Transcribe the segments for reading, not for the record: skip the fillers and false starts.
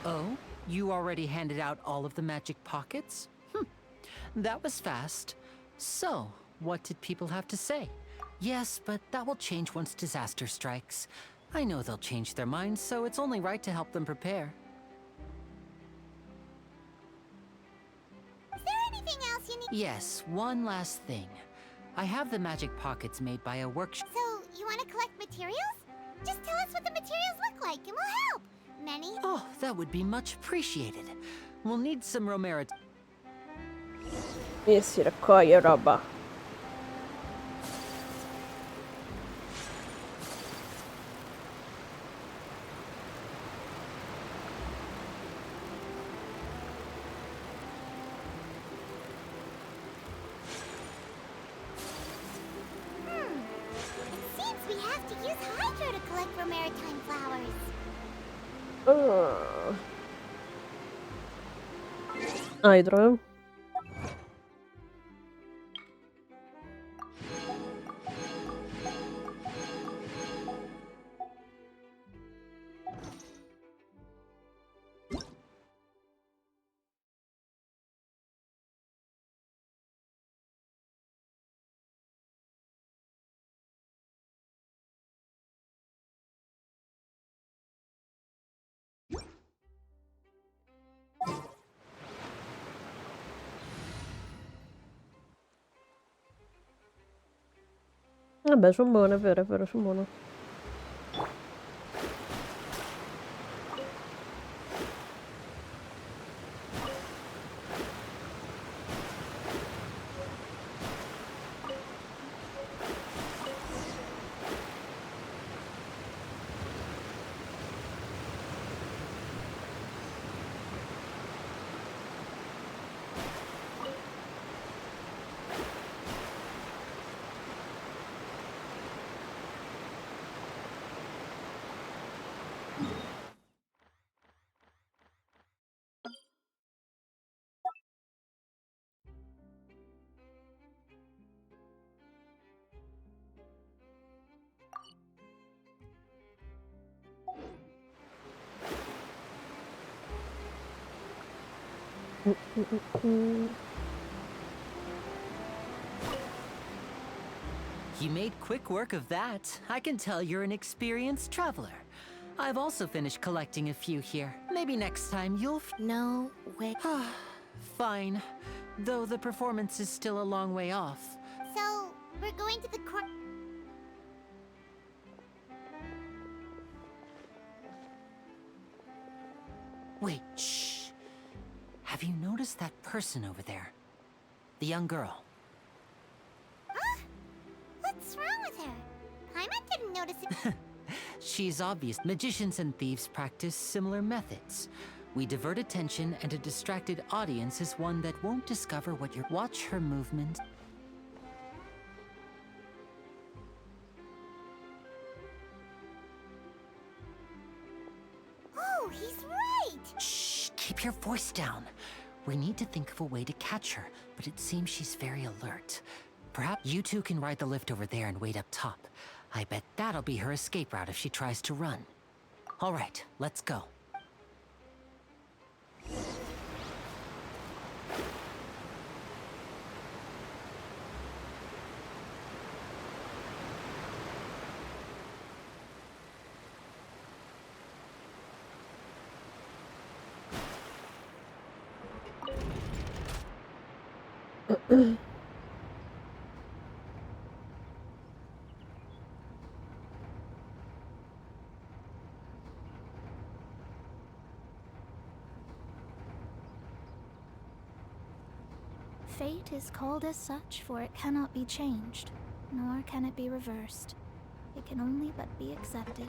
Oh, you already handed out all of the magic pockets? That was fast. So, what did people have to say? Yes, but that will change once disaster strikes. I know they'll change their minds, so it's only right to help them prepare. Is there anything else you need? Yes, one last thing. I have the magic pockets made by a workshop. So, you want to collect materials? Just tell us what the materials look like and we'll help. Many? Oh, that would be much appreciated. We'll need some Romero. E si raccoglie roba. It seems we have to use hydro to collect for maritime flowers. Hydro. Vabbè, sono buone, è vero, sono buone. You made quick work of that. I can tell you're an experienced traveler. I've also finished collecting a few here. Maybe next time you'll No way. Fine. Though the performance is still a long way off. So, we're going to the Wait, shh. Have you noticed that person over there? The young girl. Huh? What's wrong with her? Paimon didn't notice it. She's obvious. Magicians and thieves practice similar methods. We divert attention, and a distracted audience is one that won't discover what you're. Watch her movement. Oh, he's right! Shh, keep your voice down. We need to think of a way to catch her, but it seems she's very alert. Perhaps you two can ride the lift over there and wait up top. I bet that'll be her escape route if she tries to run. All right, let's go. Fate is called as such, for it cannot be changed, nor can it be reversed. It can only but be accepted.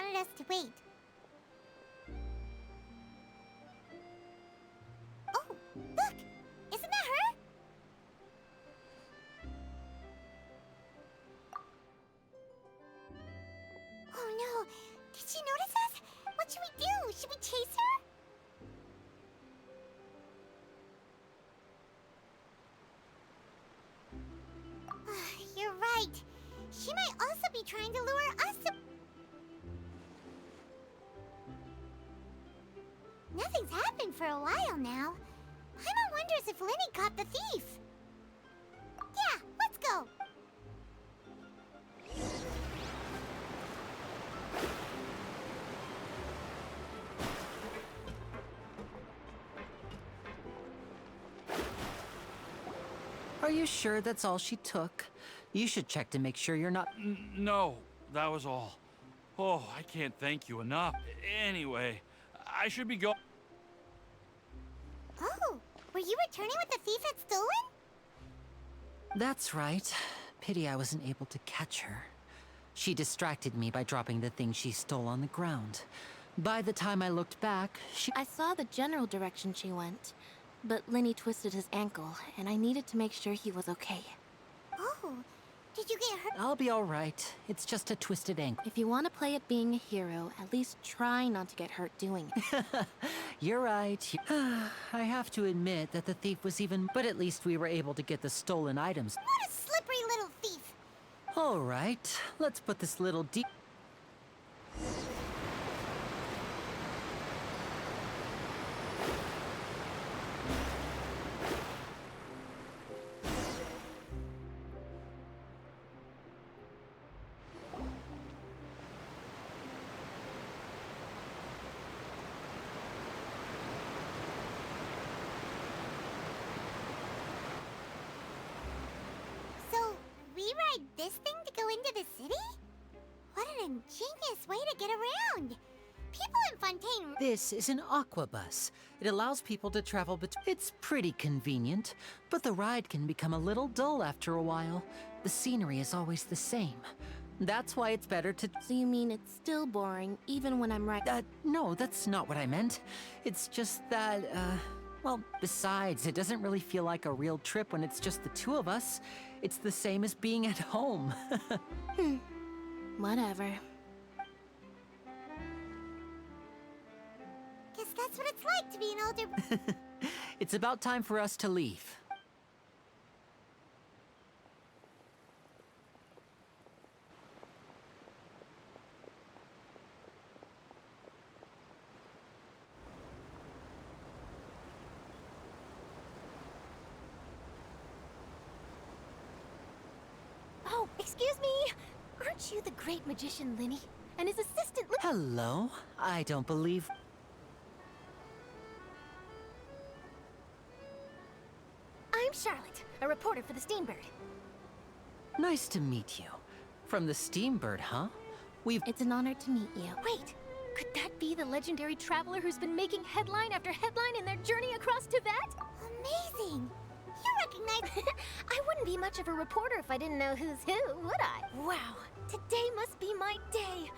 wanted us to wait. Oh, look! Isn't that her? Oh no! Did she notice us? What should we do? Should we chase her? You're right. She might also be trying to lure us to... Nothing's happened for a while now. Paimon wonders if Linny caught the thief. Yeah, let's go. Are you sure that's all she took? You should check to make sure you're not... No, that was all. Oh, I can't thank you enough. Anyway, I should be going. Oh, were you returning what the thief had stolen? That's right. Pity I wasn't able to catch her. She distracted me by dropping the thing she stole on the ground. By the time I looked back, I saw the general direction she went, but Linny twisted his ankle, and I needed to make sure he was okay. Oh, did you get hurt? I'll be all right. It's just a twisted ankle. If you want to play at being a hero, at least try not to get hurt doing it. You're right. I have to admit that the thief was even... But at least we were able to get the stolen items. What a slippery little thief! All right, let's put this little deep... So, we ride this thing to go into the city? What an ingenious way to get around! People in Fontaine... This is an aqua bus. It allows people to travel between... It's pretty convenient, but the ride can become a little dull after a while. The scenery is always the same. That's why it's better to... So you mean it's still boring, even when I'm right? No, that's not what I meant. It's just that, well, besides, it doesn't really feel like a real trip when it's just the two of us. It's the same as being at home. Whatever. Guess that's what it's like to be an older... It's about time for us to leave. Oh, excuse me! Aren't you the great magician Linny? And his assistant Hello? I don't believe... I'm Charlotte, a reporter for the Steambird. Nice to meet you. From the Steambird, huh? It's an honor to meet you. Wait, could that be the legendary traveler who's been making headline after headline in their journey across Tibet? Amazing! You recognize... I wouldn't be much of a reporter if I didn't know who's who, would I? Wow, today must be my day.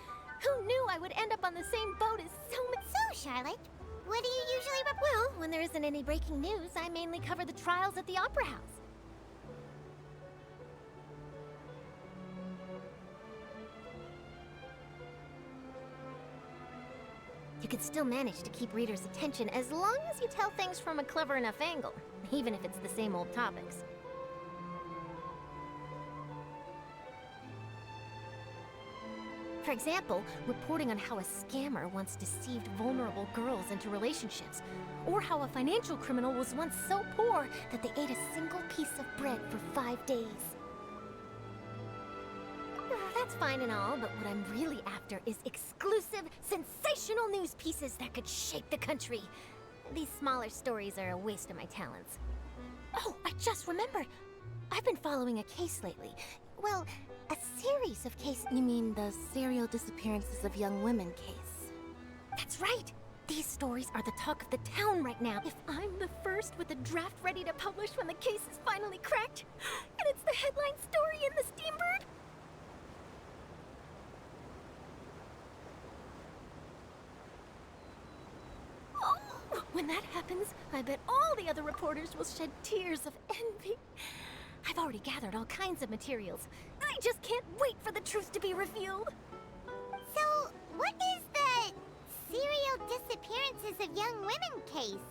Who knew I would end up on the same boat as so many... So, Charlotte, what do you usually report? Well, when there isn't any breaking news, I mainly cover the trials at the Opera House. You can still manage to keep readers' attention as long as you tell things from a clever enough angle, even if it's the same old topics. For example, reporting on how a scammer once deceived vulnerable girls into relationships, or how a financial criminal was once so poor that they ate a single piece of bread for 5 days. That's fine and all, but what I'm really after is exclusive, sensational news pieces that could shake the country. These smaller stories are a waste of my talents. Oh, I just remembered. I've been following a case lately. Well, a series of cases. You mean the serial disappearances of young women case? That's right. These stories are the talk of the town right now. If I'm the first with a draft ready to publish when the case is finally cracked, and it's the headline story in the Steambird. When that happens, I bet all the other reporters will shed tears of envy. I've already gathered all kinds of materials. I just can't wait for the truth to be revealed. So, what is the serial disappearances of young women case?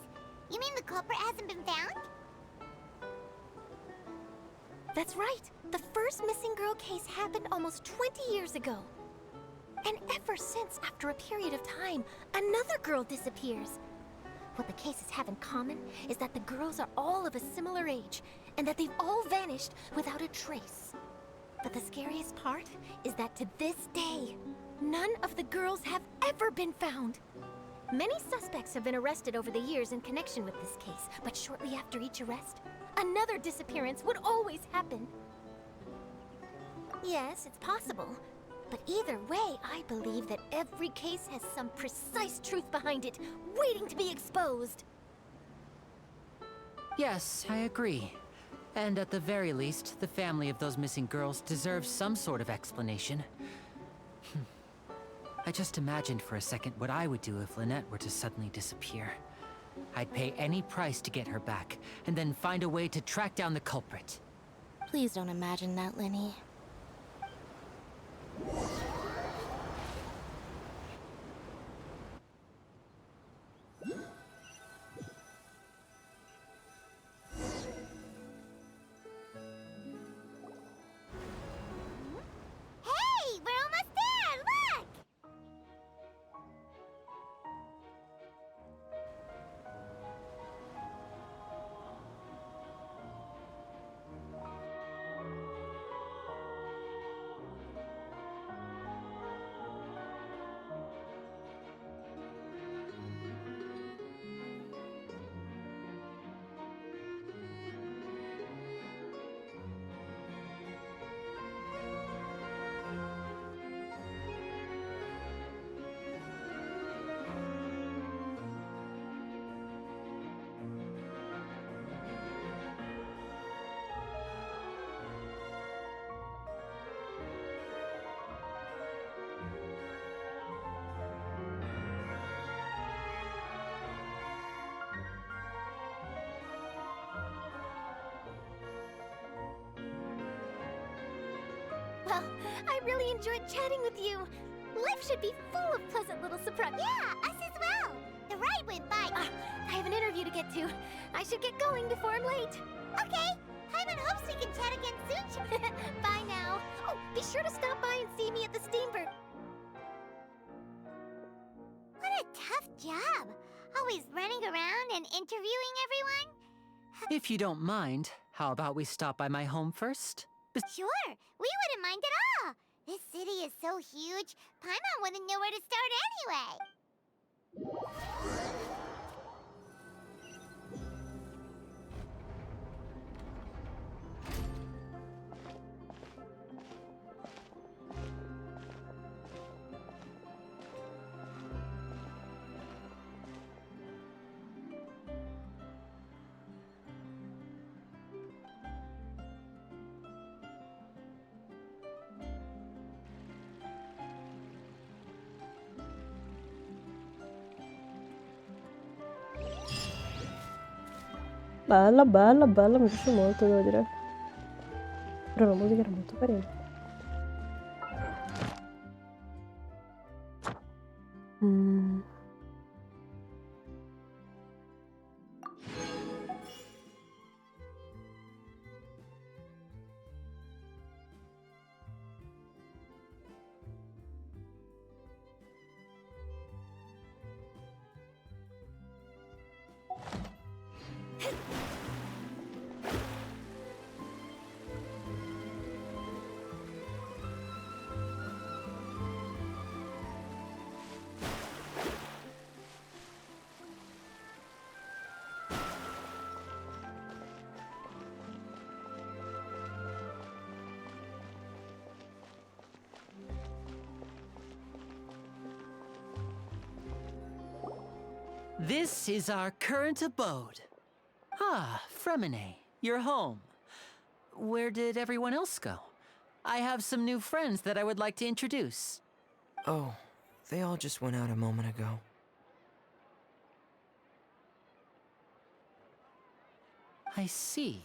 You mean the culprit hasn't been found? That's right. The first missing girl case happened almost 20 years ago. And ever since, after a period of time, another girl disappears. What the cases have in common is that the girls are all of a similar age, and that they've all vanished without a trace. But the scariest part is that to this day, none of the girls have ever been found. Many suspects have been arrested over the years in connection with this case, but shortly after each arrest, another disappearance would always happen. Yes, it's possible. But either way, I believe that every case has some precise truth behind it, waiting to be exposed. Yes, I agree. And at the very least, the family of those missing girls deserves some sort of explanation. I just imagined for a second what I would do if Lynette were to suddenly disappear. I'd pay any price to get her back, and then find a way to track down the culprit. Please don't imagine that, Lenny. Hey, we're almost there! Look! Well, I really enjoyed chatting with you. Life should be full of pleasant little surprises. Yeah, us as well. The ride went by. I have an interview to get to. I should get going before I'm late. Okay, Hyman hopes we can chat again soon. Bye now. Oh, be sure to stop by and see me at the Steamboat. What a tough job. Always running around and interviewing everyone. If you don't mind, how about we stop by my home first? Sure, we wouldn't mind at all. This city is so huge, Paimon wouldn't know where to start anyway. Bella, bella, bella, mi piace molto, devo dire. Però la musica era molto carina. This is our current abode. Ah, Fremine, you're home. Where did everyone else go? I have some new friends that I would like to introduce. Oh, they all just went out a moment ago. I see.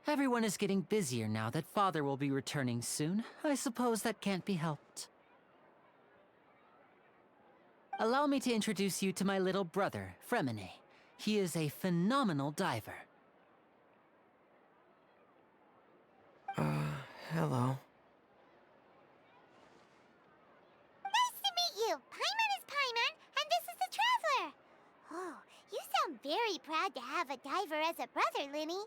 Everyone is getting busier now that Father will be returning soon. I suppose that can't be helped. Allow me to introduce you to my little brother, Fremine. He is a phenomenal diver. Hello. Nice to meet you. Paimon is Paimon, and this is the Traveler. Oh, you sound very proud to have a diver as a brother, Linny.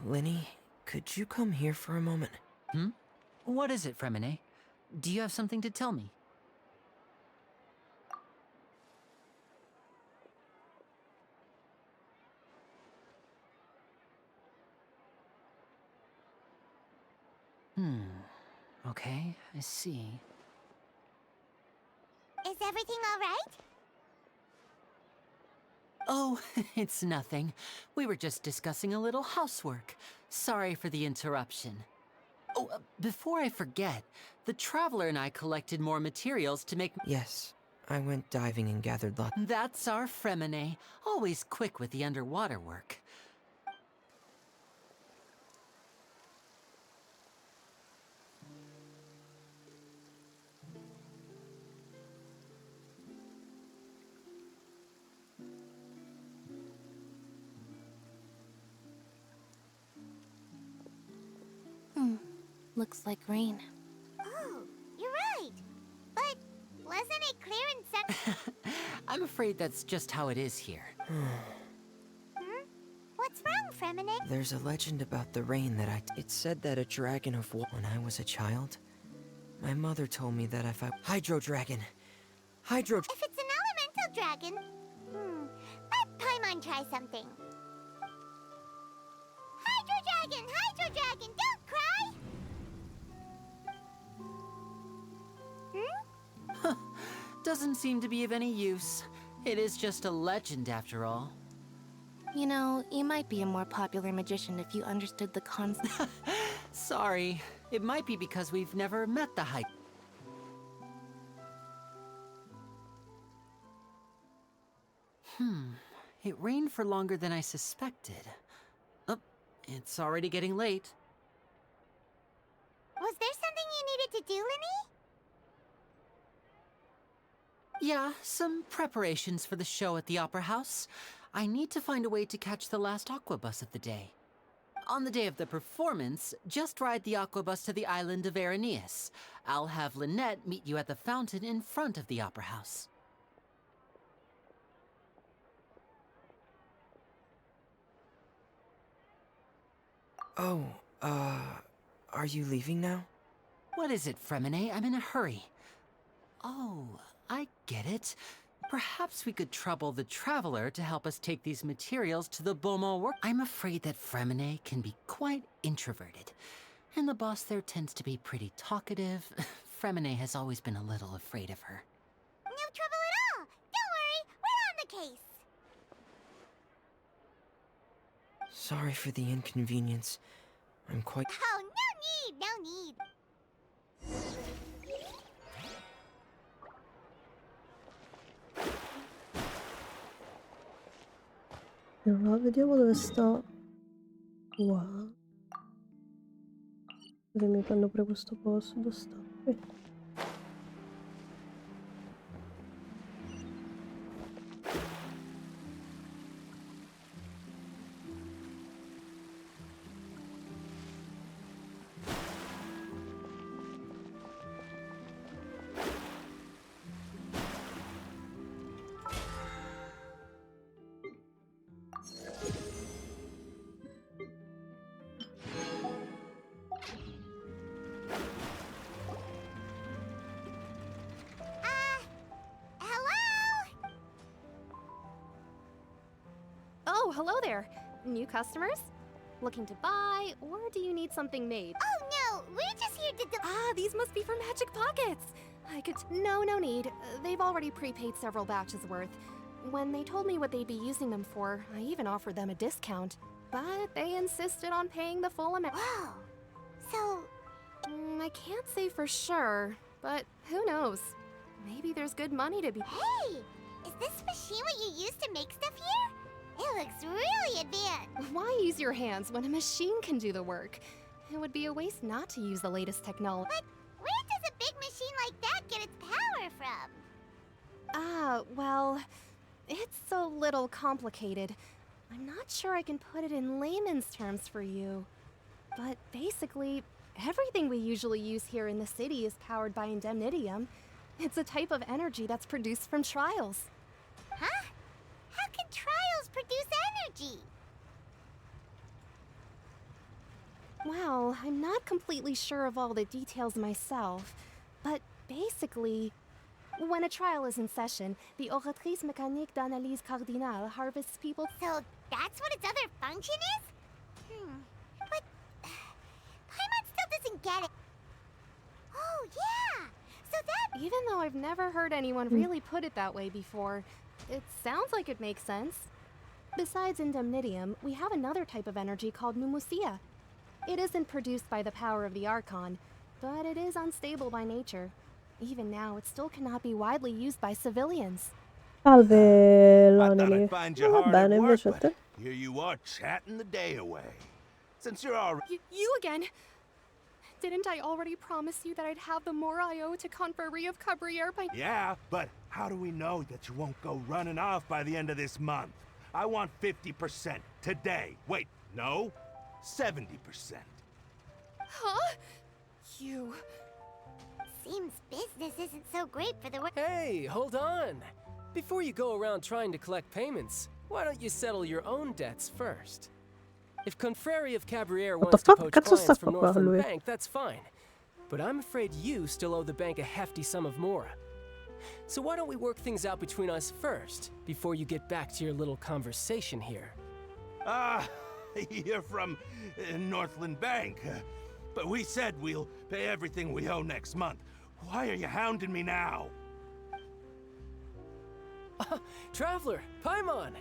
Lenny, could you come here for a moment? What is it, Fremine? Do you have something to tell me? Okay, I see. Is everything all right? Oh, it's nothing. We were just discussing a little housework. Sorry for the interruption. Oh, before I forget, the Traveler and I collected more materials to make... Yes, I went diving and gathered lots. That's our Fremine, always quick with the underwater work. Looks like rain. Oh, you're right. But wasn't it clear and sun? I'm afraid that's just how it is here. What's wrong, Fremine? There's a legend about the rain that it said that a dragon of war. When I was a child, my mother told me that if I... Hydro dragon! Hydro... If it's an elemental dragon, let Paimon try something. Hydro dragon, don't cry! Doesn't seem to be of any use. It is just a legend after all. You know, you might be a more popular magician if you understood the concept. Sorry. It might be because we've never met the hype. It rained for longer than I suspected. Oh, it's already getting late. Was there something you needed to do, Linny? Yeah, some preparations for the show at the Opera House. I need to find a way to catch the last aqua bus of the day. On the day of the performance, just ride the aqua bus to the island of Araneus. I'll have Lynette meet you at the fountain in front of the Opera House. Oh, are you leaving now? What is it, Fremine? I'm in a hurry. Oh, I get it. Perhaps we could trouble the Traveler to help us take these materials to the Beaumont work. I'm afraid that Fremine can be quite introverted, and the boss there tends to be pretty talkative. Fremine has always been a little afraid of her. No trouble at all. Don't worry, we're on the case. Sorry for the inconvenience. I'm quite... Oh, no need. Allora, vediamo dove sta. Qua. Così mi prendo pure questo posto. Dove sta? Qui. Hello? Oh, hello there. New customers? Looking to buy, or do you need something made? Oh, no, we're just here to Ah, these must be for Magic Pockets! I could... No need. They've already prepaid several batches worth. When they told me what they'd be using them for, I even offered them a discount. but they insisted on paying the full amount. Whoa. So, I can't say for sure, but who knows? Maybe there's good money to be. hey! Is this machine what you use to make stuff here? It looks really advanced. Why use your hands when a machine can do the work? It would be a waste not to use the latest technology. But where does a big machine like that get its power from? Well, it's a little complicated. I'm not sure I can put it in layman's terms for you. But basically, everything we usually use here in the city is powered by indemnitium. It's a type of energy that's produced from trials. Huh? How can trials produce energy? Well, I'm not completely sure of all the details myself, but basically, when a trial is in session, the oratrice mécanique d'analyse cardinale harvests people. So that's what its other function is? But Paimon still doesn't get it. Oh, yeah! So that... Even though I've never heard anyone really put it that way before, it sounds like it makes sense. Besides indemnitium, we have another type of energy called pneumosia. It isn't produced by the power of the Archon, but it is unstable by nature. Even now, it still cannot be widely used by civilians. Salve, I thought Lonely. I'd find you Va hard at bene, work, invece but te. here you are chatting the day away. Since you're already... You again? Didn't I already promise you that I'd have the more I owe to Confrérie of Cabriere by... Yeah, but how do we know that you won't go running off by the end of this month? I want 50% today. Wait, no, 70%. Huh? You... Seems business isn't so great for the work. Hey, hold on. Before you go around trying to collect payments, why don't you settle your own debts first? If Confrérie of Cabriere What the wants to fuck? poach Cazzo sta clients from qua, Northland lui? Bank, that's fine. But I'm afraid you still owe the bank a hefty sum of mora. So why don't we work things out between us first, before you get back to your little conversation here? You're from Northland Bank. But we said we'll pay everything we owe next month. Why are you hounding me now? Traveler, Paimon!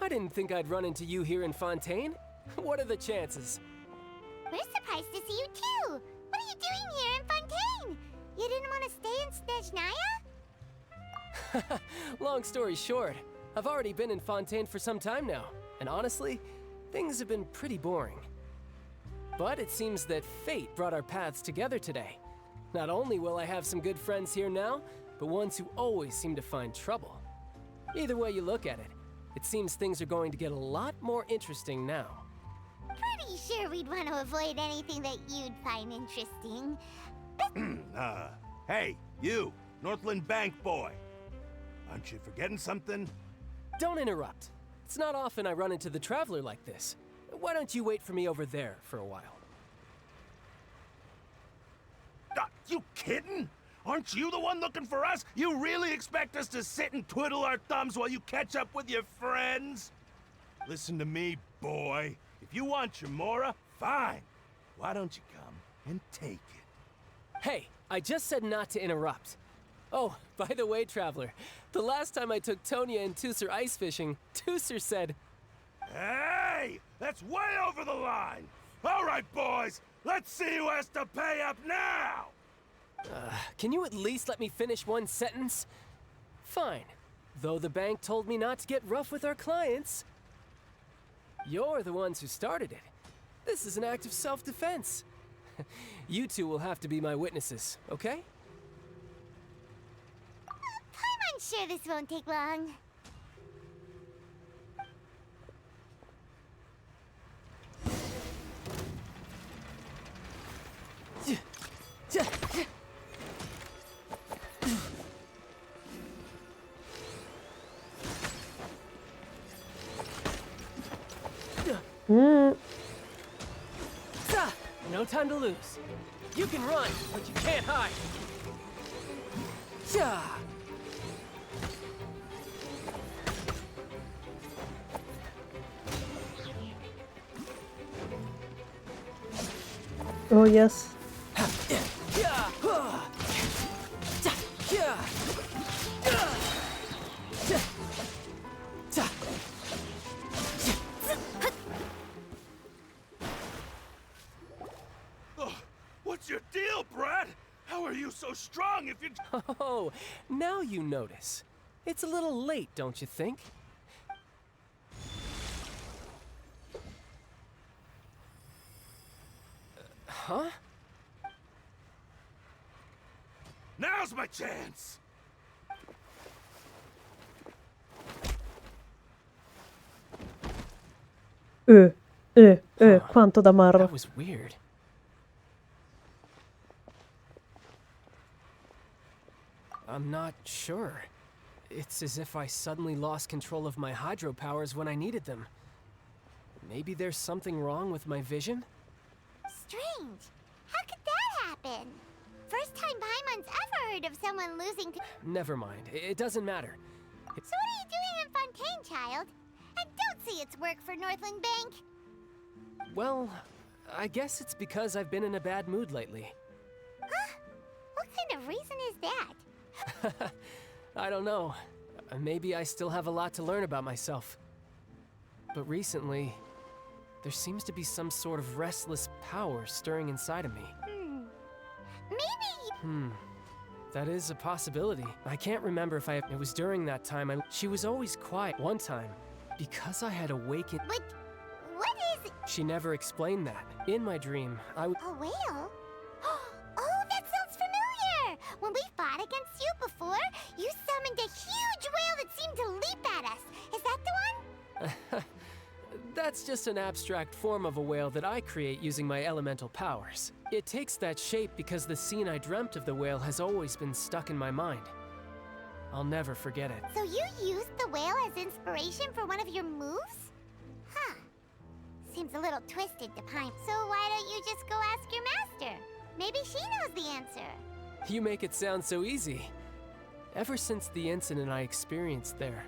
I didn't think I'd run into you here in Fontaine. What are the chances? We're surprised to see you too. What are you doing here in Fontaine? You didn't want to stay in Snezhnaya? Long story short, I've already been in Fontaine for some time now, and honestly, things have been pretty boring. But it seems that fate brought our paths together today. Not only will I have some good friends here now, but ones who always seem to find trouble. Either way you look at it, it seems things are going to get a lot more interesting now. Pretty sure we'd want to avoid anything that you'd find interesting. Hey, you, Northland Bank boy. Aren't you forgetting something? Don't interrupt. It's not often I run into the Traveler like this. Why don't you wait for me over there for a while? You kidding? Aren't you the one looking for us? You really expect us to sit and twiddle our thumbs while you catch up with your friends? Listen to me, boy. If you want your mora, fine. Why don't you come and take it? Hey, I just said not to interrupt. Oh, by the way, Traveler, the last time I took Tonya and Tusser ice fishing, Tusser said... Hey! That's way over the line! All right, boys, let's see who has to pay up now! Can you at least let me finish one sentence? Fine. Though the bank told me not to get rough with our clients. You're the ones who started it. This is an act of self-defense. You two will have to be my witnesses, okay? I'm sure this won't take long. No time to lose. You can run, but you can't hide. Yeah. Oh yes. What's your deal, Brad? How are you so strong if you... Oh, now you notice. It's a little late, don't you think? Huh? Now's my chance! Quanto da marro. That was weird. I'm not sure. It's as if I suddenly lost control of my hydro powers when I needed them. Maybe there's something wrong with my vision? Strange. How could that happen? First time Paimon's ever heard of someone losing... Never mind. It doesn't matter. So what are you doing in Fontaine, child? And don't say it's work for Northland Bank. Well, I guess it's because I've been in a bad mood lately. Huh? What kind of reason is that? I don't know. Maybe I still have a lot to learn about myself. But recently, there seems to be some sort of restless power stirring inside of me. Maybe... That is a possibility. I can't remember if it was during that time she was always quiet. One time, because I had awakened... But what is... She never explained that. In my dream, A whale? Oh, that sounds familiar! When we fought against you before, you summoned a huge whale that seemed to leap at us. Is that the one? That's just an abstract form of a whale that I create using my elemental powers. It takes that shape because the scene I dreamt of the whale has always been stuck in my mind. I'll never forget it. So you used the whale as inspiration for one of your moves? Huh. Seems a little twisted to Pine. So why don't you just go ask your master? Maybe she knows the answer. You make it sound so easy. Ever since the incident I experienced there,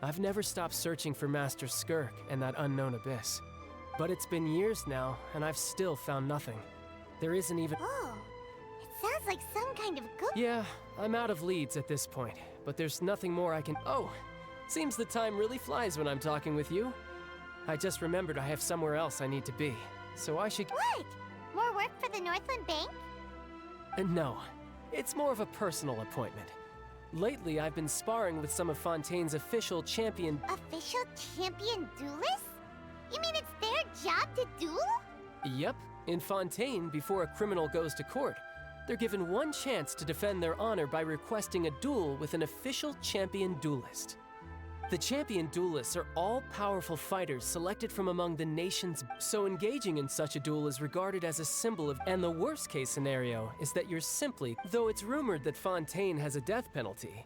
I've never stopped searching for Master Skirk and that unknown abyss. But it's been years now, and I've still found nothing. There isn't even... Oh, it sounds like some kind of good... Yeah, I'm out of leads at this point, but there's nothing more I can... Oh, seems the time really flies when I'm talking with you. I just remembered I have somewhere else I need to be, so I should... What? More work for the Northland Bank? No, it's more of a personal appointment. Lately, I've been sparring with some of Fontaine's official champion... Official champion duelists? You mean it's their job to duel? Yep. In Fontaine, before a criminal goes to court, they're given one chance to defend their honor by requesting a duel with an official champion duelist. The champion duelists are all powerful fighters selected from among the nation's... So engaging in such a duel is regarded as a symbol of... And the worst case scenario is that you're simply... Though it's rumored that Fontaine has a death penalty.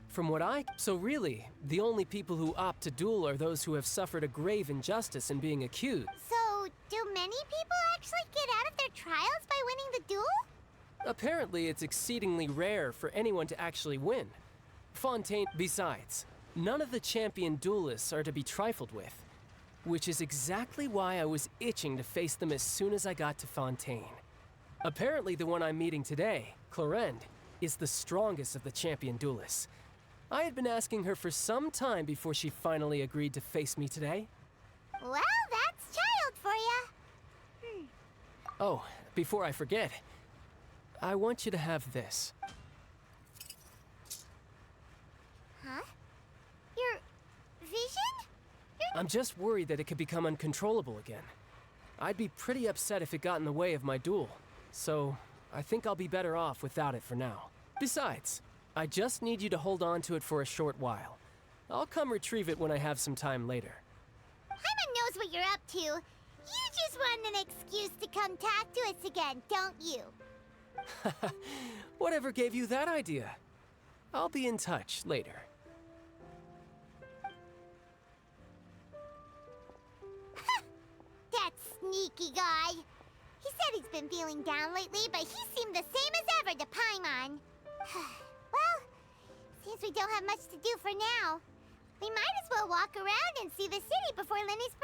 From what So really, the only people who opt to duel are those who have suffered a grave injustice in being accused. So, do many people actually get out of their trials by winning the duel? Apparently, it's exceedingly rare for anyone to actually win. Fontaine... Besides, none of the champion duelists are to be trifled with, which is exactly why I was itching to face them as soon as I got to Fontaine. Apparently, the one I'm meeting today, Clorinde, is the strongest of the champion duelists. I had been asking her for some time before she finally agreed to face me today. Well, that's child for ya. Oh, before I forget, I want you to have this. Huh? Your vision? I'm just worried that it could become uncontrollable again. I'd be pretty upset if it got in the way of my duel, so I think I'll be better off without it for now. Besides, I just need you to hold on to it for a short while. I'll come retrieve it when I have some time later. Paimon knows what you're up to. You just want an excuse to come talk to us again, don't you? Whatever gave you that idea? I'll be in touch later. That sneaky guy. He said he's been feeling down lately, but he seemed the same as ever to Paimon. Well, since we don't have much to do for now, we might as well walk around and see the city before Lenny's...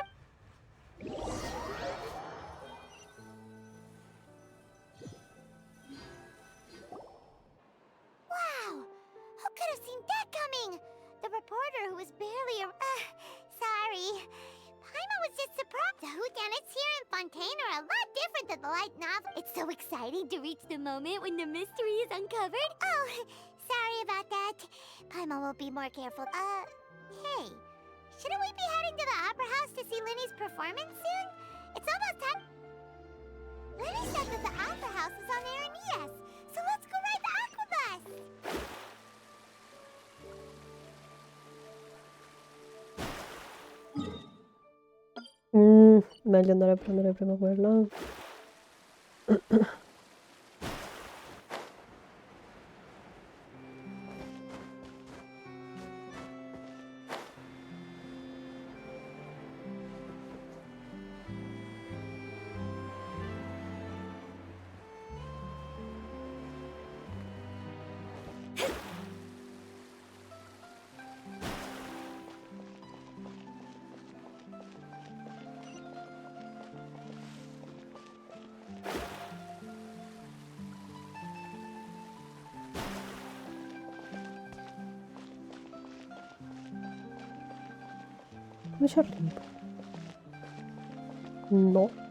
Wow! Who could have seen that coming? The reporter who was barely a... sorry. Paimon was just surprised. The whodunits here in Fontaine are a lot different than the light novel. It's so exciting to reach the moment when the mystery is uncovered. Oh, sorry about that. Paimon will be more careful. Hey, shouldn't we be heading to the opera house to see Linny's performance soon? It's almost time. Linny said that the opera house is on Aranias, so let's go ride the aquabus. Meglio andare a prendere prima quella. Come ci arrivo? No.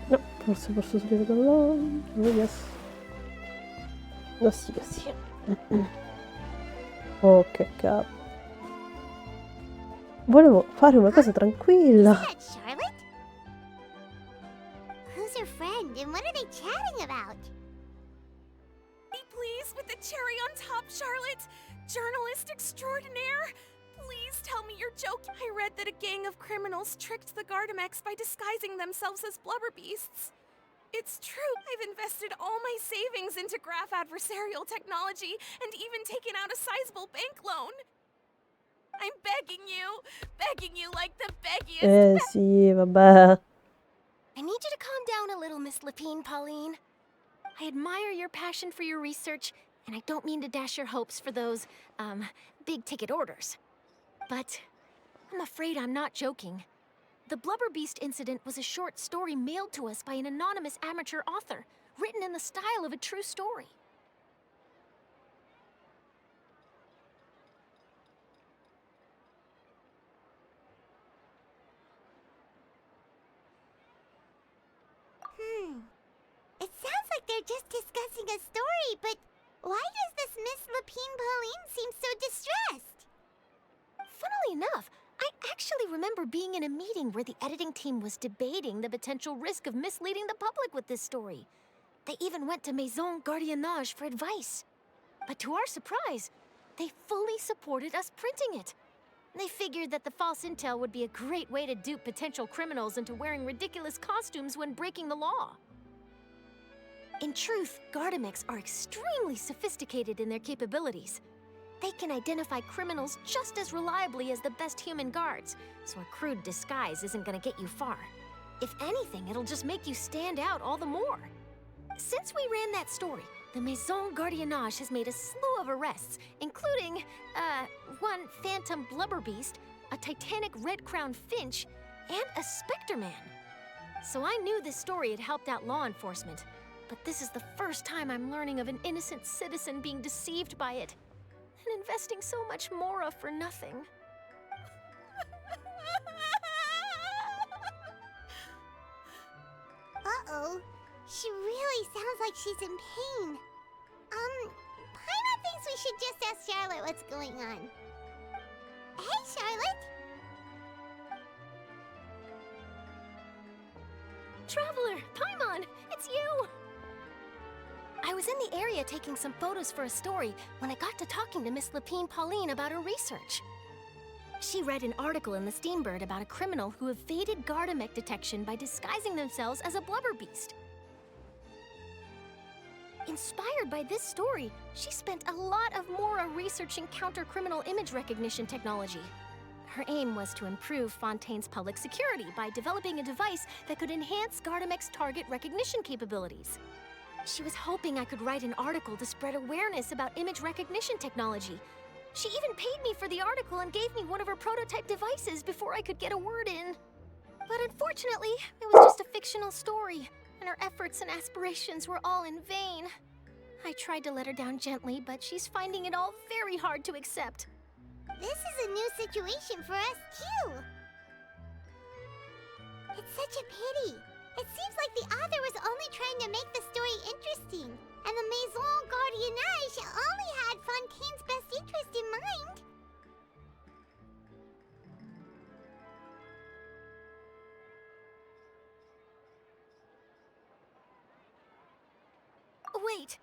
No, forse posso salire da là. Oh, yes. Oh sì, oh sì. Oh, che cavolo. Volevo fare una cosa tranquilla. Is that Charlotte? Who's her friend and what are they chatting about? Be pleased with the cherry on top, Charlotte. Journalist extraordinaire. Please tell me you're joking. I read that a gang of criminals tricked the Gardamex by disguising themselves as blubber beasts. It's true. I've invested all my savings into graph adversarial technology and even taken out a sizable bank loan. I'm begging you like the beggiest. Sì, vabbè. I need you to calm down a little, Miss Lapine, Pauline. I admire your passion for your research, and I don't mean to dash your hopes for those, big-ticket orders. But I'm afraid I'm not joking. The Blubber Beast incident was a short story mailed to us by an anonymous amateur author, written in the style of a true story. It sounds like they're just discussing a story, but why does this Miss Lapine Pauline seem so distressed? Funnily enough, I actually remember being in a meeting where the editing team was debating the potential risk of misleading the public with this story. They even went to Maison Gardiennage for advice. But to our surprise, they fully supported us printing it. They figured that the false intel would be a great way to dupe potential criminals into wearing ridiculous costumes when breaking the law. In truth, Gardamex are extremely sophisticated in their capabilities. They can identify criminals just as reliably as the best human guards, so a crude disguise isn't gonna get you far. If anything, it'll just make you stand out all the more. Since we ran that story, the Maison Gardiennage has made a slew of arrests, including, one phantom blubber beast, a titanic red-crowned finch, and a specter man. So I knew this story had helped out law enforcement. But this is the first time I'm learning of an innocent citizen being deceived by it, and investing so much Mora for nothing. Uh-oh. She really sounds like she's in pain. Paimon thinks we should just ask Charlotte what's going on. Hey, Charlotte! Traveler, Paimon, it's you! I was in the area taking some photos for a story when I got to talking to Miss Lapine Pauline about her research. She read an article in the Steambird about a criminal who evaded Gardamek detection by disguising themselves as a blubber beast. Inspired by this story, she spent a lot of Mora researching counter-criminal image recognition technology. Her aim was to improve Fontaine's public security by developing a device that could enhance Gardamek's target recognition capabilities. She was hoping I could write an article to spread awareness about image recognition technology. She even paid me for the article and gave me one of her prototype devices before I could get a word in. But unfortunately, it was just a fictional story, and her efforts and aspirations were all in vain. I tried to let her down gently, but she's finding it all very hard to accept. This is a new situation for us, too. It's such a pity. It seems like the author was only trying to make the story interesting, and the Maison Gardiennage only had Fontaine's best interest in mind. Wait,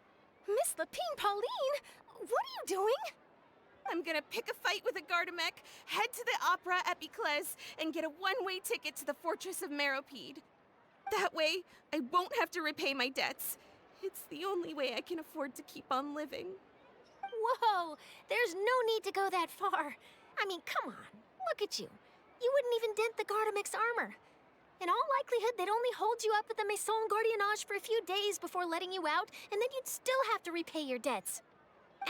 Miss Lapine Pauline? What are you doing? I'm gonna pick a fight with a Gardamek, head to the opera at Biclez, and get a one-way ticket to the Fortress of Meropide. That way, I won't have to repay my debts. It's the only way I can afford to keep on living. Whoa, there's no need to go that far. I mean, come on, look at you. You wouldn't even dent the Gardamek's armor. In all likelihood, they'd only hold you up at the Maison Gardiennage for a few days before letting you out, and then you'd still have to repay your debts.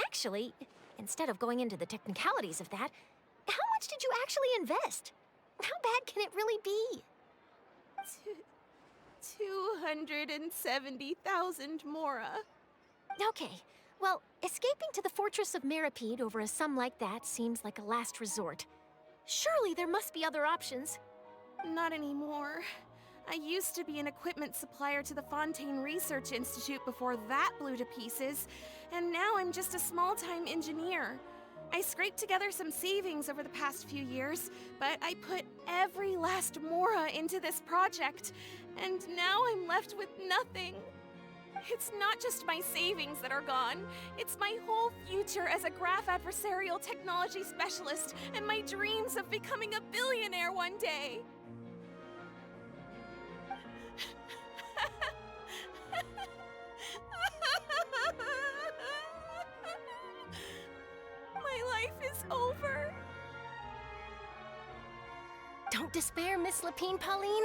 Actually, instead of going into the technicalities of that, how much did you actually invest? How bad can it really be? 270,000 Mora. Okay, well, escaping to the Fortress of Meropide over a sum like that seems like a last resort. Surely there must be other options. Not anymore. I used to be an equipment supplier to the Fontaine Research Institute before that blew to pieces, and now I'm just a small-time engineer. I scraped together some savings over the past few years, but I put every last Mora into this project, and now I'm left with nothing. It's not just my savings that are gone, it's my whole future as a graph adversarial technology specialist and my dreams of becoming a billionaire one day. My life is over. Don't despair, Miss Lapine Pauline.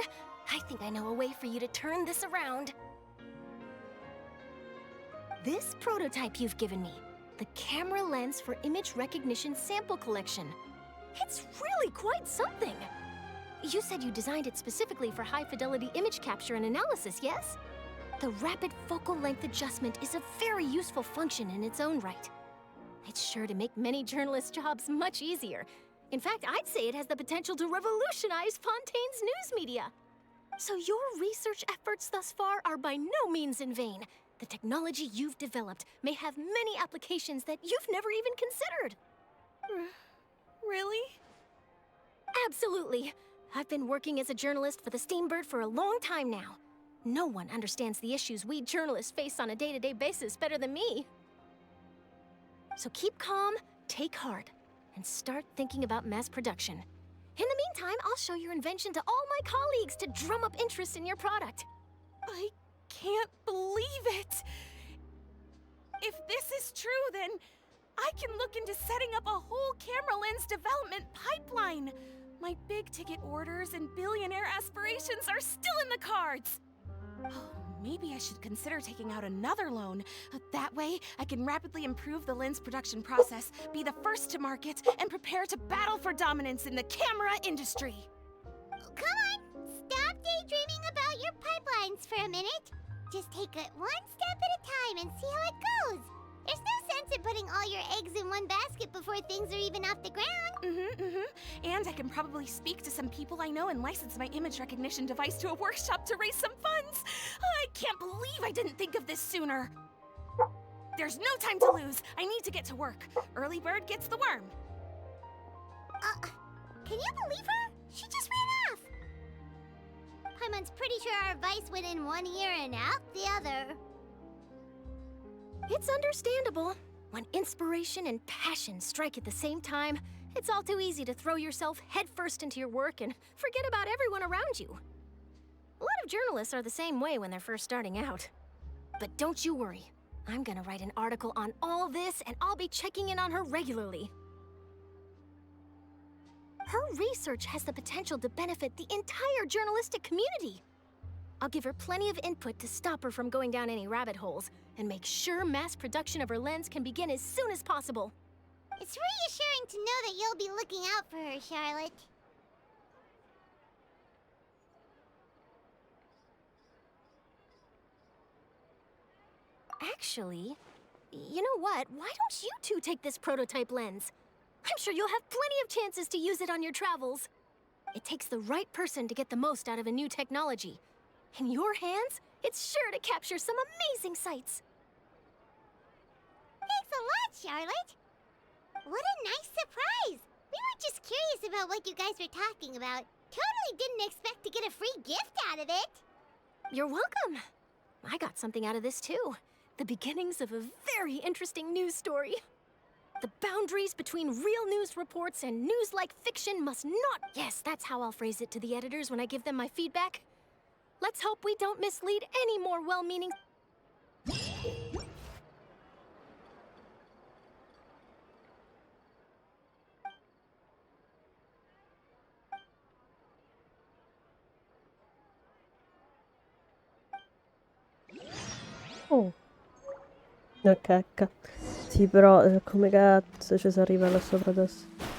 I think I know a way for you to turn this around. This prototype you've given me, the camera lens for image recognition sample collection. It's really quite something. You said you designed it specifically for high-fidelity image capture and analysis, yes? The rapid focal length adjustment is a very useful function in its own right. It's sure to make many journalists' jobs much easier. In fact, I'd say it has the potential to revolutionize Fontaine's news media. So your research efforts thus far are by no means in vain. The technology you've developed may have many applications that you've never even considered. Really? Absolutely. I've been working as a journalist for the Steambird for a long time now. No one understands the issues we journalists face on a day-to-day basis better than me. So keep calm, take heart, and start thinking about mass production. In the meantime, I'll show your invention to all my colleagues to drum up interest in your product. I can't believe it! If this is true, then I can look into setting up a whole camera lens development pipeline. My big-ticket orders and billionaire aspirations are still in the cards. Oh, maybe I should consider taking out another loan. That way, I can rapidly improve the lens production process, be the first to market, and prepare to battle for dominance in the camera industry. Come on, stop daydreaming about your pipelines for a minute. Just take it one step at a time and see how it goes. There's no sense in putting all your eggs in one basket before things are even off the ground. And I can probably speak to some people I know and license my image recognition device to a workshop to raise some funds. I can't believe I didn't think of this sooner. There's no time to lose. I need to get to work. Early bird gets the worm. Can you believe her? She just ran off. Paimon's pretty sure our advice went in one ear and out the other. It's understandable. When inspiration and passion strike at the same time, it's all too easy to throw yourself headfirst into your work and forget about everyone around you. A lot of journalists are the same way when they're first starting out. But don't you worry. I'm gonna write an article on all this, and I'll be checking in on her regularly. Her research has the potential to benefit the entire journalistic community. I'll give her plenty of input to stop her from going down any rabbit holes, and make sure mass production of her lens can begin as soon as possible. It's reassuring to know that you'll be looking out for her, Charlotte. Actually, you know what? Why don't you two take this prototype lens? I'm sure you'll have plenty of chances to use it on your travels. It takes the right person to get the most out of a new technology. In your hands, it's sure to capture some amazing sights. Thanks a lot, Charlotte. What a nice surprise. We were just curious about what you guys were talking about. Totally didn't expect to get a free gift out of it. You're welcome. I got something out of this too. The beginnings of a very interesting news story. The boundaries between real news reports and news-like fiction must not... Yes, that's how I'll phrase it to the editors when I give them my feedback. Let's hope we don't mislead any more well-meaning... Oh. Una cacca. Sì, però come cazzo ci si arriva là sopra adesso?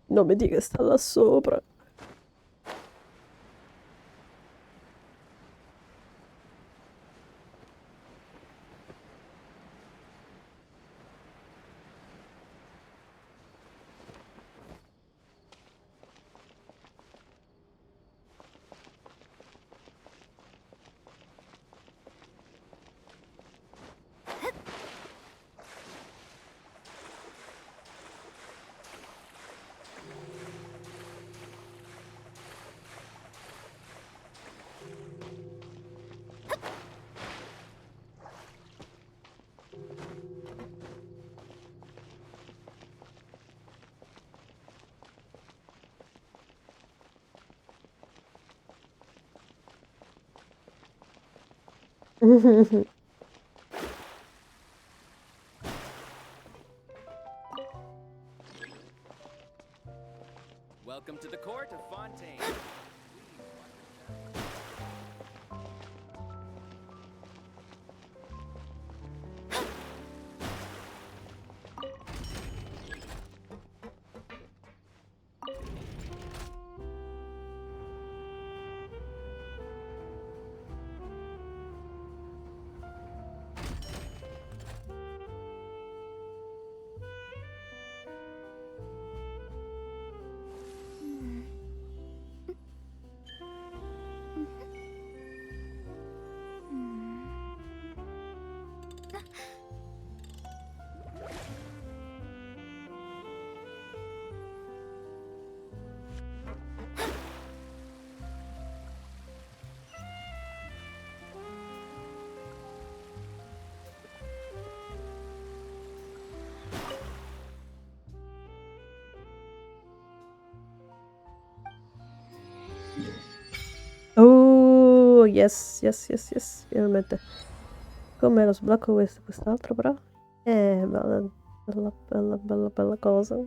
Non mi dica che sta là sopra. Welcome to the court of Fontaine. Oh, yes, yes, yes, yes, finalmente. Come lo sblocco quest'altro però? Bella, bella, bella, bella, bella cosa.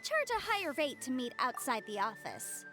charge a higher rate to meet outside the office.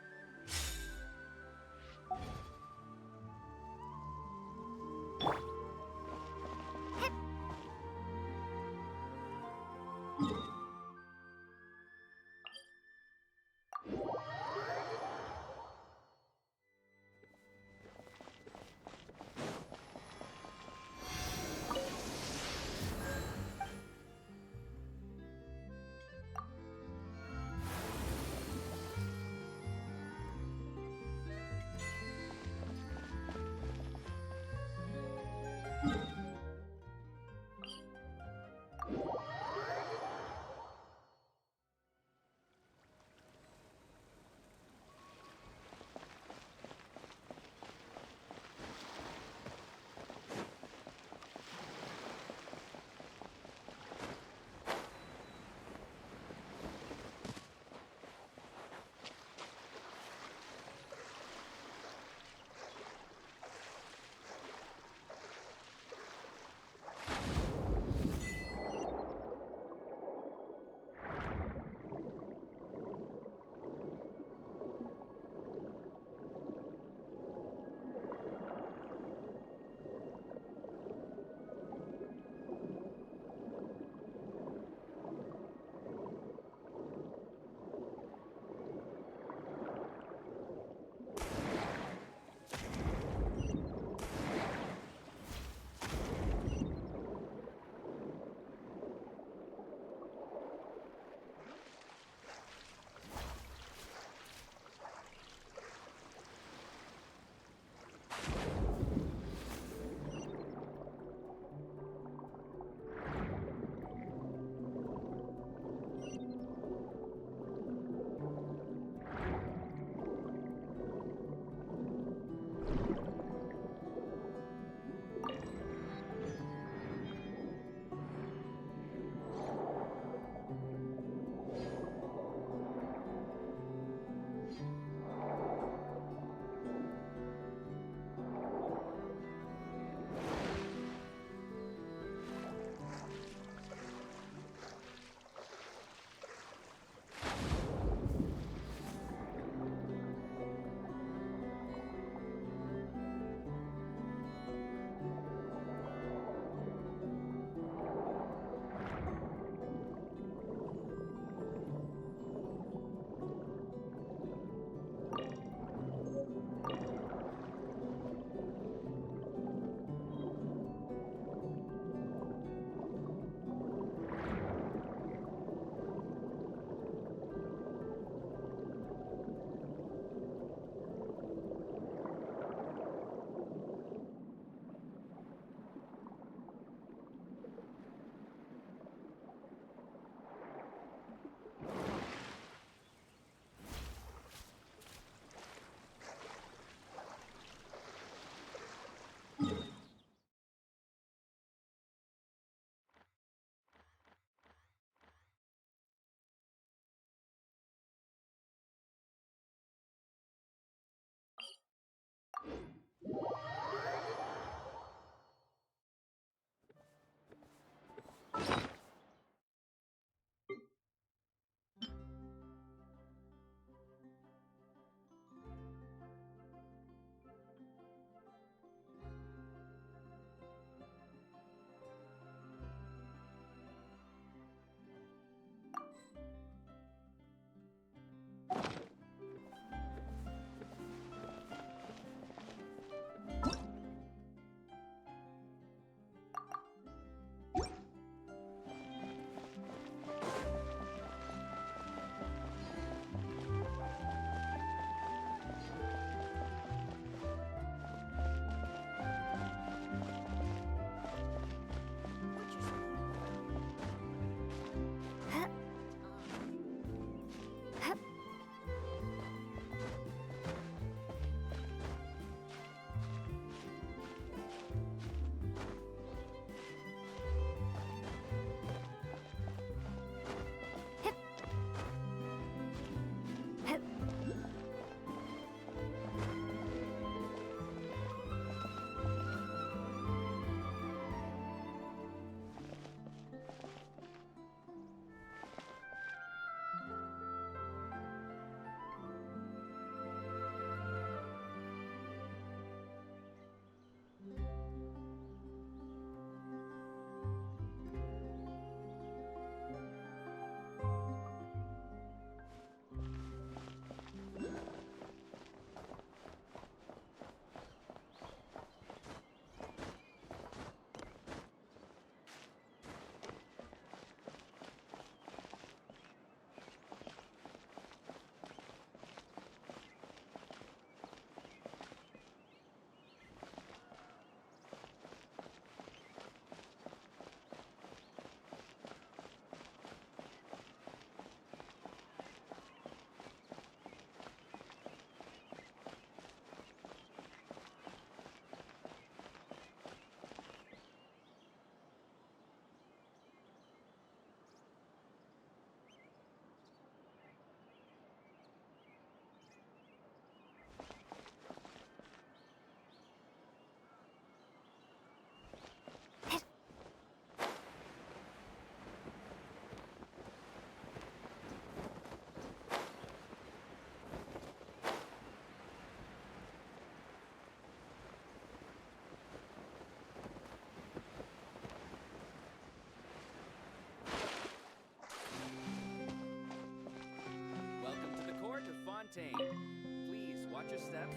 Watch your step.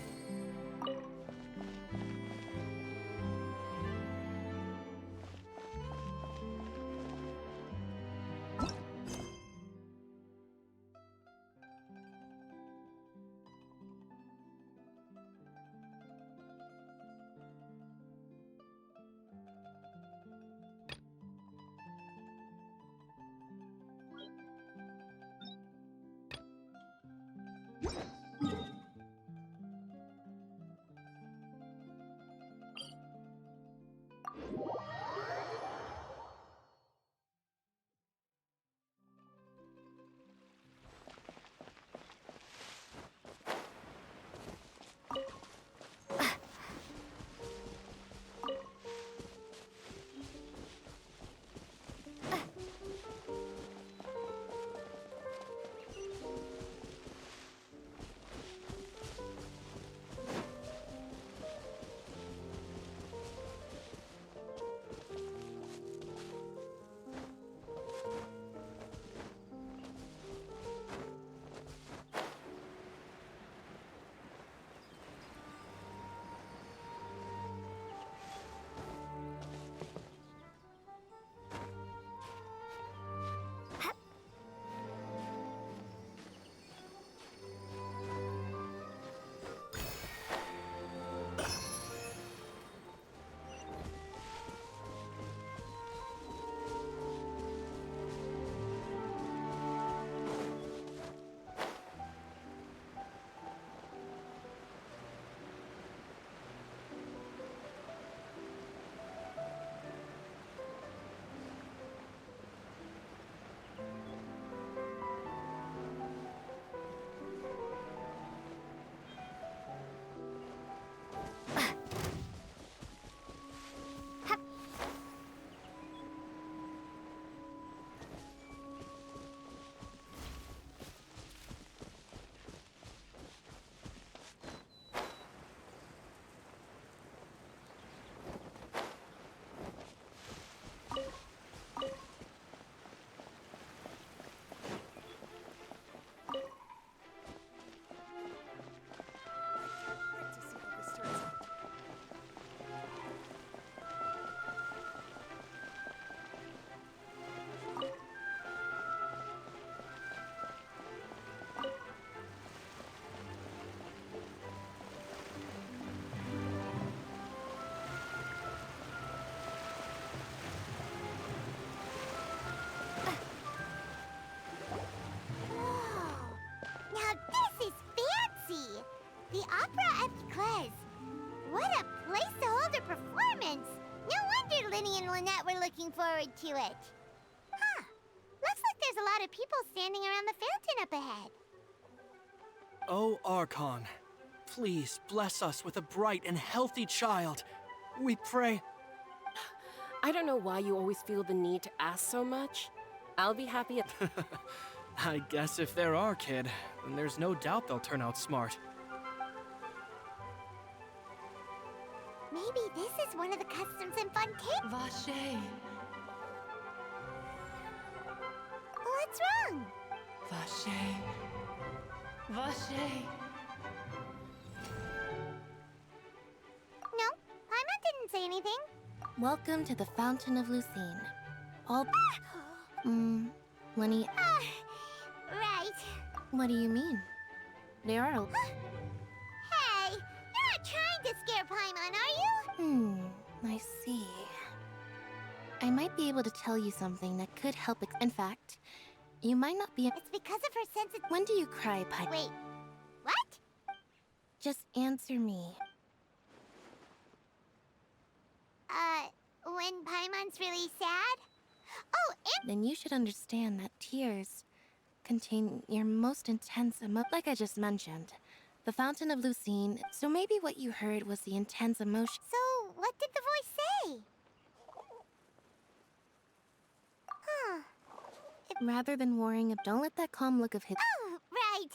Now this is fancy! The Opera Epiclese. What a place to hold a performance! No wonder Linny and Lynette were looking forward to it. Huh. Looks like there's a lot of people standing around the fountain up ahead. Oh, Archon, please bless us with a bright and healthy child. We pray. I don't know why you always feel the need to ask so much. I'll be happy at... I guess if they're our kid, then there's no doubt they'll turn out smart. Maybe this is one of the customs in Fontaine. Vache, What's wrong? Vache, Vache. No, Paimon didn't say anything. Welcome to the Fountain of Lucine. All... Lenny, Right. what do you mean? There are... Hey, you're not trying to scare Paimon, are you? I see. I might be able to tell you something that could help in fact, you might not be... It's because of her sensitive... When do you cry, Pai? Wait, what? Just answer me. When Paimon's really sad? Oh, and... Then you should understand that tears contain your most intense like I just mentioned. The Fountain of Lucine, so maybe what you heard was the intense emotion. So, what did the voice say? Huh. Rather than worrying, don't let that calm look of his... Oh, right.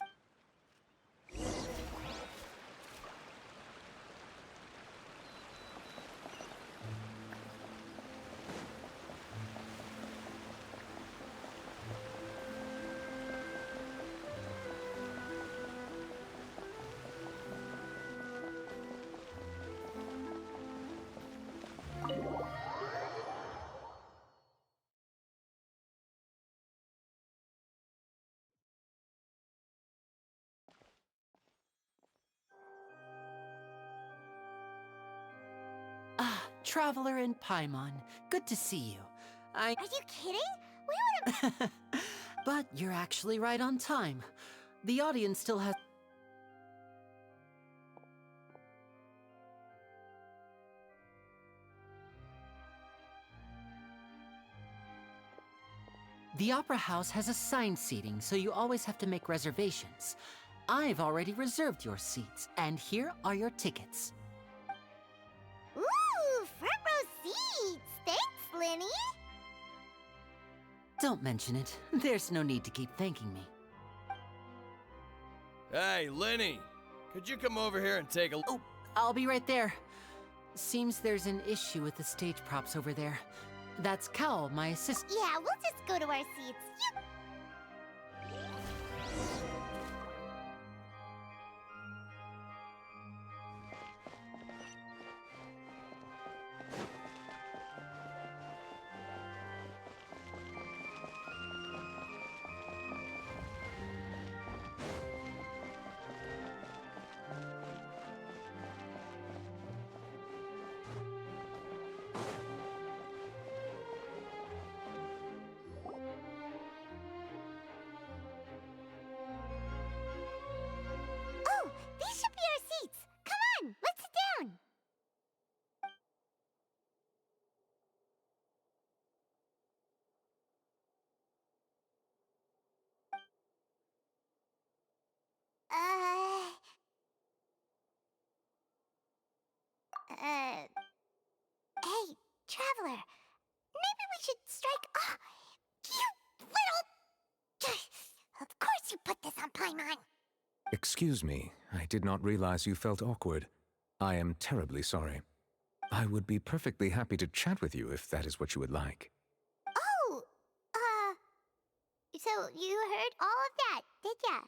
Traveler and Paimon. Good to see you. Are you kidding? We would've... But you're actually right on time. The audience still has... The Opera House has assigned seating, so you always have to make reservations. I've already reserved your seats, and here are your tickets. Ooh, front row seats! Thanks, Lenny! Don't mention it. There's no need to keep thanking me. Hey, Lenny! Could you come over here and take a... Oh, I'll be right there. Seems there's an issue with the stage props over there. That's Cal, my assistant. Yeah, we'll just go to our seats. Oh, these should be our seats. Come on, let's sit down. Hey, Traveler. Maybe we should strike... Ah, you little... Of course you put this on Paimon. Excuse me, I did not realize you felt awkward. I am terribly sorry. I would be perfectly happy to chat with you if that is what you would like. Oh, so you heard all of that, did ya?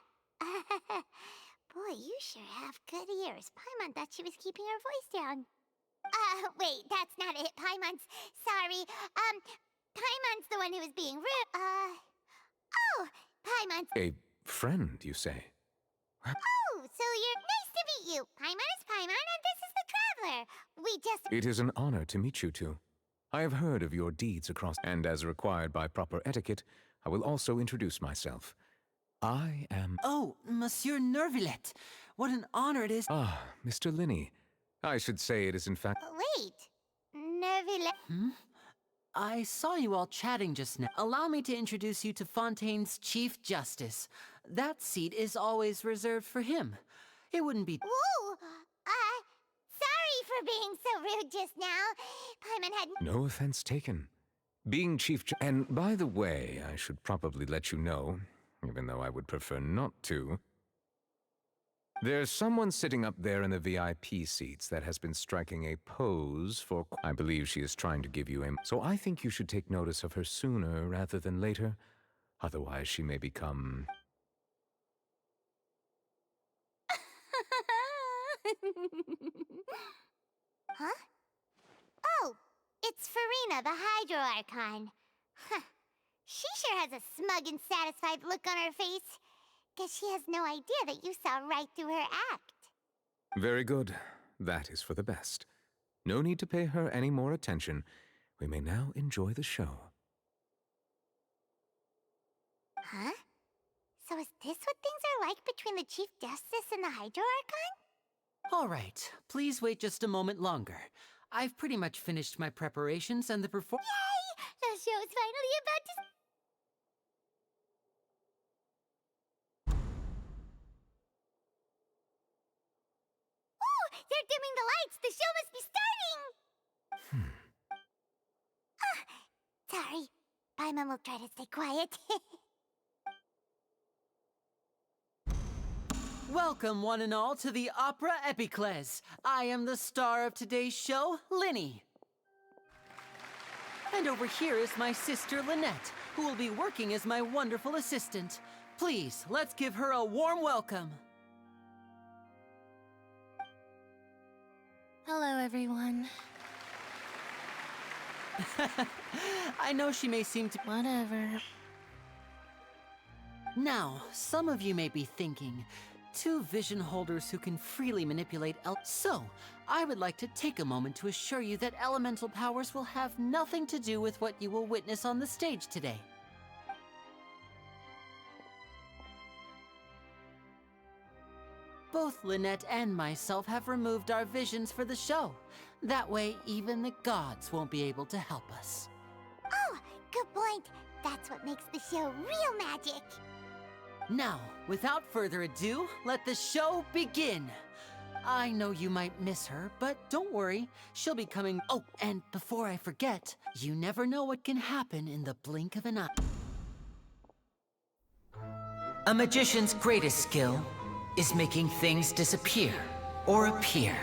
Boy, you sure have good ears. Paimon thought she was keeping her voice down. Wait, that's not it. Paimon's... Sorry. Paimon's the one who was being rude. Oh, Paimon's... A friend, you say? Oh, so you're... Nice to meet you. Paimon is Paimon, and this is the Traveler. We just... It is an honor to meet you two. I have heard of your deeds across, and as required by proper etiquette, I will also introduce myself. I am... Oh, Monsieur Nervillet. What an honor it is... Ah, Mr. Linney. I should say it is in fact... Wait. Nervillet... I saw you all chatting just now. Allow me to introduce you to Fontaine's Chief Justice. That seat is always reserved for him. It wouldn't be... Ooh, sorry for being so rude just now. Paimon had... No offense taken. Being And by the way, I should probably let you know, even though I would prefer not to. There's someone sitting up there in the VIP seats that has been striking a pose for... I believe she is trying to give you a... So I think you should take notice of her sooner rather than later. Otherwise, she may become... Huh? Oh, it's Farina, the Hydro Archon. Huh. She sure has a smug and satisfied look on her face. Guess she has no idea that you saw right through her act. Very good. That is for the best. No need to pay her any more attention. We may now enjoy the show. Huh? So is this what things are like between the Chief Justice and the Hydro Archon? All right, please wait just a moment longer. I've pretty much finished my preparations and the Yay! The show is finally about to... They're dimming the lights! The show must be starting! Sorry. Paimon will try to stay quiet. Welcome, one and all, to the Opera Epiclese. I am the star of today's show, Linny. And over here is my sister, Lynette, who will be working as my wonderful assistant. Please, let's give her a warm welcome. Hello, everyone. I know she may seem to... Whatever. Now, some of you may be thinking, two vision holders who can freely manipulate So, I would like to take a moment to assure you that elemental powers will have nothing to do with what you will witness on the stage today. Both Lynette and myself have removed our visions for the show. That way, even the gods won't be able to help us. Oh, good point. That's what makes the show real magic. Now, without further ado, let the show begin. I know you might miss her, but don't worry, she'll be coming. Oh, and before I forget, you never know what can happen in the blink of an eye. A magician's greatest skill is making things disappear or appear.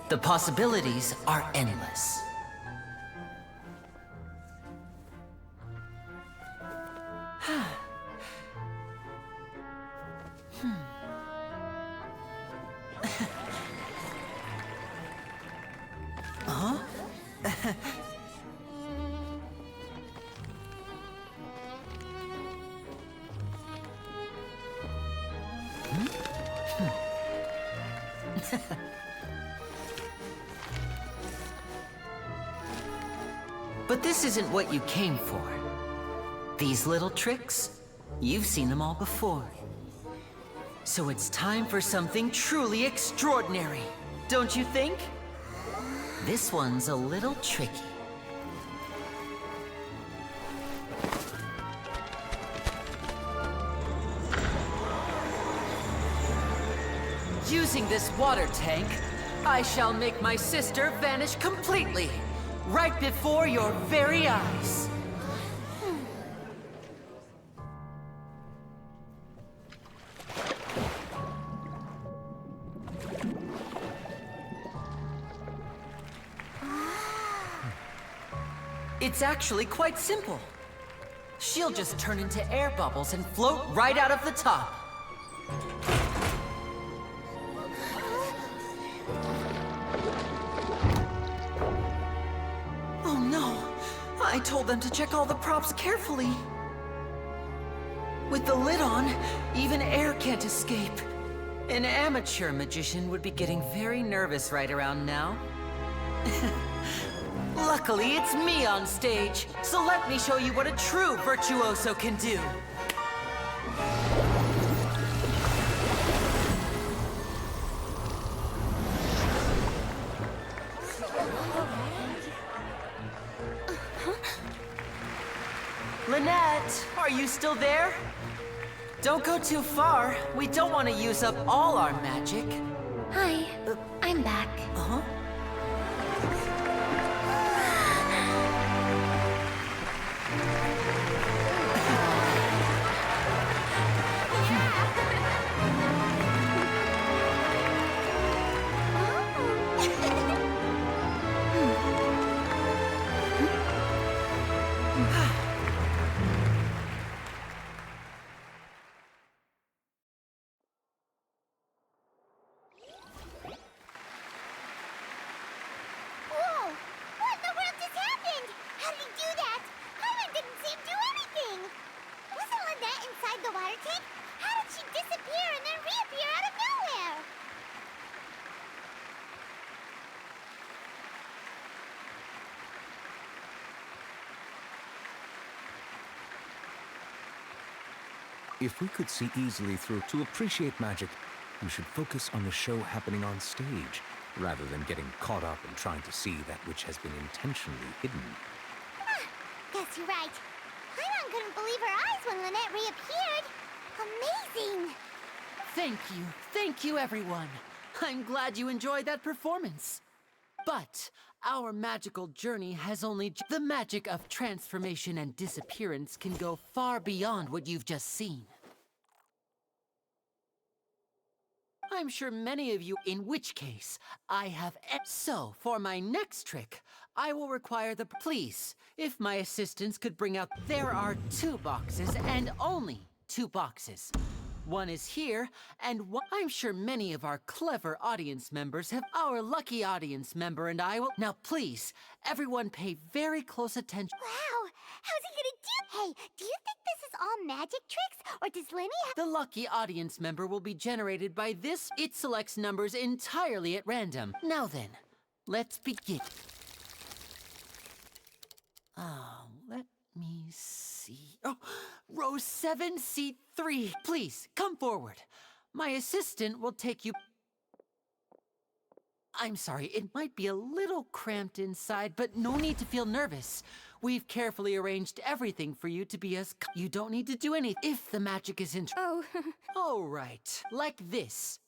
The possibilities are endless. Huh? But this isn't what you came for. These little tricks, you've seen them all before. So it's time for something truly extraordinary, don't you think? This one's a little tricky. Using this water tank, I shall make my sister vanish completely, right before your very eyes. It's actually quite simple. She'll just turn into air bubbles and float right out of the top. Oh no! I told them to check all the props carefully. With the lid on, even air can't escape. An amateur magician would be getting very nervous right around now. Luckily, it's me on stage, so let me show you what a true virtuoso can do. Lynette, are you still there? Don't go too far. We don't want to use up all our magic. Hi, I'm back. Uh-huh. If we could see easily through to appreciate magic, we should focus on the show happening on stage, rather than getting caught up in trying to see that which has been intentionally hidden. Guess you're right. Paimon couldn't believe her eyes when Lynette reappeared. Amazing! Thank you everyone. I'm glad you enjoyed that performance. But our magical journey has only... The magic of transformation and disappearance can go far beyond what you've just seen. I'm sure many of you, in which case, I have... So, for my next trick, I will require the... Please, if my assistants could bring out... There are 2 boxes, and only 2 boxes. One is here, and one... I'm sure many of our clever audience members have... Our lucky audience member and I will... Now please, everyone pay very close attention. Wow! How's he gonna do... Hey, do you think this is all magic tricks, or does Lenny have— The lucky audience member will be generated by this. It selects numbers entirely at random. Now then, let's begin. Let me see. Oh, row 7, seat 3. Please, come forward. My assistant will take you... I'm sorry, it might be a little cramped inside, but no need to feel nervous. We've carefully arranged everything for you to be as... You don't need to do anything if the magic is in... Oh. All right, like this.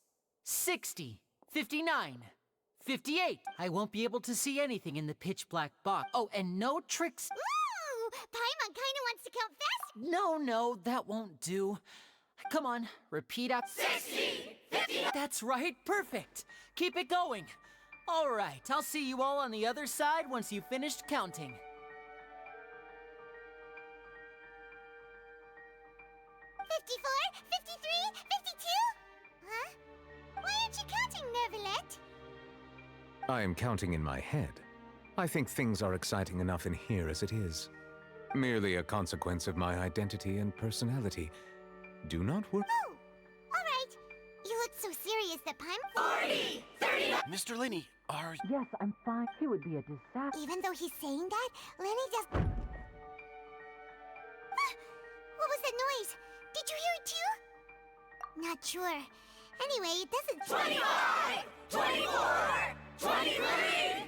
60, 59, 58. I won't be able to see anything in the pitch black box. Oh, and no tricks... Ooh, Paimon kinda wants to count fast. No, that won't do. Come on, repeat after... 60, 50... That's right, perfect. Keep it going. All right, I'll see you all on the other side once you've finished counting. 54, 53, 52? Huh? Why aren't you counting, Neverlet? I am counting in my head. I think things are exciting enough in here as it is. Merely a consequence of my identity and personality. Do not worry. Oh, all right. You look so serious that Paimon... 40, 30... Mr. Lenny, are... Yes, I'm fine. It would be a disaster. Even though he's saying that, Lenny just... Ah, what was that noise? Did you hear it too? Not sure. Anyway, it doesn't... 25! 24! 23!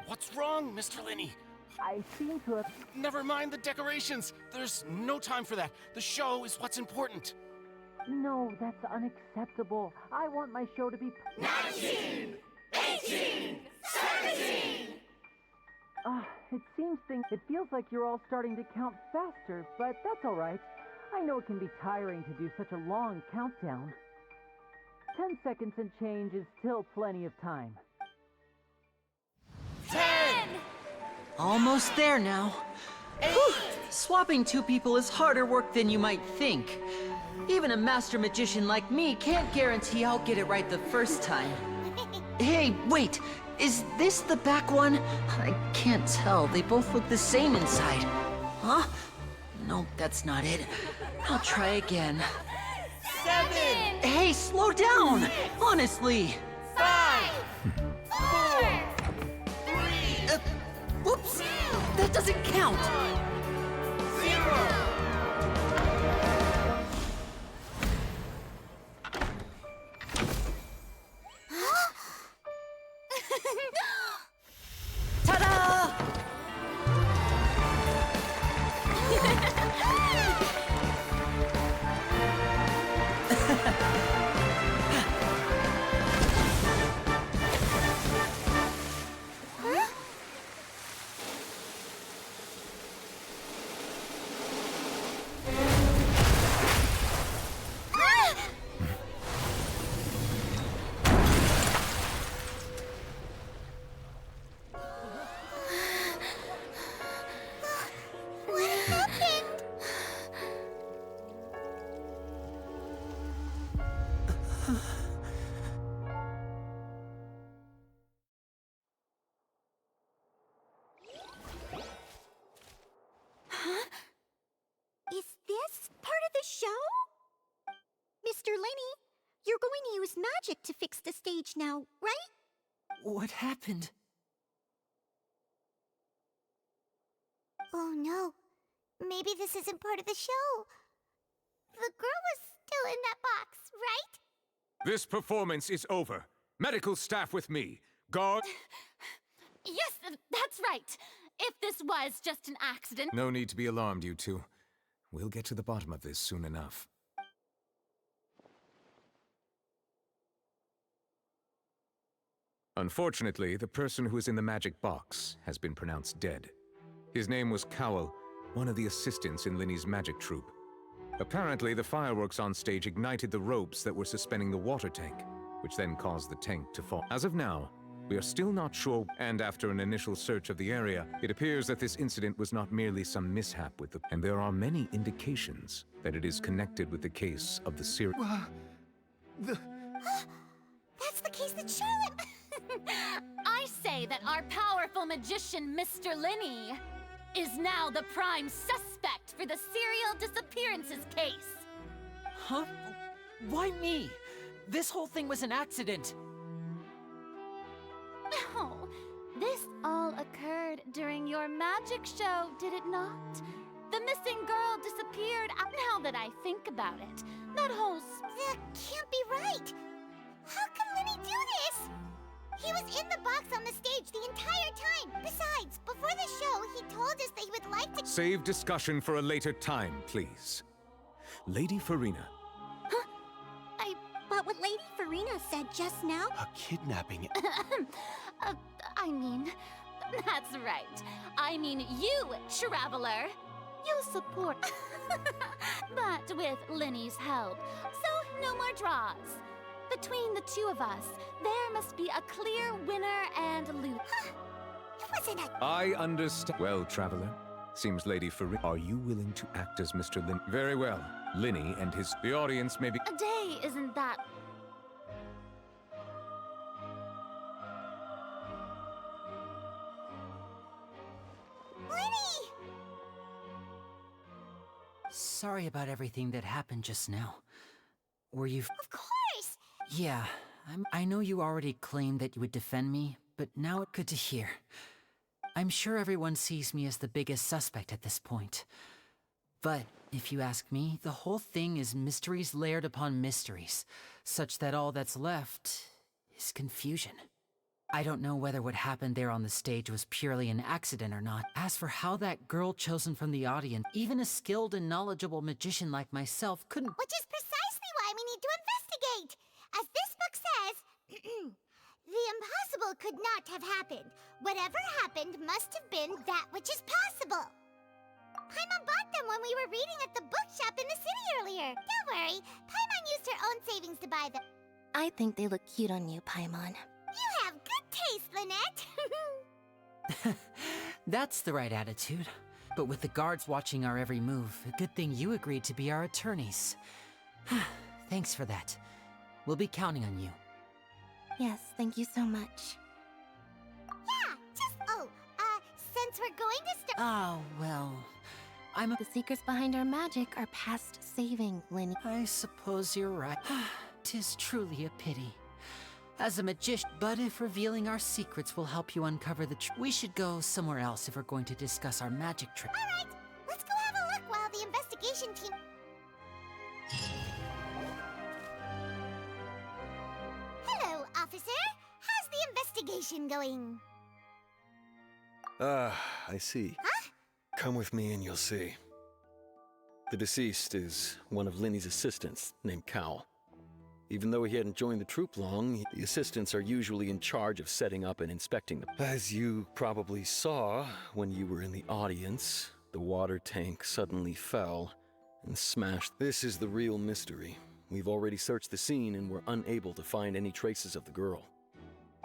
What's wrong, Mr. Lenny? I seem to have... Never mind the decorations. There's no time for that. The show is what's important. No, that's unacceptable. I want my show to be... 19! 18! 17! It feels like you're all starting to count faster, but that's all right. I know it can be tiring to do such a long countdown. 10 seconds and change is still plenty of time. 10! Almost there now. Whew. Swapping two people is harder work than you might think. Even a master magician like me can't guarantee I'll get it right the first time. Hey, wait! Is this the back one? I can't tell. They both look the same inside. Huh? No, that's not it. I'll try again. 7! Hey, slow down! Honestly! 5! 4! 3! Whoops! That doesn't count! 0! Ta-da! What happened? Huh? Is this part of the show? Mr. Lenny, you're going to use magic to fix the stage now, right? What happened? Oh no. Maybe this isn't part of the show. The girl was still in that box, right? This performance is over. Medical staff with me. Guard... Yes, that's right. If this was just an accident... No need to be alarmed, you two. We'll get to the bottom of this soon enough. Unfortunately, the person who is in the magic box has been pronounced dead. His name was Cowell, one of the assistants in Linny's magic troupe. Apparently, the fireworks on stage ignited the ropes that were suspending the water tank, which then caused the tank to fall. As of now, we are still not sure, and after an initial search of the area, it appears that this incident was not merely some mishap with the... And there are many indications that it is connected with the case of the serial... That's the case that Charlotte... I say that our powerful magician, Mr. Lenny... is now the prime suspect for the serial disappearances case. Huh? Why me? This whole thing was an accident. Oh, this all occurred during your magic show, did it not? The missing girl disappeared. Now that I think about it, that whole... That can't be right. How can Lenny do this? He was in the box on the stage the entire time. Besides, before the show, he told us that he would like to... Save discussion for a later time, please. Lady Farina. But what Lady Farina said just now... A kidnapping... I mean, that's right. I mean you, traveler. You'll support... but with Lenny's help. So, no more draws. Between the two of us, there must be a clear winner and loser. It wasn't a... I understand. Well, traveler, seems Lady Farina... Are you willing to act as Mr. Lin... Very well. Linny and his... The audience may be... A day isn't that... Sorry about everything that happened just now. Were you... Of course! Yeah, I know you already claimed that you would defend me, but now it's good to hear. I'm sure everyone sees me as the biggest suspect at this point. But if you ask me, the whole thing is mysteries layered upon mysteries, such that all that's left is confusion. I don't know whether what happened there on the stage was purely an accident or not. As for how that girl chosen from the audience, even a skilled and knowledgeable magician like myself couldn't... Which is precisely why we need to investigate! As this book says, the impossible could not have happened. Whatever happened must have been that which is possible. Paimon bought them when we were reading at the bookshop in the city earlier. Don't worry, Paimon used her own savings to buy them. I think they look cute on you, Paimon. You have good taste, Lynette. That's the right attitude. But with the guards watching our every move, a good thing you agreed to be our attorneys. Thanks for that. We'll be counting on you. Yes, thank you so much. Yeah, since we're going to start... Oh, well... The secrets behind our magic are past saving, Lenny. I suppose you're right. 'Tis truly a pity. As a magician, but if revealing our secrets will help you uncover the truth, we should go somewhere else if we're going to discuss our magic trick. Alright, let's go have a look while the investigation team... Hello, officer. How's the investigation going? I see. Huh? Come with me and you'll see. The deceased is one of Linny's assistants, named Cal. Even though he hadn't joined the troupe long, the assistants are usually in charge of setting up and inspecting them. As you probably saw when you were in the audience, the water tank suddenly fell and smashed. This is the real mystery. We've already searched the scene and were unable to find any traces of the girl.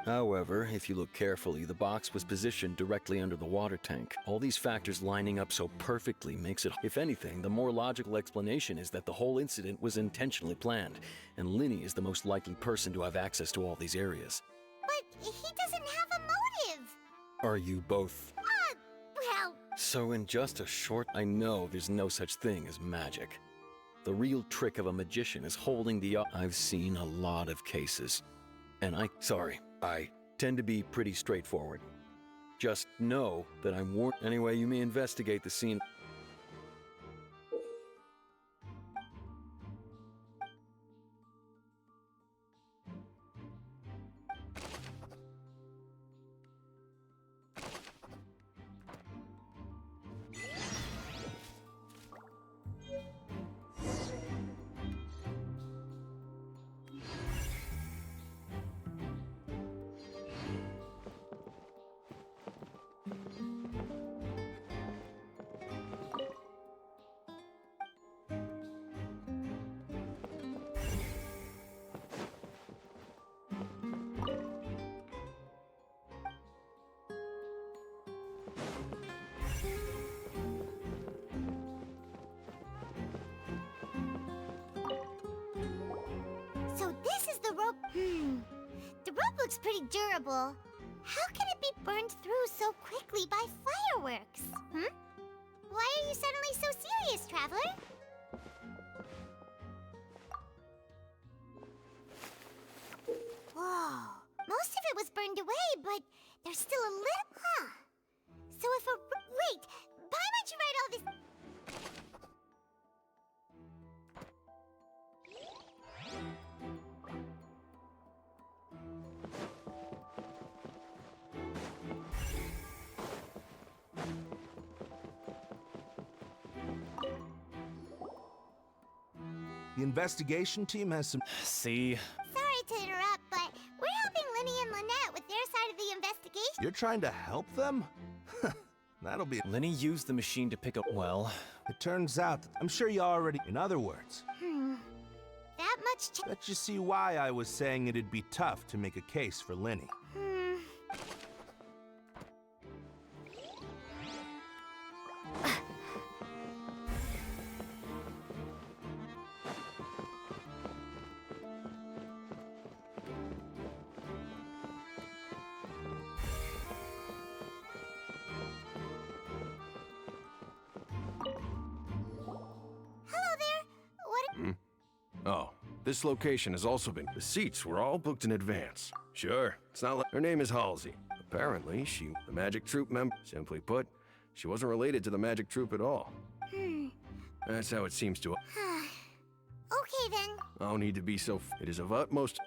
However, if you look carefully, the box was positioned directly under the water tank. All these factors lining up so perfectly makes it... If anything, the more logical explanation is that the whole incident was intentionally planned, and Linny is the most likely person to have access to all these areas. But he doesn't have a motive! Are you both... well... So in just a short... I know there's no such thing as magic. The real trick of a magician is holding the... I've seen a lot of cases. And I tend to be pretty straightforward. Just know that I'm warned. Anyway, you may investigate the scene. So this is the rope... The rope looks pretty durable. How can it be burned through so quickly by fireworks? Hmm? Why are you suddenly so serious, Traveler? Whoa. Most of it was burned away, but there's still a little... Huh. So if a... Wait! Why might you write all this... The investigation team has some... See? Sorry to interrupt, but we're helping Linny and Lynette with their side of the investigation. You're trying to help them? That'll be... Lenny used the machine to pick up... Well... It turns out that I'm sure you already... In other words... That much... Bet you see why I was saying it'd be tough to make a case for Linny. Oh, this location has also been... The seats were all booked in advance. Sure, it's not like... Her name is Halsey. Apparently, she... The magic troupe member... Simply put, she wasn't related to the magic troupe at all. That's how it seems to... Okay, then. No need to be so... It is of utmost...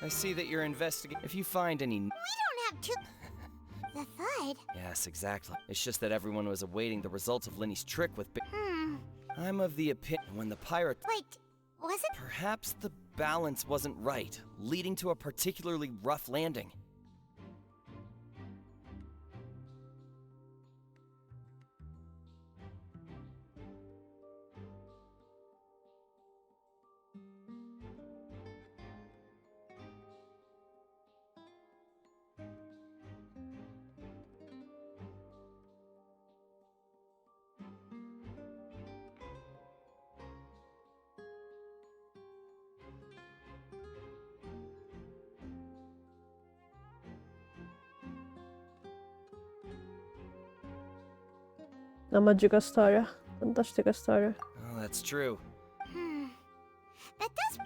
I see that you're investigating. If you find any... We don't have to... The Thud? Yes, exactly. It's just that everyone was awaiting the results of Lenny's trick with... I'm of the opinion when the pirate... Wait, was it? Perhaps the balance wasn't right, leading to a particularly rough landing. Una magica storia. Fantastica storia. Oh, that's true. That does...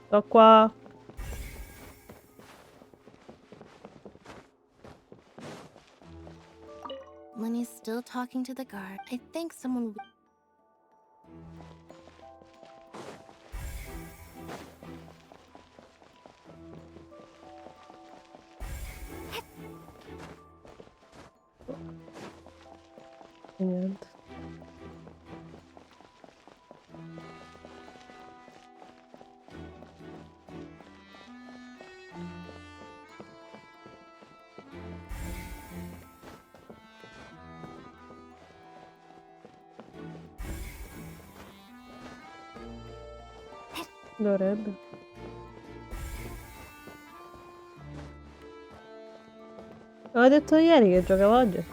Sto qua. Lenny's still talking to the guard. I think someone... Niente. Dovrebbe. Avevo detto ieri che giocavo oggi.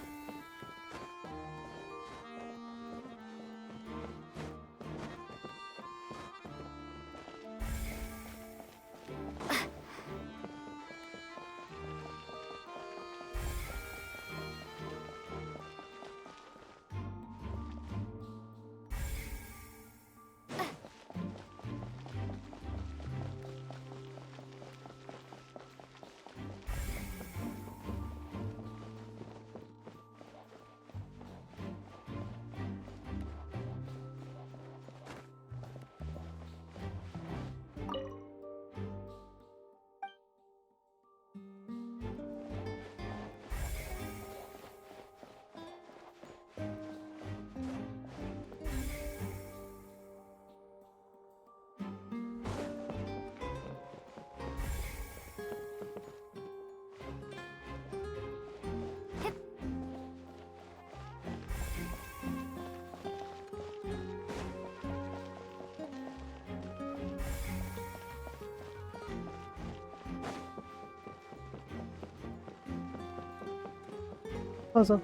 Cosa?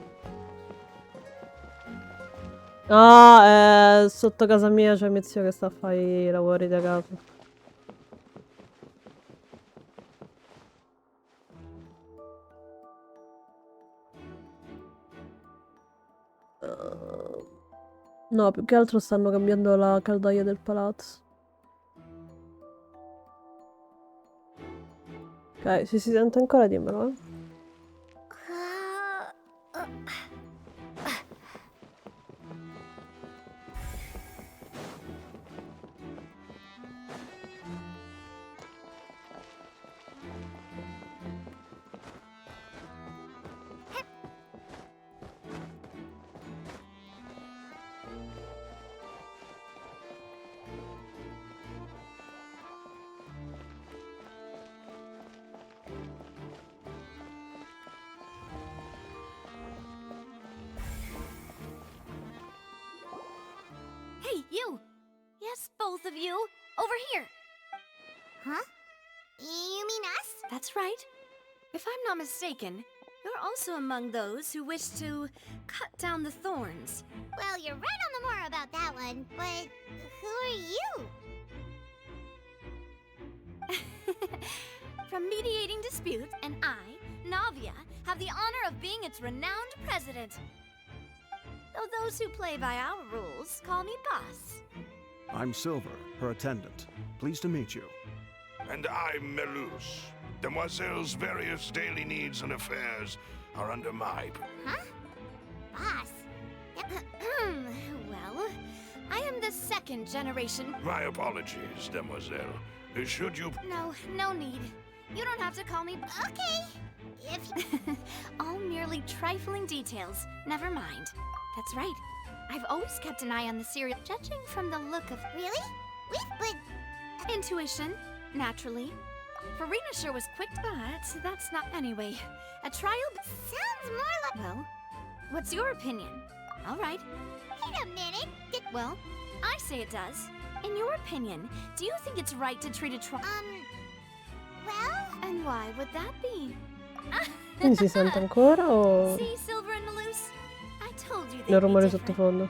Ah, sotto casa mia c'è mio zio che sta a fare i lavori da casa. No, più che altro stanno cambiando la caldaia del palazzo. Ok, se si sente ancora dimmelo, eh. Hey, you! Yes, both of you! Over here! Huh? You mean us? That's right. If I'm not mistaken, you're also among those who wish to cut down the thorns. Well, you're right on the more about that one, but who are you? From mediating disputes, and I, Navia, have the honor of being its renowned president. Though those who play by our rules call me boss. I'm Silver, her attendant. Pleased to meet you. And I'm Melus. Demoiselle's various daily needs and affairs are under my... Huh? Boss? Well, I am the second generation. My apologies, Demoiselle. Should you... No need. You don't have to call me... Okay. If... All merely trifling details. Never mind. That's right. I've always kept an eye on the serial, judging from the look of... Really? But... Intuition, naturally. Farina sure was quick, but that's not... Anyway, a trial... Sounds more like... Well, what's your opinion? All right. Wait a minute. Well, I say it does. In your opinion, do you think it's right to treat a trial... Well... And why would that be? Quindi si sente ancora o... See, Silver and Melus? I told you Il rumore sottofondo.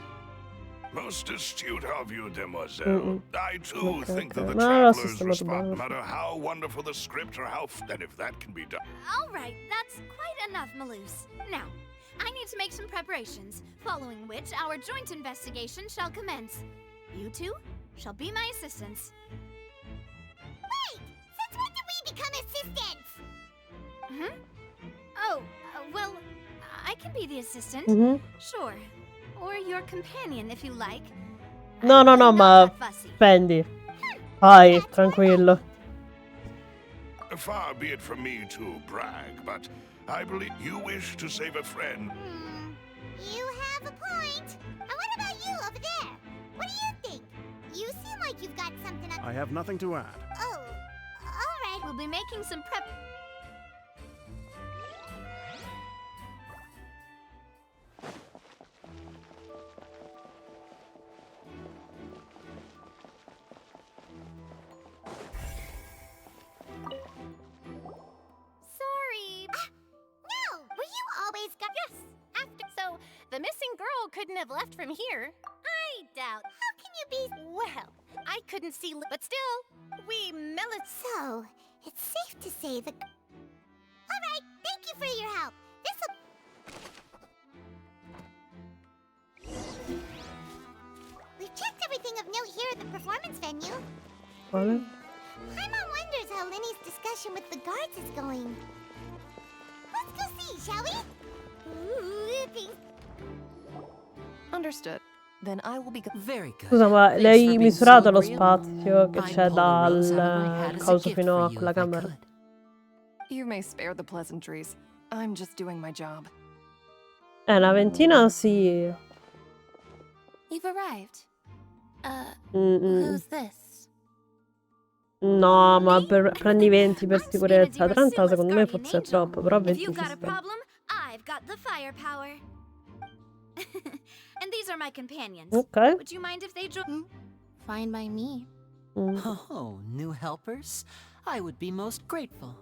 Most astute of you, Demoiselle. I too think that the Ma l'ho traveler's sistemato response, bene. no matter how wonderful the script or how... And if that can be done... All right, that's quite enough, Melus. Now, I need to make some preparations, following which our joint investigation shall commence. You two shall be my assistants. Wait! Since when did we become assistants? Oh, well, I can be the assistant. Sure. Or your companion, if you like. No, ma prendi. Vai, tranquillo. Far be it from me to brag, but I believe you wish to save a friend. You have a point. And what about you over there? What do you think? You seem like you've got something up... I have nothing to add. Oh, all right. We'll be making some prep... Sorry. No! Were you always got... Yes, after... So, the missing girl couldn't have left from here. I doubt. How can you be... Well, I couldn't see... But still, we So, it's safe to say the... All right, thank you for your help. This'll... We've checked everything of note here at the performance venue. Vale. Paimon wonders how Linny's discussion with the guards is going. Let's go see, shall we? Understood. Then I will be Very good. Scusa, ma Thanks le hai for being misurato so lo agreeable. spazio che I'd c'è pull a rose out of my dal hat as a coso gift fino for a you quella if I camera? could. You may spare the pleasantries. I'm just doing my job. Una ventina sì. You've arrived. Mm-mm. Who's this? No, ma prendi 20 per sicurezza. 30 secondo me forse è troppo, però If 20 you've ci got a sta. problem, I've got the firepower. And these are my companions. Okay. Would you mind if they join? Fine by me. Oh, new helpers? I would be most grateful.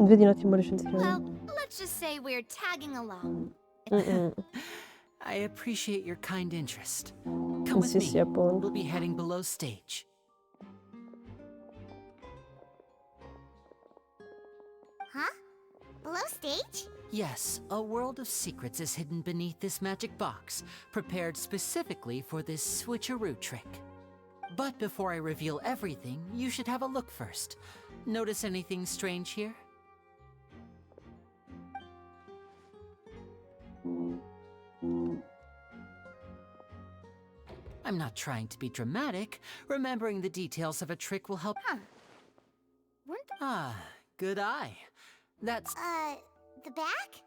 Vedi un attimo recensione. Well, let's just say we're tagging along. I appreciate your kind interest. Come with Sì, me. sì, appunto. We'll be heading below stage. Huh? Below stage? Yes, a world of secrets is hidden beneath this magic box, prepared specifically for this switcheroo trick. But before I reveal everything, you should have a look first. Notice anything strange here? I'm not trying to be dramatic. Remembering the details of a trick will help. Ah, good eye. That's The back?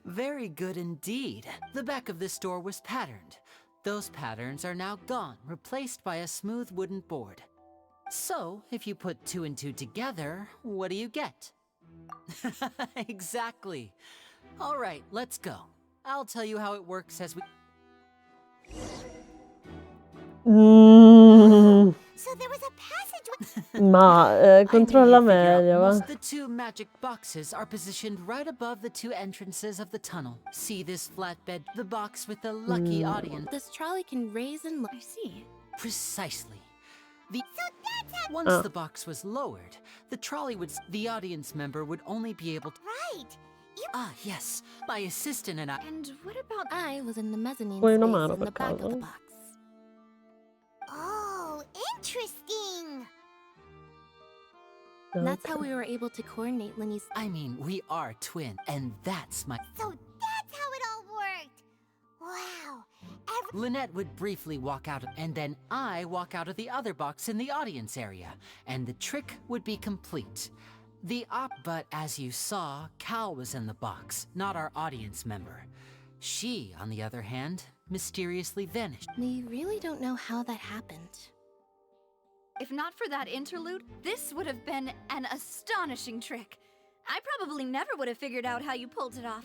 very good indeed. The back of this door was patterned. Those patterns are now gone, replaced by a smooth wooden board. So, if you put 2 and 2 together, what do you get? Exactly. All right, let's go. I'll tell you how it works as we... So there was a passageway. Ma controlla I need you to figure out meglio, va. most the 2 magic boxes are positioned right above the 2 entrances of the tunnel. See this flatbed, the box with the lucky audience? This trolley can raise and lower. I see. Precisely. Once the box was lowered, the trolley would... The audience member would only be able to... Right. Ah, yes. My assistant and I... And what about... I was in the mezzanine Vuoi una space mano in the per back of the caso? box. Oh, interesting. That's how we were able to coordinate Lenny's... I mean, we are twin, and that's my... So that's how it all worked. Wow. Lynette would briefly walk out, and then I walk out of the other box in the audience area, and the trick would be complete. But as you saw, Cal was in the box, not our audience member. She, on the other hand, mysteriously vanished. We really don't know how that happened. If not for that interlude, this would have been an astonishing trick. I probably never would have figured out how you pulled it off.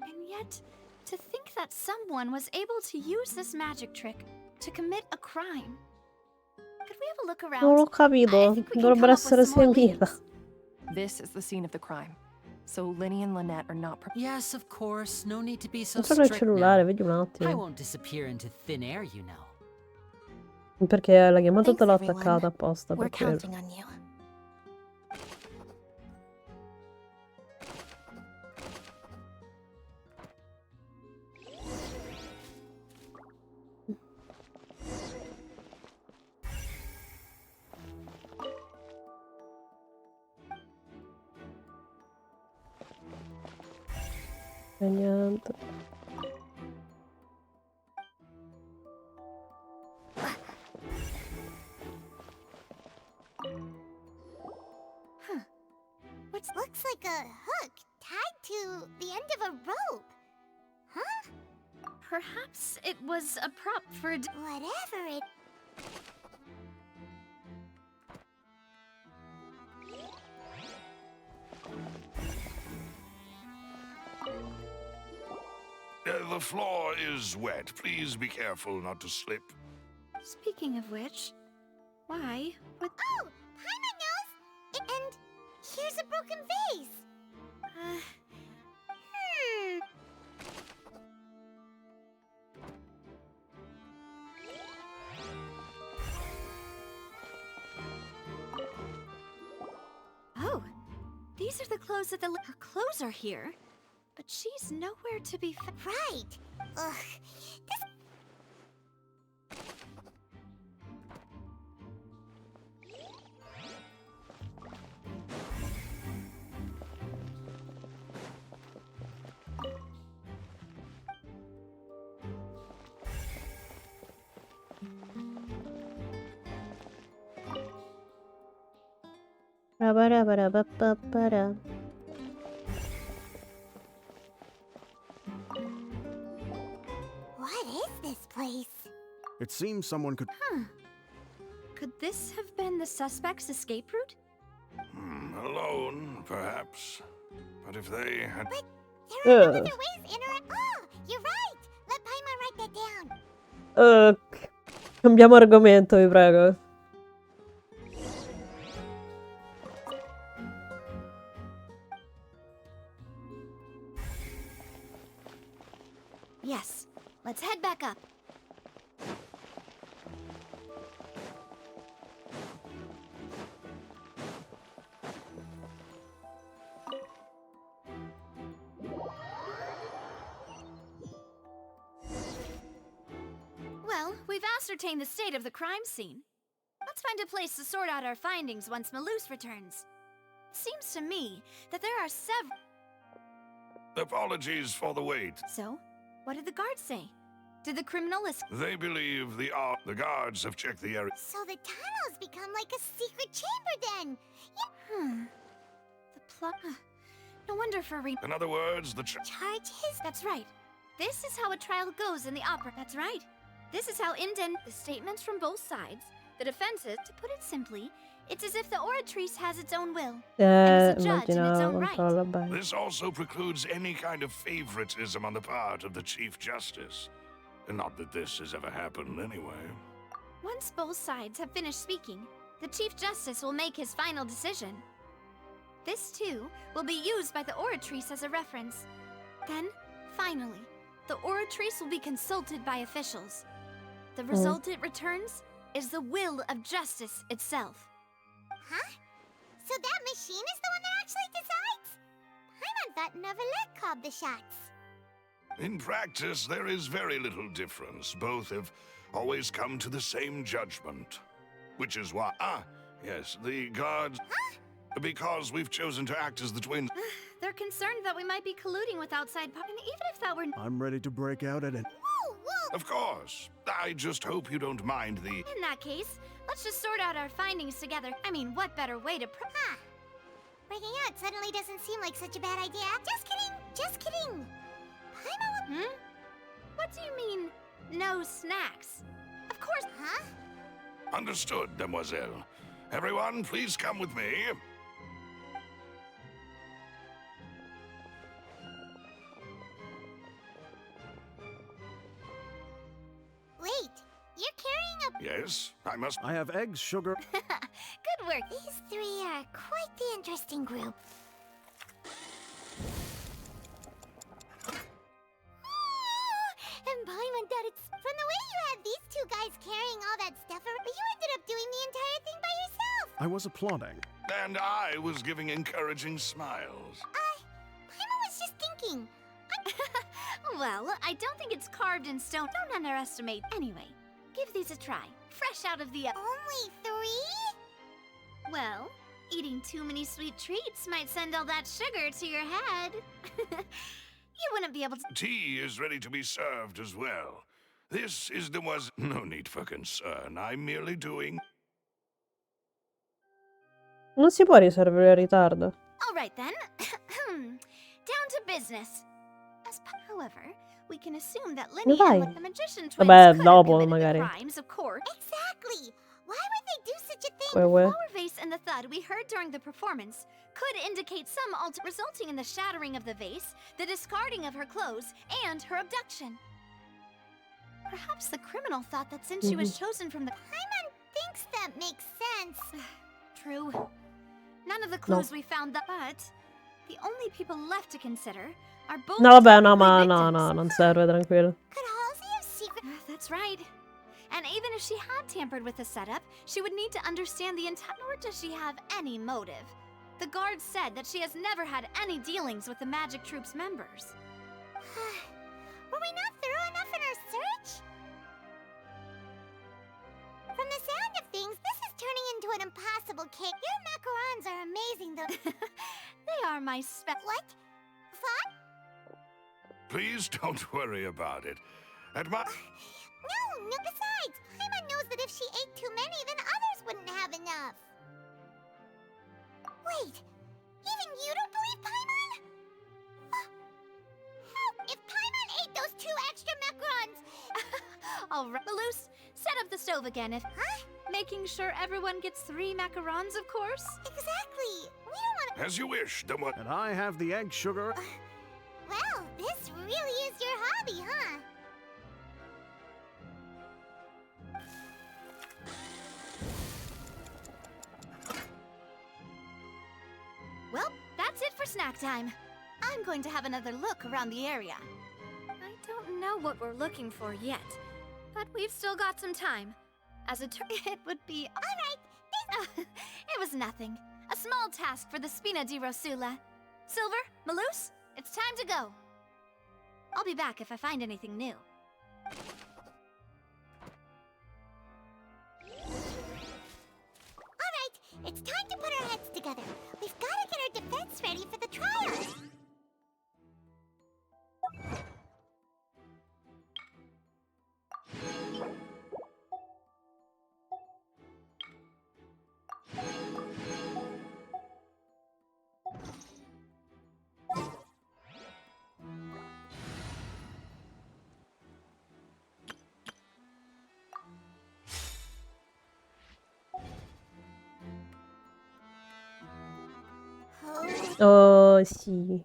And yet, to think that someone was able to use this magic trick to commit a crime. Could we have a look around? Non l'ho capito. Dovrebbero essere 6.000. This is the scene of the crime. So Lenny and Lynette are not... Yes, of course. No need to be so Non so il strict cellulare, now. vedi un I attimo. won't disappear into thin air, you know. Perché la chiamata te l'ho Thanks, everyone. attaccata apposta We're per quello. counting on you. E niente. What looks like a hook tied to the end of a rope. Huh? Perhaps it was a prop for a... Whatever it... The floor is wet. Please be careful not to slip. Speaking of which, why would... Oh! Paimon knows! And here's a broken vase. Oh, these are the clothes that her clothes are here, but she's nowhere to be found. Right. Ugh. This... Ba-ba-da-ba-da-ba-ba-ba-da. What is this place? It seems someone could... Could this have been the suspect's escape route? Alone, perhaps. But if they had... But there are other ways in or... Oh, you're right! Let Paimon write that down. Cambiamo argomento, vi prego. Yes, let's head back up. Well, we've ascertained the state of the crime scene. Let's find a place to sort out our findings once Malus returns. Seems to me that there are several... Apologies for the wait. So, what did the guards say? Did the criminal They believe the guards have checked the area. So the tunnel's become like a secret chamber then. The plot... No wonder for In other words, the Charge his... That's right. This is how a trial goes in the opera. That's right. This is how the statements from both sides, the defenses, to put it simply, it's as if the oratrice has its own will. And is a judge in its own right. This also precludes any kind of favoritism on the part of the Chief Justice. Not that this has ever happened anyway. Once both sides have finished speaking, the Chief Justice will make his final decision. This, too, will be used by the oratrice as a reference. Then, finally, the oratrice will be consulted by officials. The result it returns is the will of justice itself. Huh? So that machine is the one that actually decides? Paimon thought Neuvillette called the shots. In practice, there is very little difference. Both have always come to the same judgment. Which is why... yes, the guards... Huh? Because we've chosen to act as the twins. They're concerned that we might be colluding with outside... And even if that were... I'm ready to break out at it. Whoa, whoa! Of course. I just hope you don't mind the... In that case, let's just sort out our findings together. I mean, what better way to... Breaking out suddenly doesn't seem like such a bad idea. Just kidding! Just kidding! Paimon... What do you mean, no snacks? Of course... Huh? Understood, Demoiselle. Everyone, please come with me. Wait, you're carrying a... Yes, I must... I have eggs, sugar. Good work. These three are quite the interesting group. And Paimon, that it's... From the way you had these two guys carrying all that stuff, but you ended up doing the entire thing by yourself. I was applauding. And I was giving encouraging smiles. Paimon was just thinking. Well, I don't think it's carved in stone. Don't underestimate. Anyway, give these a try. Fresh out of the... Only 3? Well, eating too many sweet treats might send all that sugar to your head. You wouldn't be able to... Tea is ready to be served as well. This is no need for concern. I'm merely doing... Non si può risolvere il ritardo. All right, then. Down to business. However, we can assume that Linny and the magician twins Vabbè, could dopo, have committed magari. the crimes, of course. Exactly! Why would they do such a thing? The flower vase and the thud we heard during the performance could indicate some resulting in the shattering of the vase, the discarding of her clothes, and her abduction. Perhaps the criminal thought that since she was chosen from the... Paimon thinks that makes sense. True. None of the clues we found but the only people left to consider are both... No, vabbè, no, ma no, non serve, tranquillo. Could Halsey have secret... That's right. And even if she had tampered with the setup, she would need to understand the entire... Nor does she have any motive. The guards said that she has never had any dealings with the Magic Troop's members. Were we not thorough enough in our search? From the sound of things, this is turning into an impossible cake. Your macarons are amazing, though. They are my What? Fun? Please don't worry about it. At my... No, besides, Paimon knows that if she ate too many, then others wouldn't have enough. Wait, even you don't believe Paimon? How? If Paimon ate those 2 extra macarons... All right, Malus, set up the stove again if... Making sure everyone gets 3 macarons, of course. Exactly. We don't want to... As you wish, And I have the egg, sugar. Well, this really is your hobby, huh? Well, that's it for snack time. I'm going to have another look around the area. I don't know know what we're looking for yet, but we've still got some time. As it would be... Alright, it was nothing. A small task for the Spina di Rosula. Silver, Malus, it's time to go. I'll be back if I find anything new. Alright, it's time to put our heads together. We've got to get our defense ready for the trial. Oh, sì.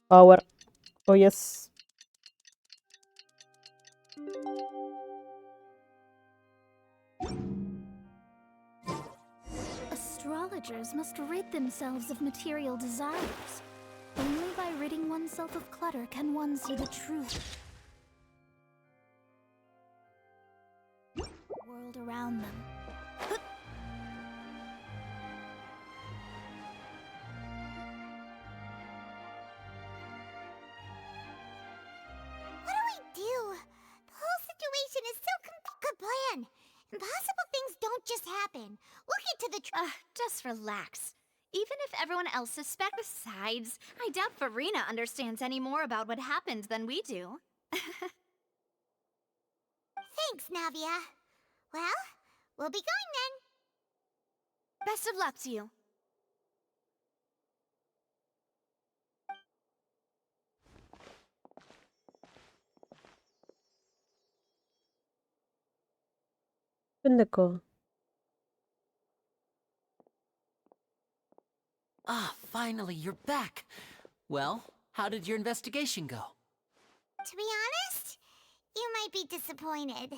Power. Oh, yes. Astrologers must rid themselves of material desires. Only by ridding oneself of clutter can one see the truth. World around them. What do we do? The whole situation is so good plan. Impossible things don't just happen. Look into the Just relax. Even if everyone else suspects... Besides, I doubt Farina understands any more about what happened than we do. Thanks, Navia. Well, we'll be going then. Best of luck to you. Pendeco. Ah, finally, you're back. Well, how did your investigation go? To be honest, you might be disappointed.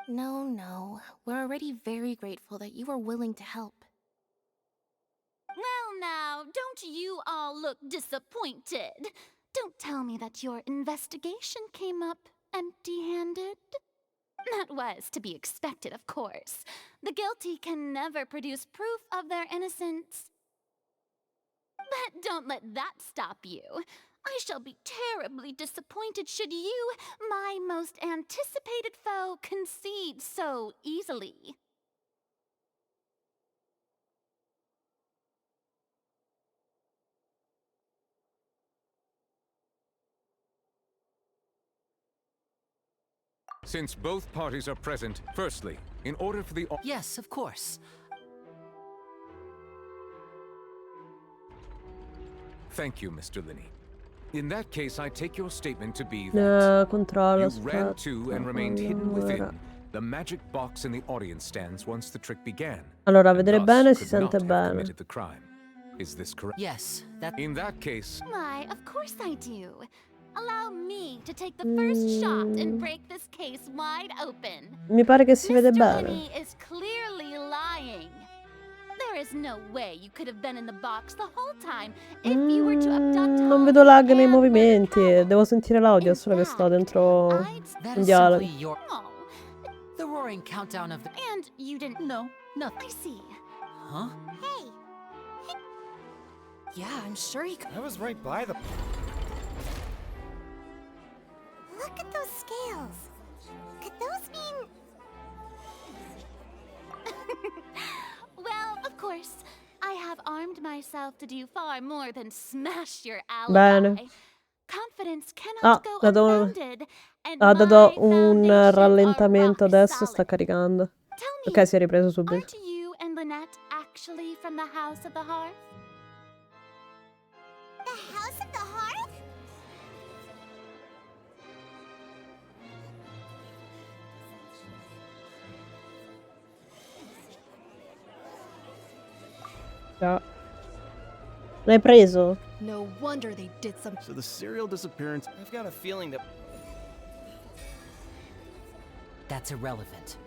No. We're already very grateful that you were willing to help. Well now, don't you all look disappointed. Don't tell me that your investigation came up empty-handed. That was to be expected, of course. The guilty can never produce proof of their innocence. But don't let that stop you. I shall be terribly disappointed should you, my most anticipated foe, concede so easily. Since both parties are present, firstly, in order for the... Yes, of course. Thank you, Mr. Linney. In that case, I take your statement to be that Controllo, you ran aspetta, to and remained hidden allora. within the magic box in the audience stands once the trick began. Allora, a and vedere thus bene si could sente not have bene. committed the crime. Is this correct? Yes, that... In that case... Why, of course I do. Allow me to take the first shot and break this case wide open. Mi pare che si vede Mr. bene. Linney is clearly lying. There is no way you could have been in the box the whole time if you were to abduct Non vedo lag nei movimenti. Devo sentire l'audio solo che sto dentro That un is dialogo. simply your... The roaring countdown of the... And you didn't... No, nothing. I see. Huh? Hey. Yeah, I'm sure he could. I was right by the... Look at those scales. Could those mean... Well, of course, I have armed myself to do far more than smash your Bene. alibi. Confidence cannot go dato unfounded, and ha dato my un foundations rallentamento are rock adesso, solid. sta caricando. Tell me, Ok, si è ripreso subito. aren't you and Lynette actually from the House of the Hearth? The House of the Hearth? Già. L'hai preso? No wonder they did some... So the serial disappearance... I've got a feeling that... That's irrelevant.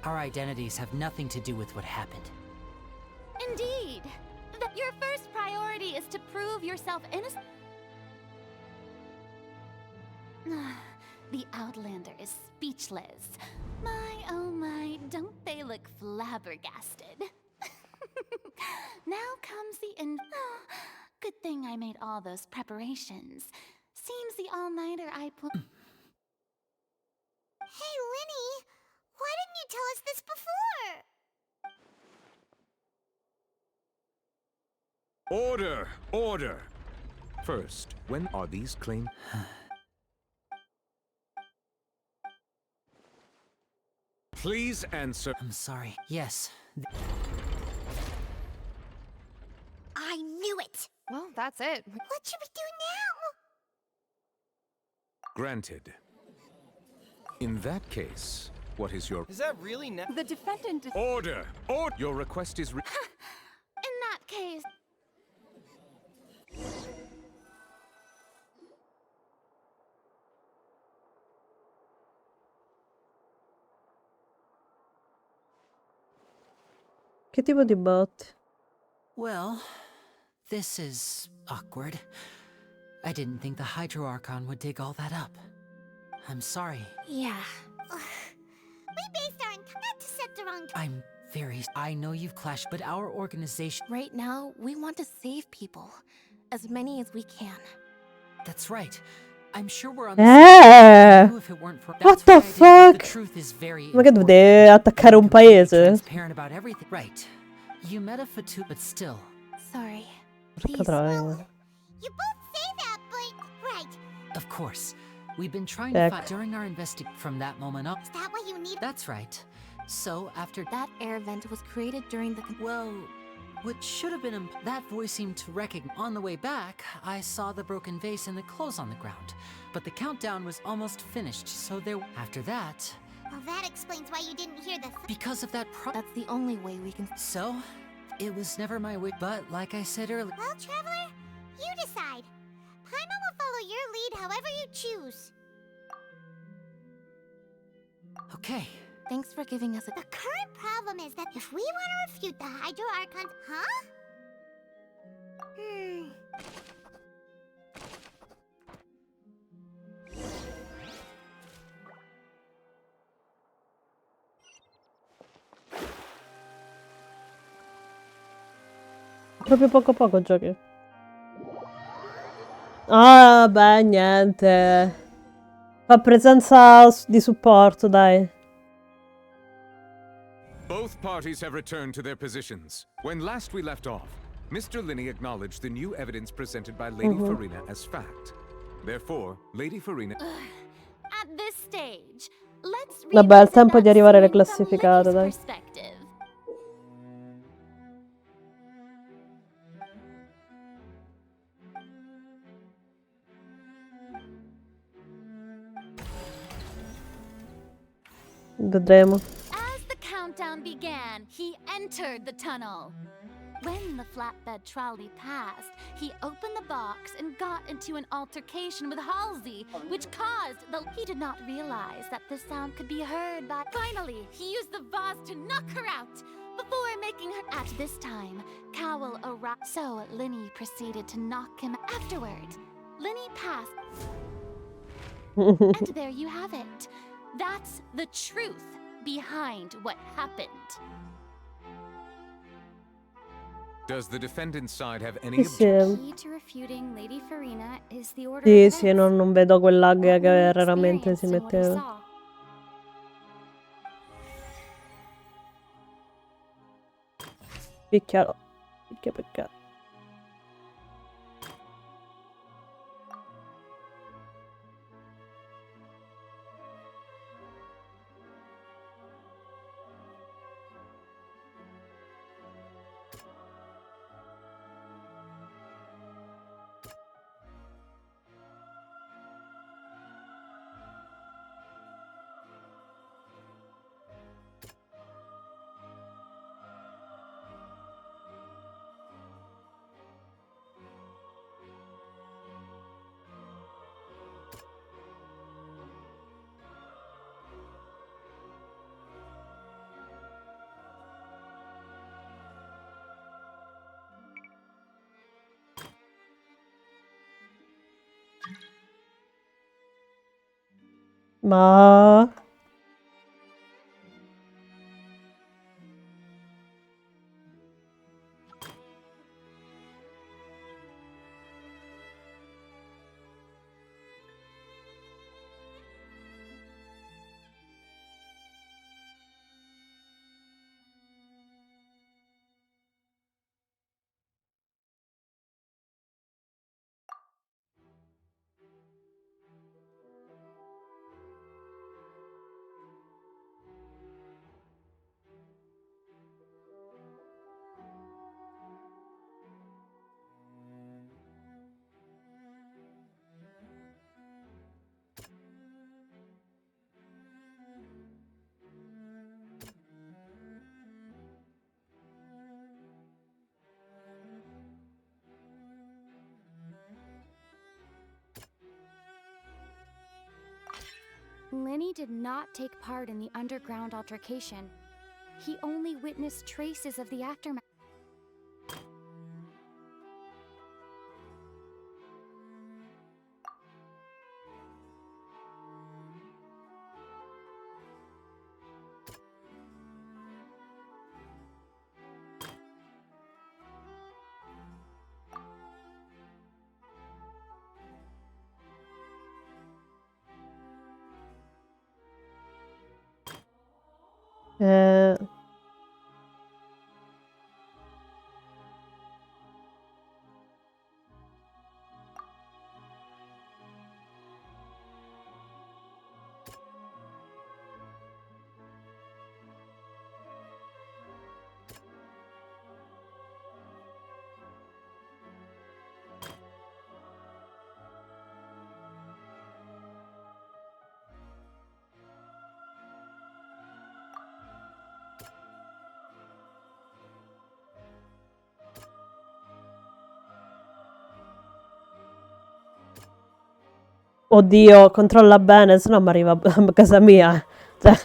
Our identities have nothing to do with what happened. Indeed. Your first priority is to prove yourself innocent. The Outlander is speechless. My, oh my, don't they look flabbergasted? Now comes the good thing I made all those preparations. Seems the all-nighter I put. Hey, Linny! Why didn't you tell us this before? Order! Order! First, when are these claims? Please answer. I'm sorry. Yes. I knew it! Well, that's it. What should we do now? Granted. In that case, what is your... Is that really The defendant is... Order! Order! Your request is... In that case... Che tipo di bot? Well, this is awkward. I didn't think the Hydro Archon would dig all that up. I'm sorry. Yeah. We based our not to set the wrong... I'm very... I know you've clashed, but our organization... Right now, we want to save people. As many as we can. That's right. I'm sure we're on the same page. If it weren't for... What That's the why I did. fuck? The truth is very Ma che important. dovete attaccare un paese? Transparent about everything. Right. You met a Fatu, but still. Sorry. Porca troia. You both say that, but... Right. Of course. We've been trying to fight during our investigation from that moment up. Is that what you need? That's right. So, after... That air vent was created during the... Well, what should have been... That voice seemed to recognize... On the way back, I saw the broken vase and the clothes on the ground. But the countdown was almost finished, so there... After that... Well, that explains why you didn't hear the... Because of that That's the only way we can... So, it was never my way, but like I said earlier... Well, Traveler, you decide. Paimon will follow your lead however you choose. Okay. Thanks for giving us a... The current problem is that if we want to refute the Hydro Archons... Huh? Proprio poco giochi. Ah, beh, niente. Fa presenza di supporto, dai. Both parties have returned to their positions. When last we left off, Mr. Linney acknowledged the new evidence presented by Lady Farina as fact. Therefore, Lady Farina... At this stage, let's Vabbè, è il tempo di revisit arrivare alle that scene from classificate, dai. Lily's perspective. Vedremo. As the countdown began, he entered the tunnel. When the flatbed trolley passed, he opened the box and got into an altercation with Halsey, which caused the... He did not realize that the sound could be heard by... Finally, he used the vase to knock her out, before making her... At this time, Cowell arrived, so Linny proceeded to knock him afterward. Linny passed... And there you have it. That's the truth behind what happened. Does the defendant's side have any Sì, objection? sì. Key to refuting Lady Farina is the order Sì, of sì, events. non vedo quel lag che raramente Experienced si in what he metteva. saw. Picchialo. Picchia peccato. Ma... Lenny did not take part in the underground altercation. He only witnessed traces of the aftermath. Eh... Oddio, controlla bene, se no mi arriva a casa mia. Cioè...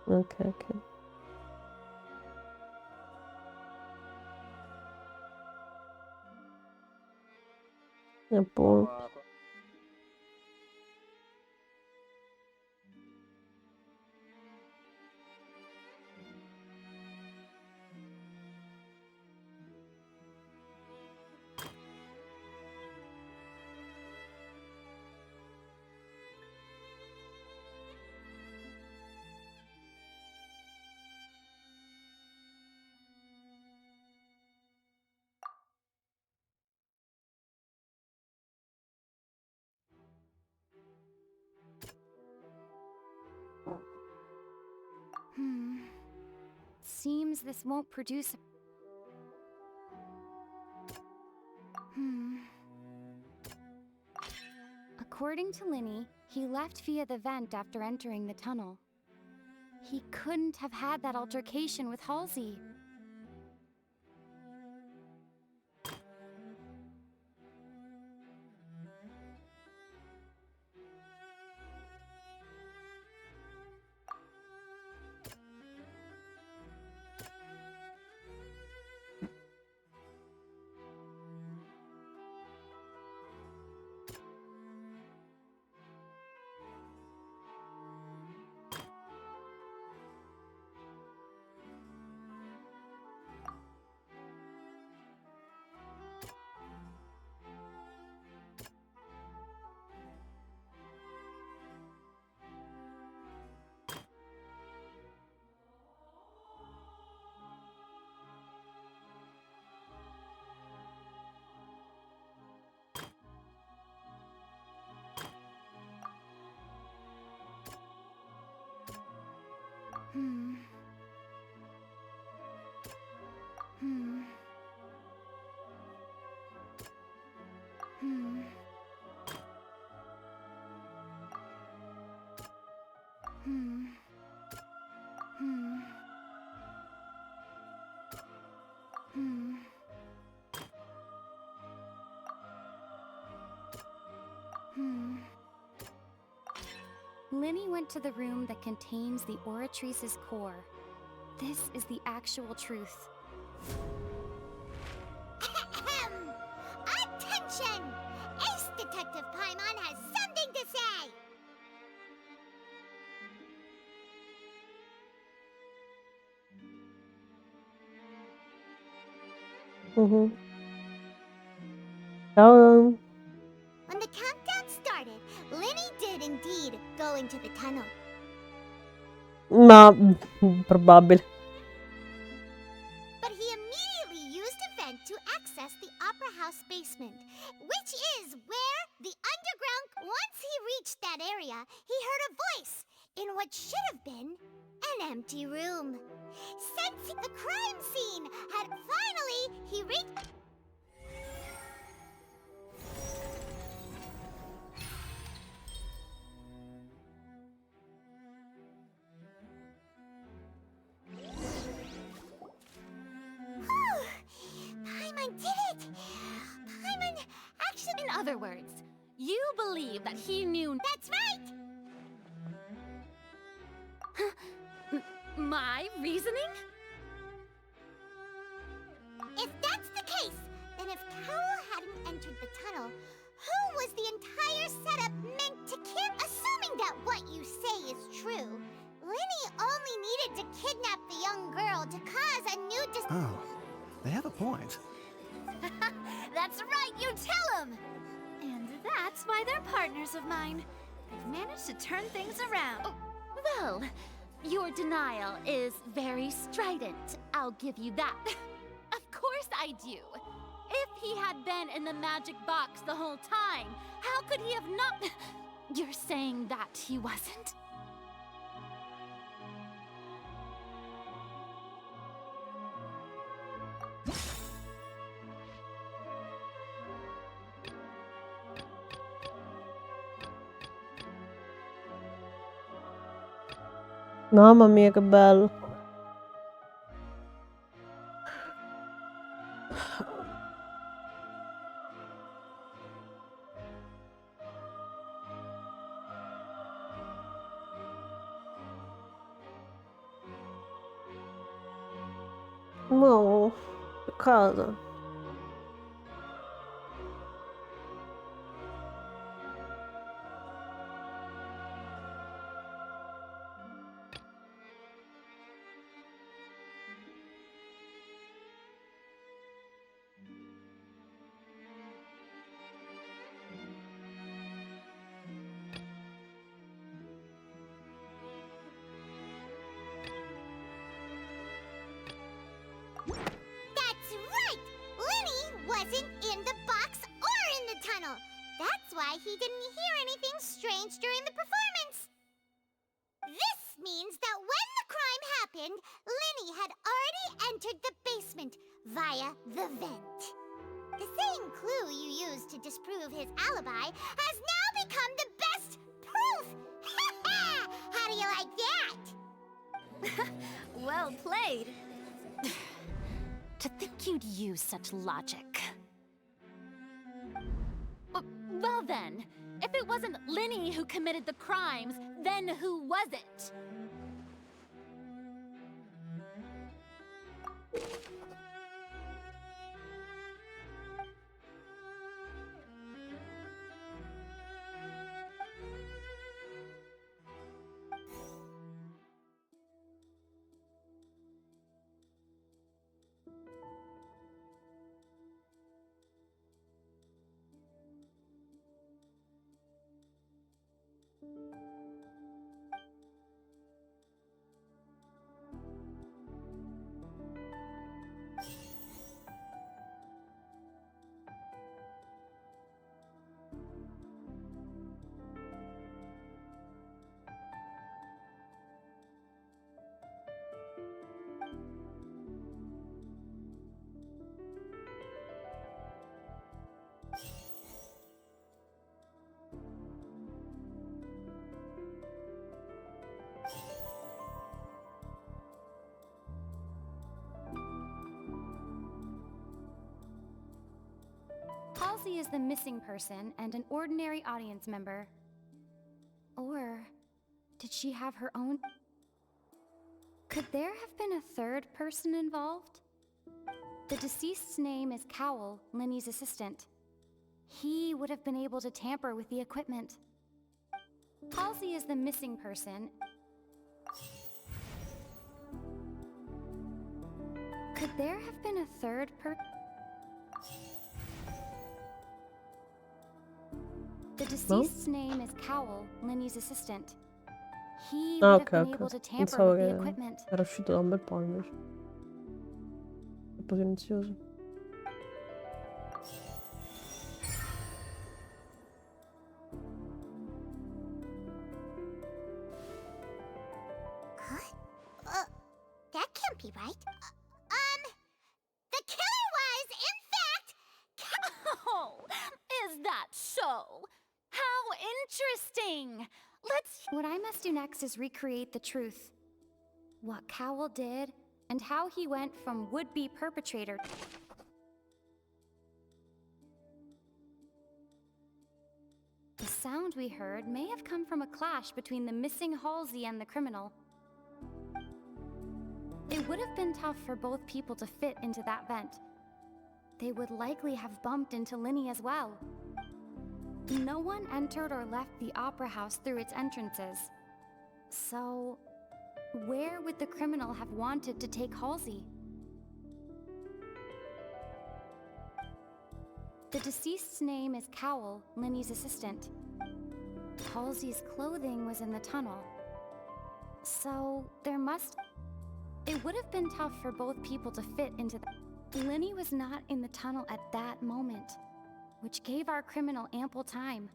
Ok, ok. Appunto. Seems this won't produce... According to Lenny, he left via the vent after entering the tunnel. He couldn't have had that altercation with Halsey. Lenny went to the room that contains the Oratrice's core. This is the actual truth. Attention! Ace Detective Paimon has Ciao. When the countdown started, Linny did indeed go into the tunnel. Ma probabile. But he immediately used a vent to access the Opera House basement, which is where the underground... Once he reached that area, he heard a voice in what should have been an empty room. Sensing the crime scene had finally, he reached... Paimon did it! Paimon actually... In other words, you believe that he knew... That's right! My reasoning? If that's the case, then if Cowell hadn't entered the tunnel, who was the entire setup meant to Assuming that what you say is true, Linny only needed to kidnap the young girl to cause a new Oh, they have a point. That's right, you tell him! And that's why they're partners of mine. They've managed to turn things around. Oh, well, your denial is very strident. I'll give you that. Of course I do. If he had been in the magic box the whole time, how could he have not... You're saying that he wasn't? Mamma mia, che bello. No, peccato. That's right! Linny wasn't in the box or in the tunnel. That's why he didn't hear anything strange during the performance. This means that when the crime happened, Linny had already entered the basement via the vent. The same clue you used to disprove his alibi has now become the best proof! How do you like that? Well played. To think you'd use such logic. Well then, if it wasn't Linny who committed the crimes, then who was it? Halsey is the missing person and an ordinary audience member. Or did she have her own? Could there have been a third person involved? The deceased's name is Cowell, Linny's assistant. He would have been able to tamper with the equipment. Halsey is the missing person. Could there have been a third person? The deceased's name is Cowell, Linny's assistant. He Ah, would ok, have been ok. able to tamper Pensavo with the che equipment. era uscito da un bel po' invece. Troppo silenzioso. That can't be right. The killer was, in fact... Oh, is that so? How interesting! What I must do next is recreate the truth. What Cowell did, and how he went from would-be perpetrator. The sound we heard may have come from a clash between the missing Halsey and the criminal. It would have been tough for both people to fit into that vent. They would likely have bumped into Linny as well. No one entered or left the opera house through its entrances. So, where would the criminal have wanted to take Halsey? The deceased's name is Cowell, Linny's assistant. Halsey's clothing was in the tunnel. So, it would have been tough for both people to fit into Linny was not in the tunnel at that moment, which gave our criminal ample time.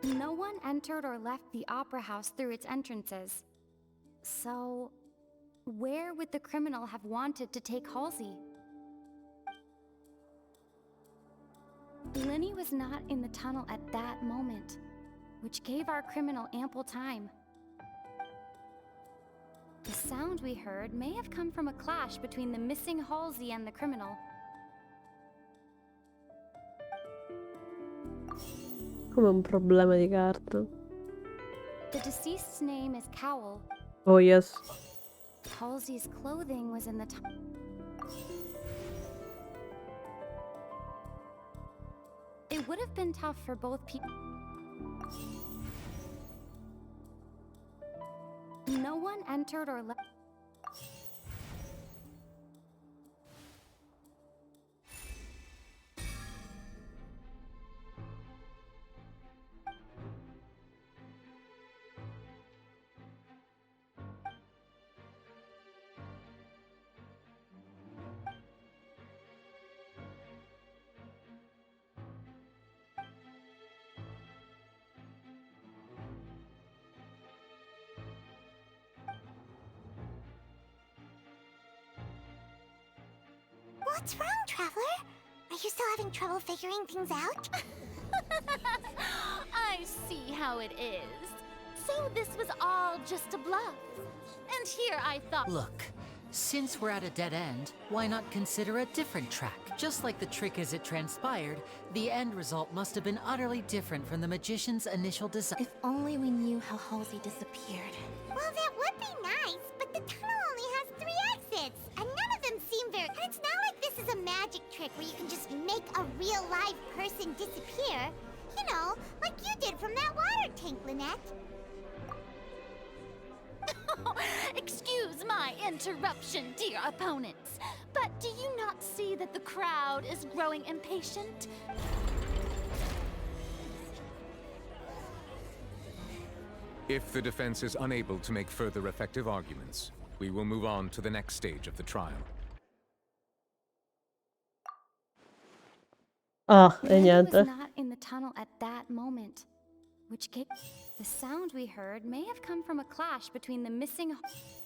No one entered or left the opera house through its entrances. So, where would the criminal have wanted to take Halsey? Linny was not in the tunnel at that moment, which gave our criminal ample time. The sound we heard may have come from a clash between the missing Halsey and the criminal. Come un problema di carta. The deceased's name is Cowell. Oh yes. Halsey's clothing was in the It would have been tough for both people. No one entered or left. What's wrong, Traveler? Are you still having trouble figuring things out? I see how it is. So this was all just a bluff. And here I thought... Look, since we're at a dead end, why not consider a different track? Just like the trick as it transpired, the end result must have been utterly different from the magician's initial design. If only we knew how Halsey disappeared. Well, that would be nice, but the tunnel only has 3 exits, and none of them seem very... And it's not like this is a magic trick where you can just make a real live person disappear. You know, like you did from that water tank, Lynette. Excuse my interruption, dear opponents, but do you not see that the crowd is growing impatient? If the defense is unable to make further effective arguments, we will move on to the next stage of the trial. Ah, e Linny niente. was not in the tunnel at that moment, which gave... The sound we heard may have come from a clash between the missing...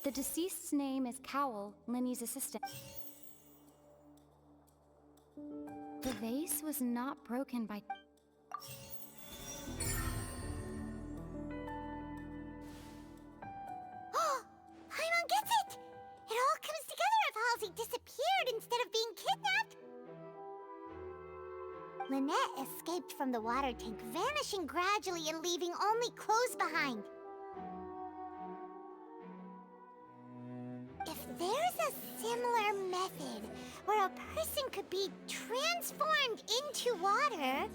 The deceased's name is Cowell, Linny's assistant. The vase was not broken by... Paimon gets it! It all comes together if Halsey disappeared instead of being kidnapped. Lynette escaped from the water tank, vanishing gradually and leaving only clothes behind. If there's a similar method where a person could be transformed into water...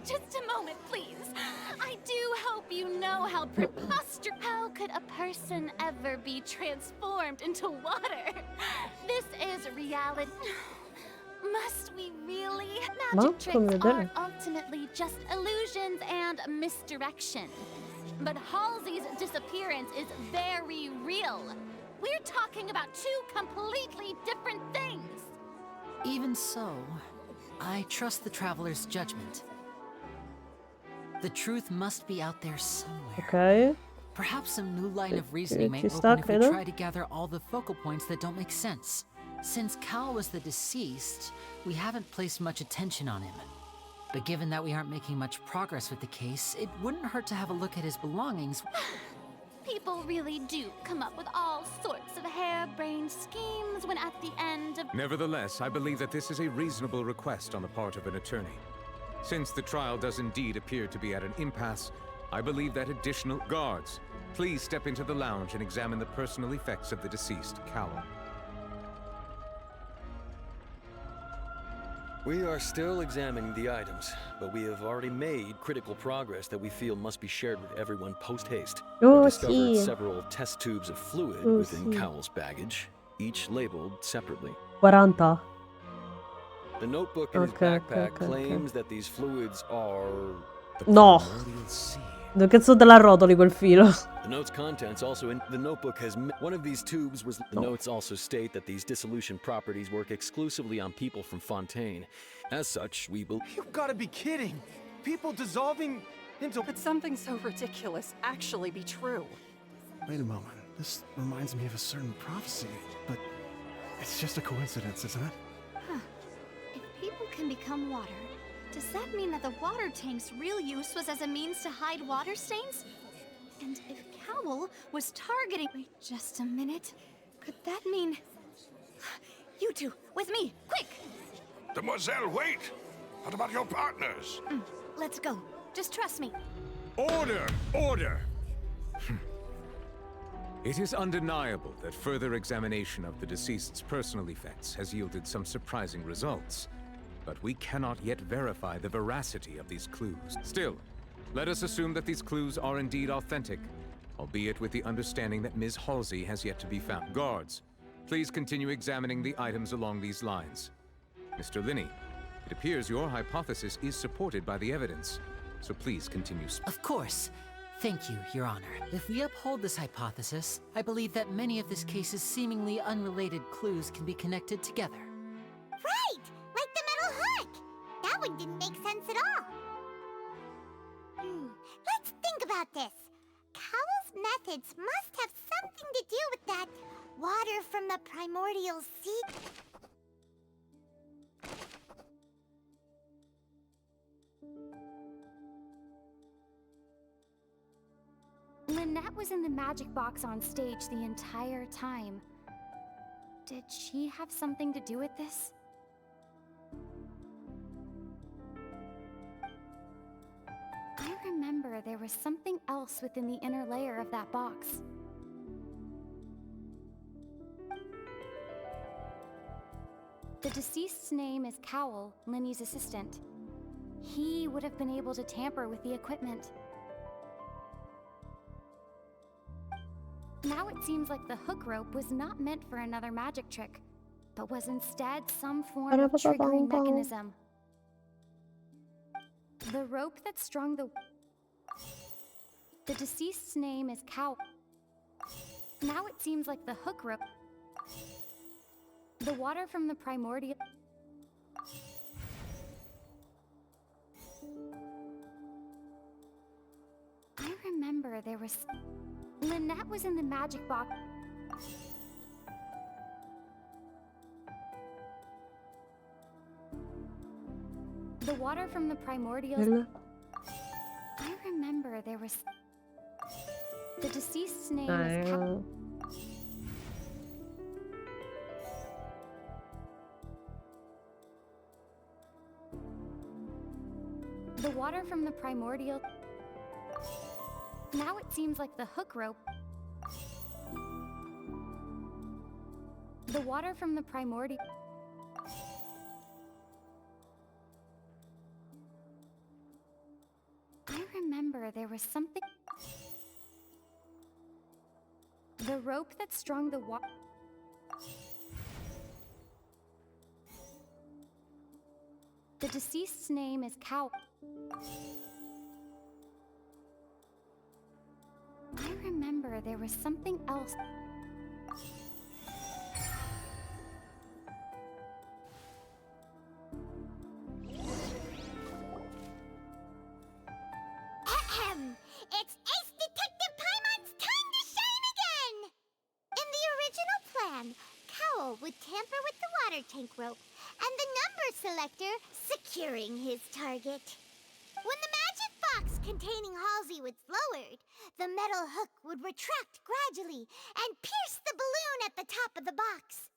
Just a moment, please. I do hope you know how preposterous. How could a person ever be transformed into water? This is reality. Must we really? Magic tricks are ultimately just illusions and misdirection. But Halsey's disappearance is very real. We're talking about two completely different things. Even so, I trust the traveler's judgment. The truth must be out there somewhere. Okay. Perhaps some new line of reasoning may Ci open sta, if we credo. try to gather all the focal points that don't make sense. Since Cal was the deceased, we haven't placed much attention on him. But given that we aren't making much progress with the case, it wouldn't hurt to have a look at his belongings. People really do come up with all sorts of harebrained schemes when at the end of... Nevertheless, I believe that this is a reasonable request on the part of an attorney. Since the trial does indeed appear to be at an impasse, I believe that additional guards, please step into the lounge and examine the personal effects of the deceased Cowell. We are still examining the items, but we have already made critical progress that we feel must be shared with everyone post-haste. Oh, We discovered sì. several test tubes of fluid Oh, within sì. Cowell's baggage, each labeled separately. 40. The notebook in his Okay, backpack okay. claims that these fluids are... No. Dove cazzo te la rotoli quel filo? The note's contents also in the notebook has one of these tubes was the notes also state that these dissolution properties work exclusively on people from Fontaine. As such, we believe You've got to be kidding! People dissolving into... Could something so ridiculous actually be true? Wait a moment. This reminds me of a certain prophecy, but it's just a coincidence, isn't it? Huh. If people can become water, does that mean that the water tank's real use was as a means to hide water stains? And if Cowell was targeting... Wait just a minute. Could that mean... You two, with me, quick! Demoiselle, wait! What about your partners? Let's go. Just trust me. Order! Order! It is undeniable that further examination of the deceased's personal effects has yielded some surprising results. But we cannot yet verify the veracity of these clues. Still, let us assume that these clues are indeed authentic, albeit with the understanding that Ms. Halsey has yet to be found. Guards, please continue examining the items along these lines. Mr. Linney, it appears your hypothesis is supported by the evidence, so please continue. Of course. Thank you, Your Honor. If we uphold this hypothesis, I believe that many of this case's seemingly unrelated clues can be connected together. Right! Like the metal hook! That one didn't make sense at all. Let's think about this. Cowell's methods must have something to do with that water from the primordial sea. Lynette was in the magic box on stage the entire time. Did she have something to do with this? I remember there was something else within the inner layer of that box. The deceased's name is Cowell, Linny's assistant. He would have been able to tamper with the equipment. Now it seems like the hook rope was not meant for another magic trick, but was instead some form of triggering mechanism. The rope that strung the deceased's name is Cowell. Now it seems like the hook rope. The water from the primordial... I remember there was... Lynette was in the magic box. The water from the primordial... I remember there was... The deceased's name is Cowell. The water from the primordial... Now it seems like the hook rope... The water from the primordial... remember there was something... The rope that strung the water... The deceased's name is Cow. I remember there was something else. Ahem! It's Ace Detective Paimon's time to shine again! In the original plan, Cowl would tamper with the water tank rope and the number selector securing his target. When the magic box containing Halsey was lowered, the metal hook would retract gradually and pierce the balloon at the top of the box.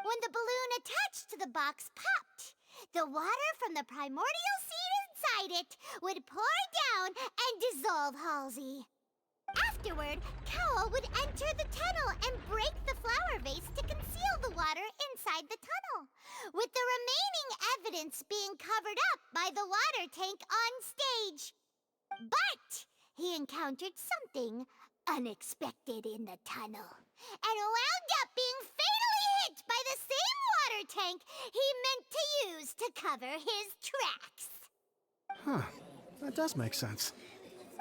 When the balloon attached to the box popped, the water from the primordial seed inside it would pour down and dissolve Halsey. Afterward, Cowl would enter the tunnel and break the flower vase to conceal the water inside the tunnel, with the remaining evidence being covered up by the water tank on stage. But he encountered something unexpected in the tunnel and wound up being fatally hit by the same water tank he meant to use to cover his tracks. Huh. That does make sense.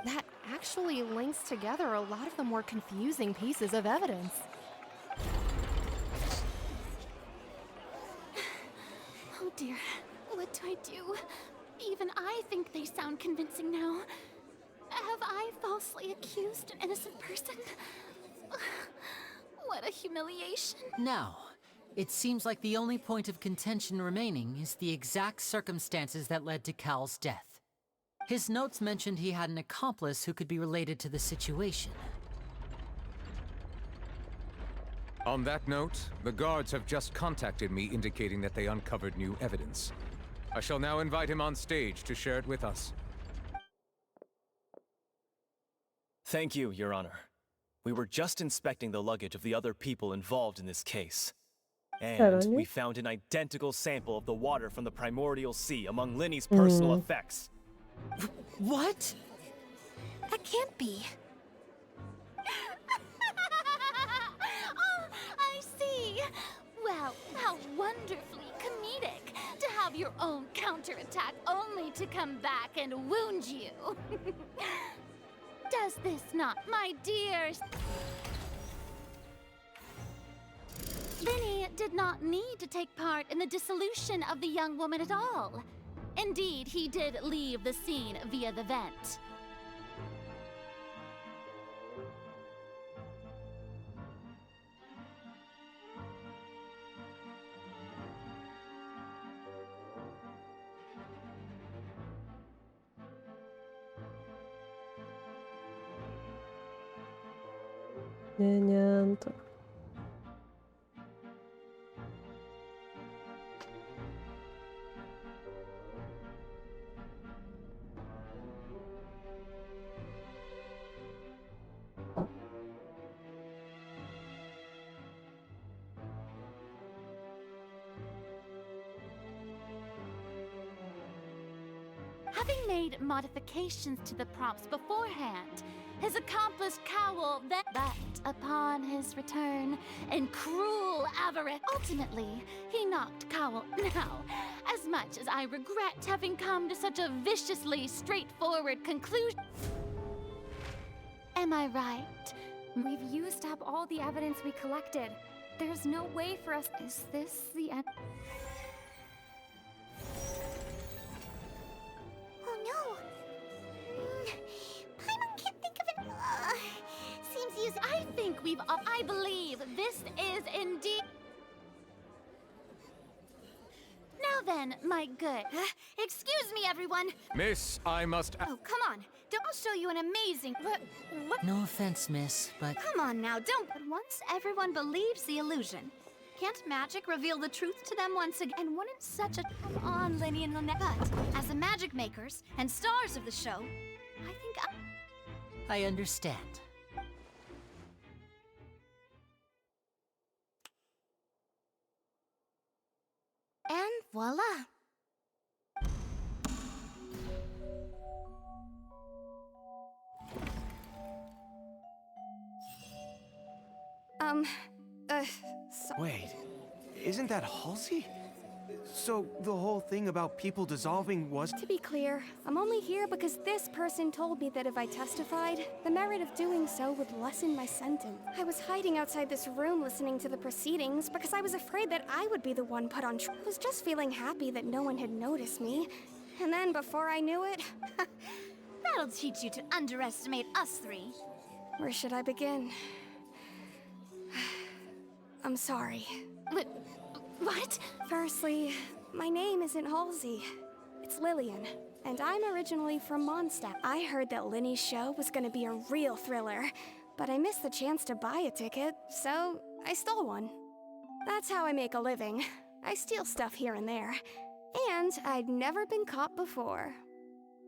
That actually links together a lot of the more confusing pieces of evidence. Oh dear, what do I do? Even I think they sound convincing now. Have I falsely accused an innocent person? What a humiliation. Now, it seems like the only point of contention remaining is the exact circumstances that led to Cal's death. His notes mentioned he had an accomplice who could be related to the situation. On that note, the guards have just contacted me indicating that they uncovered new evidence. I shall now invite him on stage to share it with us. Thank you, Your Honor. We were just inspecting the luggage of the other people involved in this case. And we found an identical sample of the water from the primordial sea among Linny's personal effects. What? That can't be. Oh, I see. Well, how wonderfully comedic to have your own counterattack only to come back and wound you. Does this not, my dears? Linny did not need to take part in the dissolution of the young woman at all. Indeed, he did leave the scene via the vent. Niente. Having made modifications to the props beforehand, his accomplice Cowl then... But upon his return, in cruel avarice, ultimately, he knocked Cowl. Now, as much as I regret having come to such a viciously straightforward conclusion... Am I right? We've used up all the evidence we collected. There's no way for us... Is this the end? Oh no! Paimon can't think of it. Seems used. I think we've... I believe this is indeed... Now then, my good... Excuse me, everyone! Miss, I must... Oh, come on. I'll show you an amazing... What? No offense, miss, but... Come on now, don't... But once everyone believes the illusion, can't magic reveal the truth to them once again? And wouldn't such a... Come on, Linny and Lynette. But, as the magic makers and stars of the show, I think I understand. And voila! Wait, isn't that Halsey? So the whole thing about people dissolving was... To be clear, I'm only here because this person told me that if I testified, the merit of doing so would lessen my sentence. I was hiding outside this room listening to the proceedings because I was afraid that I would be the one put on trial. I was just feeling happy that no one had noticed me. And then before I knew it... That'll teach you to underestimate us three. Where should I begin? I'm sorry. What? Firstly, my name isn't Halsey. It's Lillian, and I'm originally from Mondstadt. I heard that Linny's show was gonna be a real thriller, but I missed the chance to buy a ticket, so I stole one. That's how I make a living. I steal stuff here and there. And I'd never been caught before.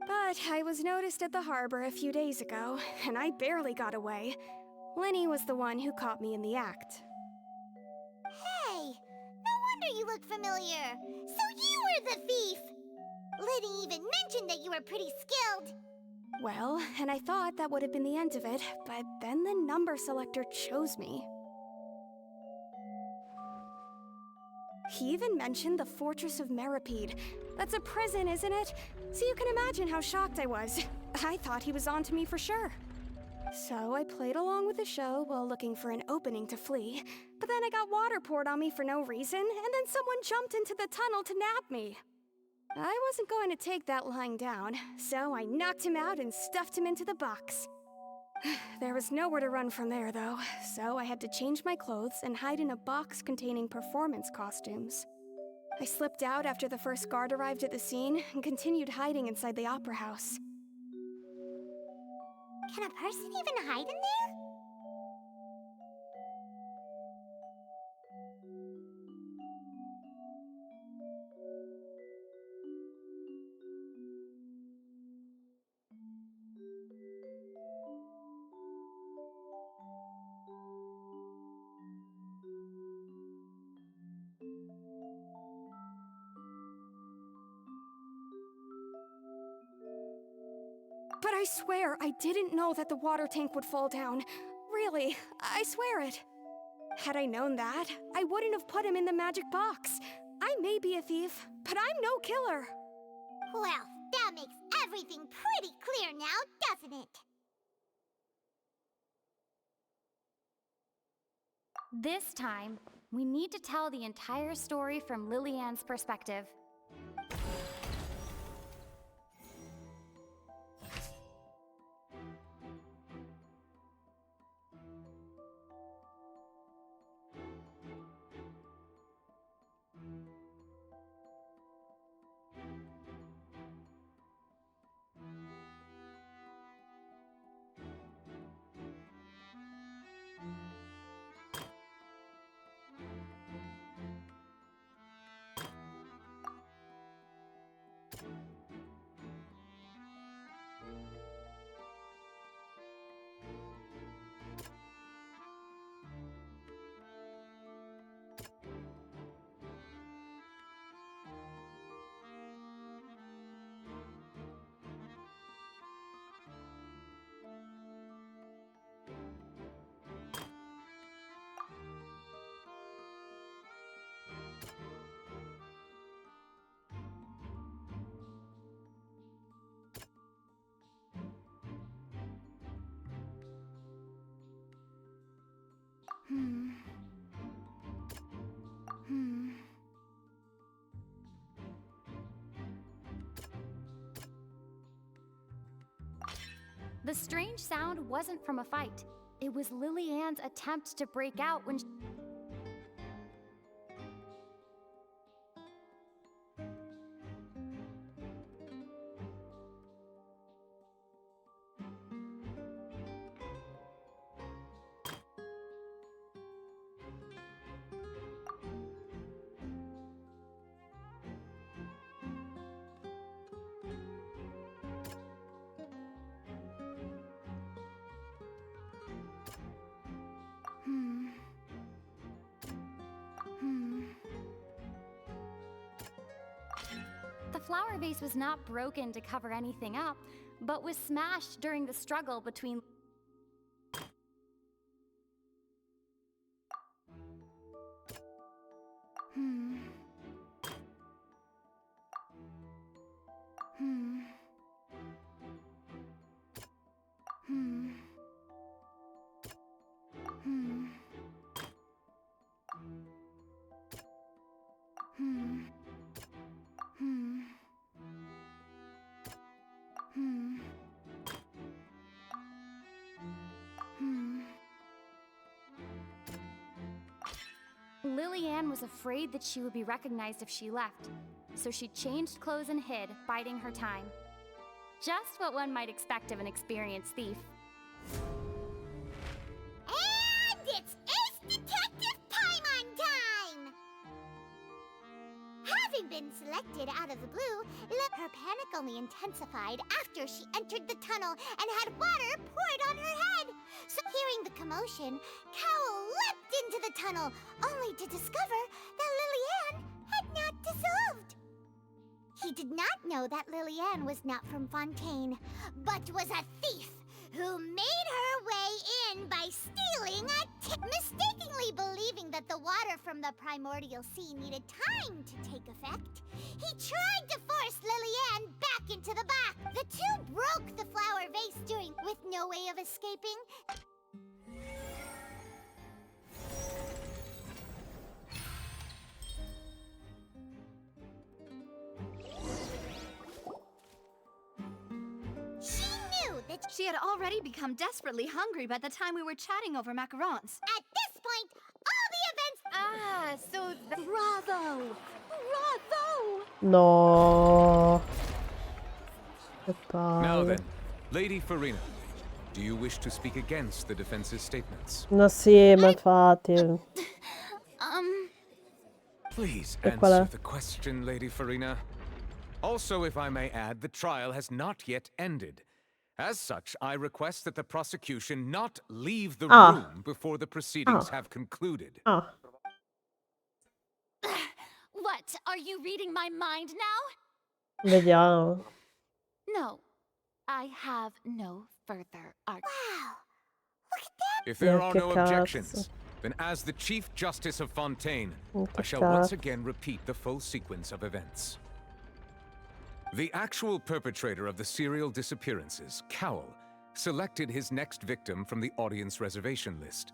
But I was noticed at the harbor a few days ago, and I barely got away. Linny was the one who caught me in the act. Hey! No wonder you look familiar! So you were the thief! Liddy even mentioned that you were pretty skilled! Well, and I thought that would have been the end of it, but then the number selector chose me. He even mentioned the Fortress of Meripede. That's a prison, isn't it? So you can imagine how shocked I was. I thought he was onto me for sure. So I played along with the show while looking for an opening to flee, but then I got water poured on me for no reason, and then someone jumped into the tunnel to nab me. I wasn't going to take that lying down, so I knocked him out and stuffed him into the box. There was nowhere to run from there, though, so I had to change my clothes and hide in a box containing performance costumes. I slipped out after the first guard arrived at the scene and continued hiding inside the opera house. Can a person even hide in there? But I swear, I didn't know that the water tank would fall down. Really, I swear it. Had I known that, I wouldn't have put him in the magic box. I may be a thief, but I'm no killer. Well, that makes everything pretty clear now, doesn't it? This time, we need to tell the entire story from Lillian's perspective. The strange sound wasn't from a fight. It was Lillian's attempt to break out when The flower vase was not broken to cover anything up, but was smashed during the struggle between Lillian was afraid that she would be recognized if she left, so she changed clothes and hid, biding her time. Just what one might expect of an experienced thief. And it's Ace Detective Paimon time! Having been selected out of the blue, her panic only intensified after she entered the tunnel and had water poured on her head. So hearing the commotion, Cowell leapt into the tunnel, only to discover that Lillian had not dissolved. He did not know that Lillian was not from Fontaine, but was a thief who made her way in by stealing a mistakenly believing that the water from the primordial sea needed time to take effect. He tried to force Lillian back into the bath. The two broke the flower vase with no way of escaping. She knew that she had already become desperately hungry by the time we were chatting over macarons. At this point, all the events... Ah, so... Bravo! Bravo! No. Che palle. Now then, Lady Farina, do you wish to speak against the defense's statements? No, sì, ma infatti. Please E qual answer è? the question, Lady Farina. Also, if I may add, the trial has not yet ended. As such, I request that the prosecution not leave the room before the proceedings have concluded. What? Are you reading my mind now? Vediamo. No. I have no further argument. Wow. Look at that. If there are che no cazzo. objections, then as the Chief Justice of Fontaine, I shall cazzo. once again repeat the full sequence of events. The actual perpetrator of the serial disappearances, Cowell, selected his next victim from the audience reservation list.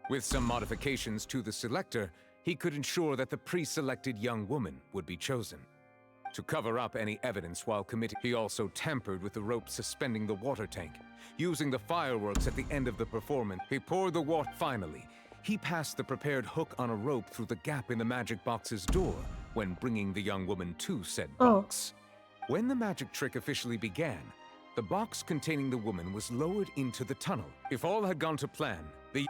With some modifications to the selector, he could ensure that the pre-selected young woman would be chosen. To cover up any evidence while committing, he also tampered with the rope suspending the water tank. Using the fireworks at the end of the performance, he poured the water. Finally, he passed the prepared hook on a rope through the gap in the magic box's door when bringing the young woman to said box. When the magic trick officially began, the box containing the woman was lowered into the tunnel. If all had gone to plan,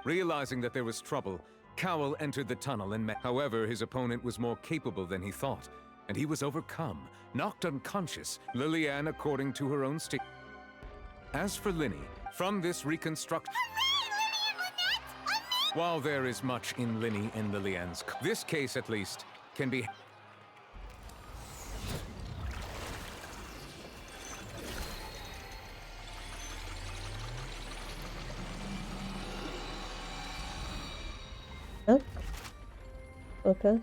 realizing that there was trouble, Cowell entered the tunnel and met. However, his opponent was more capable than he thought, and he was overcome, knocked unconscious, Lillian according to her own statement. As for Linny, from this reconstruction... While there is much in Linny and Lillian's... This case, at least, can be... Okay.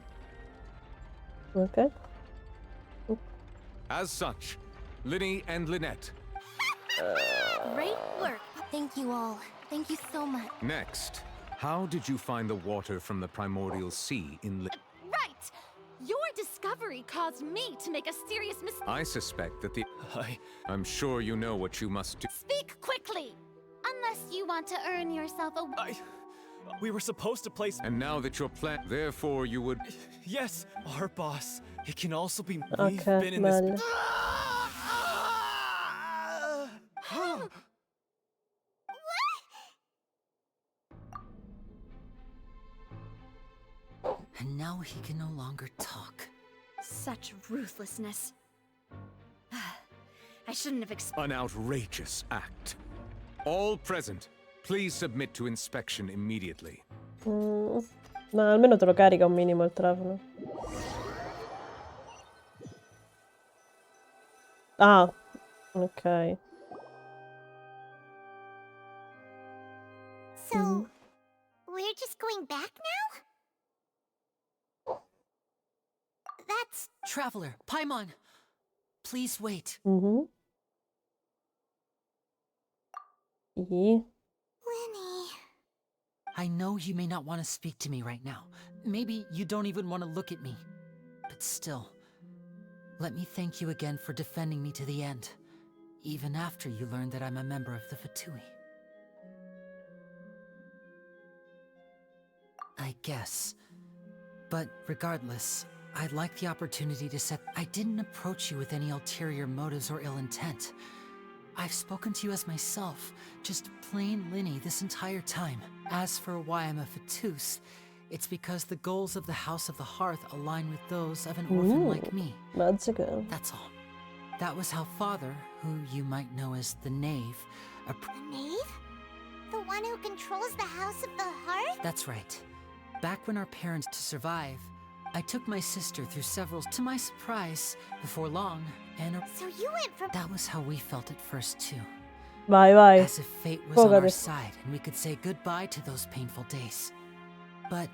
Okay. As such, Linny and Lynette. Great work. Thank you all. Thank you so much. Next, how did you find the water from the primordial sea in Right! Your discovery caused me to make a serious mistake. I suspect that the... I'm sure you know what you must do. Speak quickly! Unless you want to earn yourself a... We were supposed to place... And now that you're therefore you would... Yes, our boss. It can also be... Okay, We've been in this... bene. And now he can no longer talk. Such ruthlessness. I shouldn't have An outrageous act. All present, please submit to inspection immediately. Ma almeno te lo carica un minimo il telefono. Ah, ok. So, we're just going back now? that's... Traveler, Paimon! Please wait. Lenny. I know you may not want to speak to me right now. Maybe you don't even want to look at me. But still, let me thank you again for defending me to the end, even after you learned that I'm a member of the Fatui. I guess. But regardless, I'd like the opportunity to set... I didn't approach you with any ulterior motives or ill intent. I've spoken to you as myself, just plain Lenny this entire time. As for why I'm a Fatus, it's because the goals of the House of the Hearth align with those of an orphan like me. That's good. That's all. That was how Father, who you might know as the Knave... The Knave? The one who controls the House of the Hearth? That's right. Back when our parents to survive, I took my sister through several... To my surprise, before long, Anna... So you went from... That was how we felt at first, too. Vai. As if fate was on our side and we could say goodbye to those painful days. But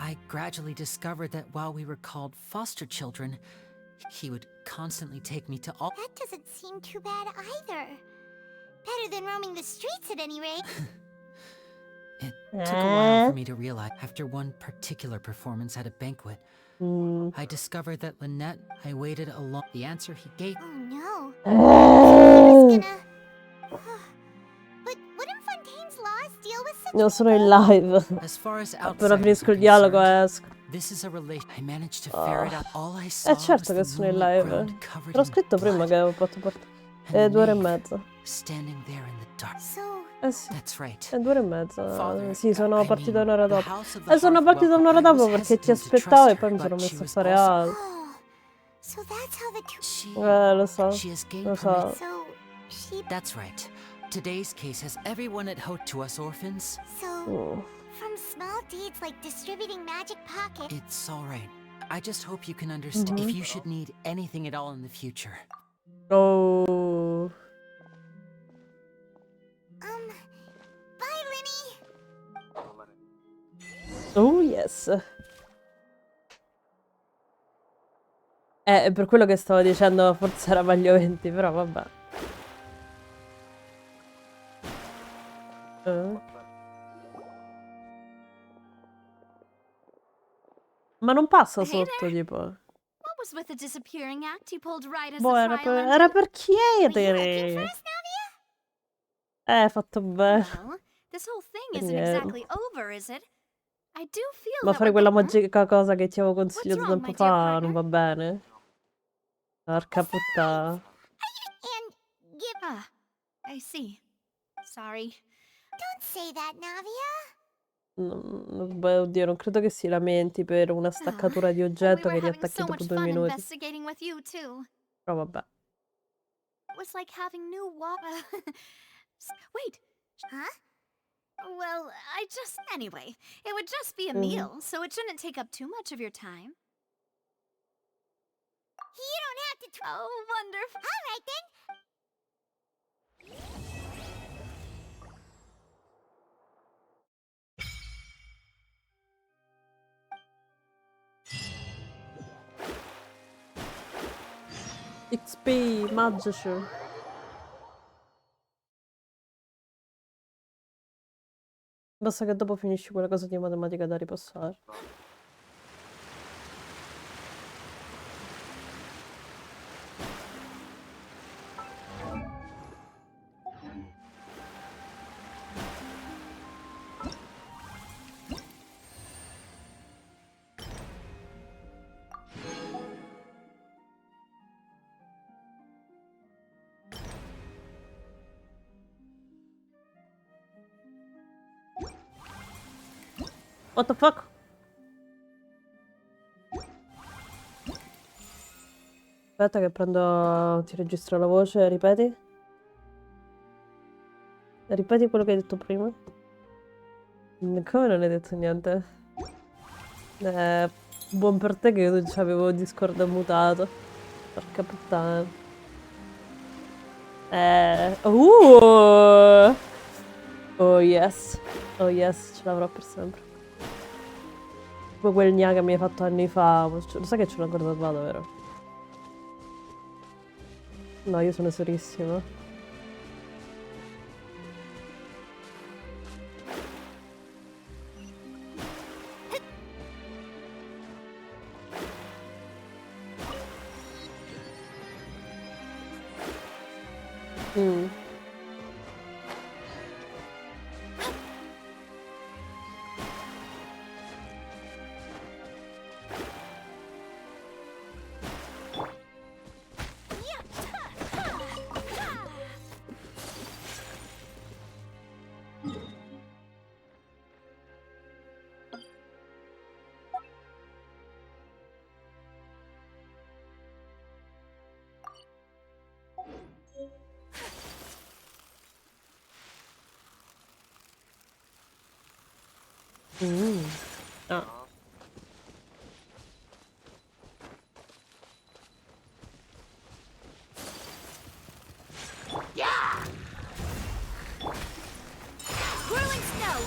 I gradually discovered that while we were called foster children, he would constantly take me to all... That doesn't seem too bad either. Better than roaming the streets at any rate. It took a while for me to realize. After one particular performance at a banquet, I discovered that Lynette, I waited along. The answer he gave... Oh no. But wouldn't Fontaine's laws deal with such... No, sono in live. As far as Appena finisco il dialogo esco. This is a relation. I managed to ferret out all I saw. Certo che sono in live. L'ho scritto prima che avevo fatto parte. È 2 ore e mezza. Standing there in the dark. Sì. That's right. È 2 ore e mezza. Sì, sono partita un'ora dopo. Sono partita un'ora dopo perché ti aspettavo e poi mi sono messo a fare altro. So that's how the two... Lo so. Lo so. That's right. Today's case has everyone at Hote to us orphans. So, from small deeds like distributing magic pockets... It's alright. I just hope you can understand if you should need anything at all in the future. Oh. Bye, Lenny. Oh, yes. È per quello che stavo dicendo, forse era meglio 20, però vabbè. Ma non passa sotto, tipo. What was with the disappearing act you pulled right as Boh, the era trial per ended? chiedere. Fatto bene. Well, this whole thing isn't Yeah. exactly over, is it? I do feel Ma that fare we're quella going- magica cosa che ti avevo consigliato wrong, tempo my dear fa non va bene? Porca puttana. And give... Ah, I see. Sorry. Don't say that, Navia. Beh, oddio, non credo che si lamenti per una staccatura di oggetto che We were having riattacchi so dopo much 2 fun minuti. investigating with you, too. Però vabbè. It was like having new Wait. Huh? Well, Anyway, it would just be a Mhm. meal, so it shouldn't take up too much of your time. You don't have to... Oh, wonderful. All right, then. XP, magici. Basta che dopo finisci quella cosa di matematica da ripassare. What the fuck? Aspetta che prendo... ti registro la voce, ripeti? Ripeti quello che hai detto prima? Come non hai detto niente? Buon per te che io non c'avevo Discord mutato. Porca puttana. Oh yes. Oh yes, ce l'avrò per sempre. Tipo quel gna che mi hai fatto anni fa. Lo sai che ce l'ho ancora tatuato, vero? No, io sono serissima. Ah. Whirling snow.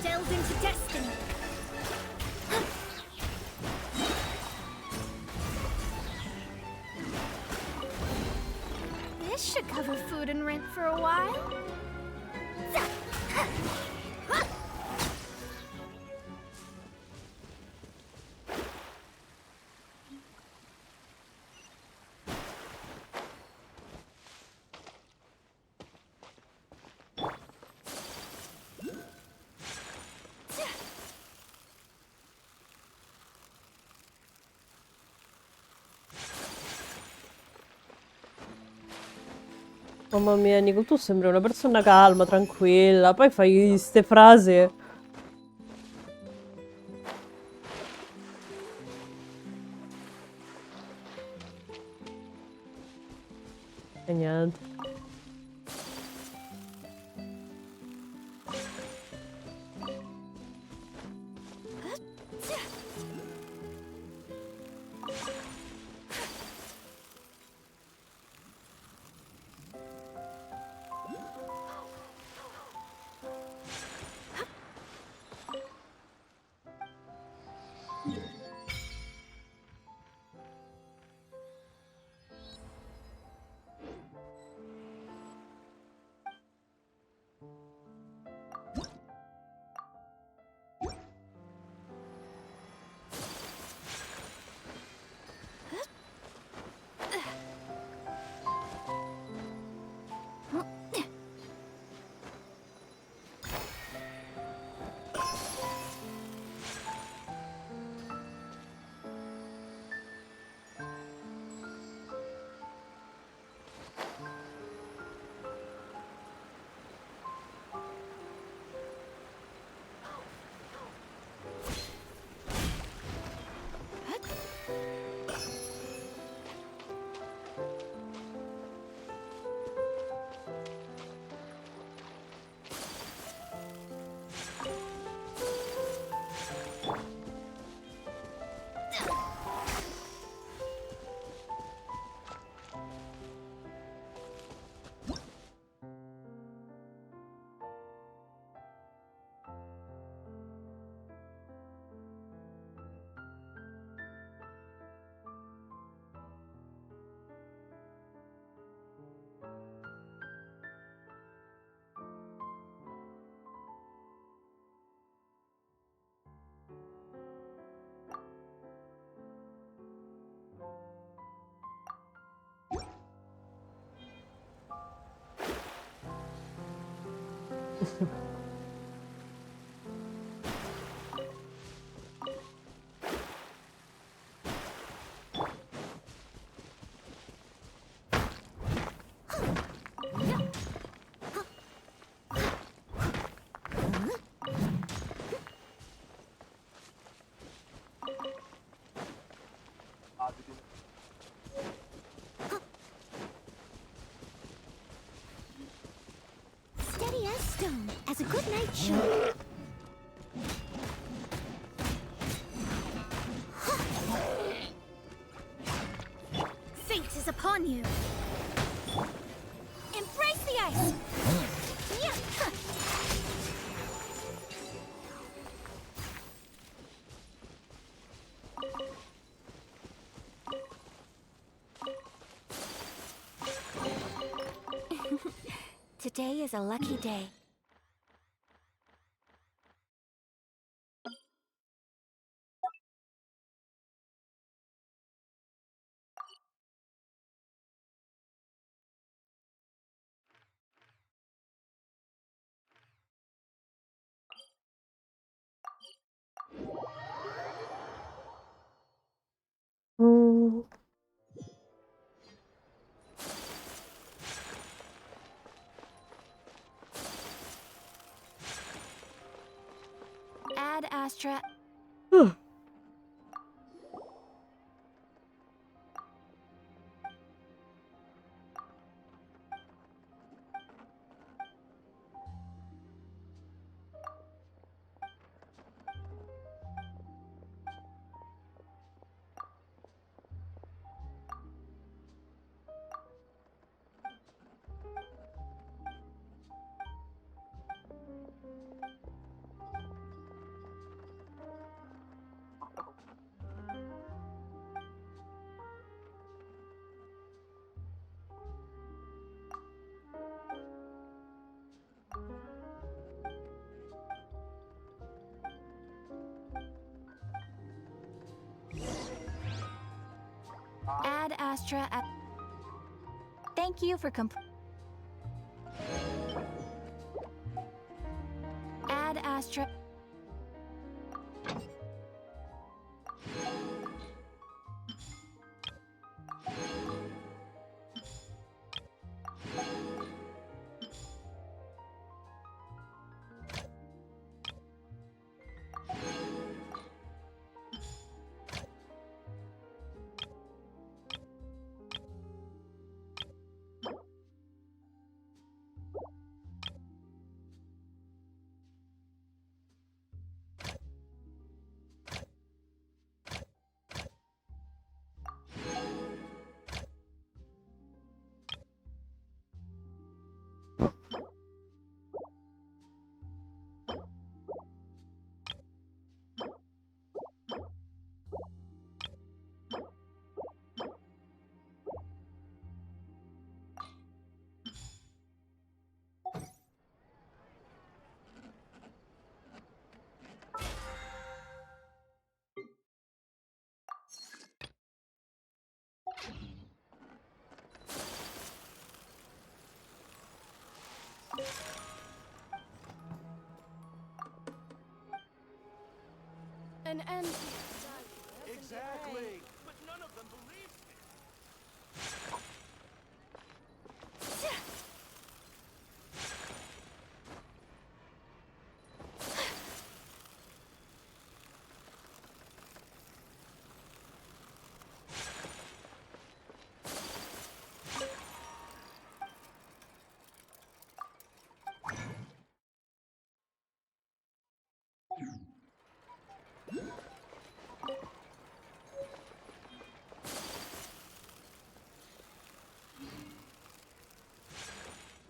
Delve into destiny. This should cover food and rent for a while. Mamma mia, Nico, tu sembri una persona calma, tranquilla, poi fai queste frasi. E niente. Steady as stone, as a good knight should. on you. Embrace the ice. Today is a lucky day. Mm. Ad Astra. Ad Astra. Thank you for Ad Astra. An end. Exactly. But none of them believes it.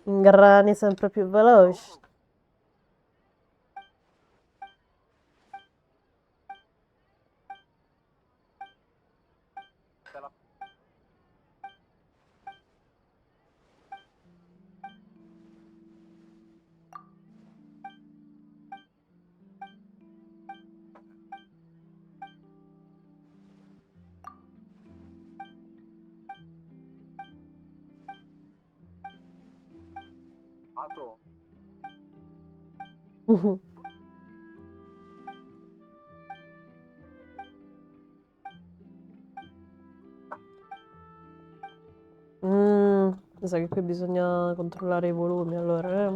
Grani sempre più veloci. Mi sa che qui bisogna controllare i volumi allora,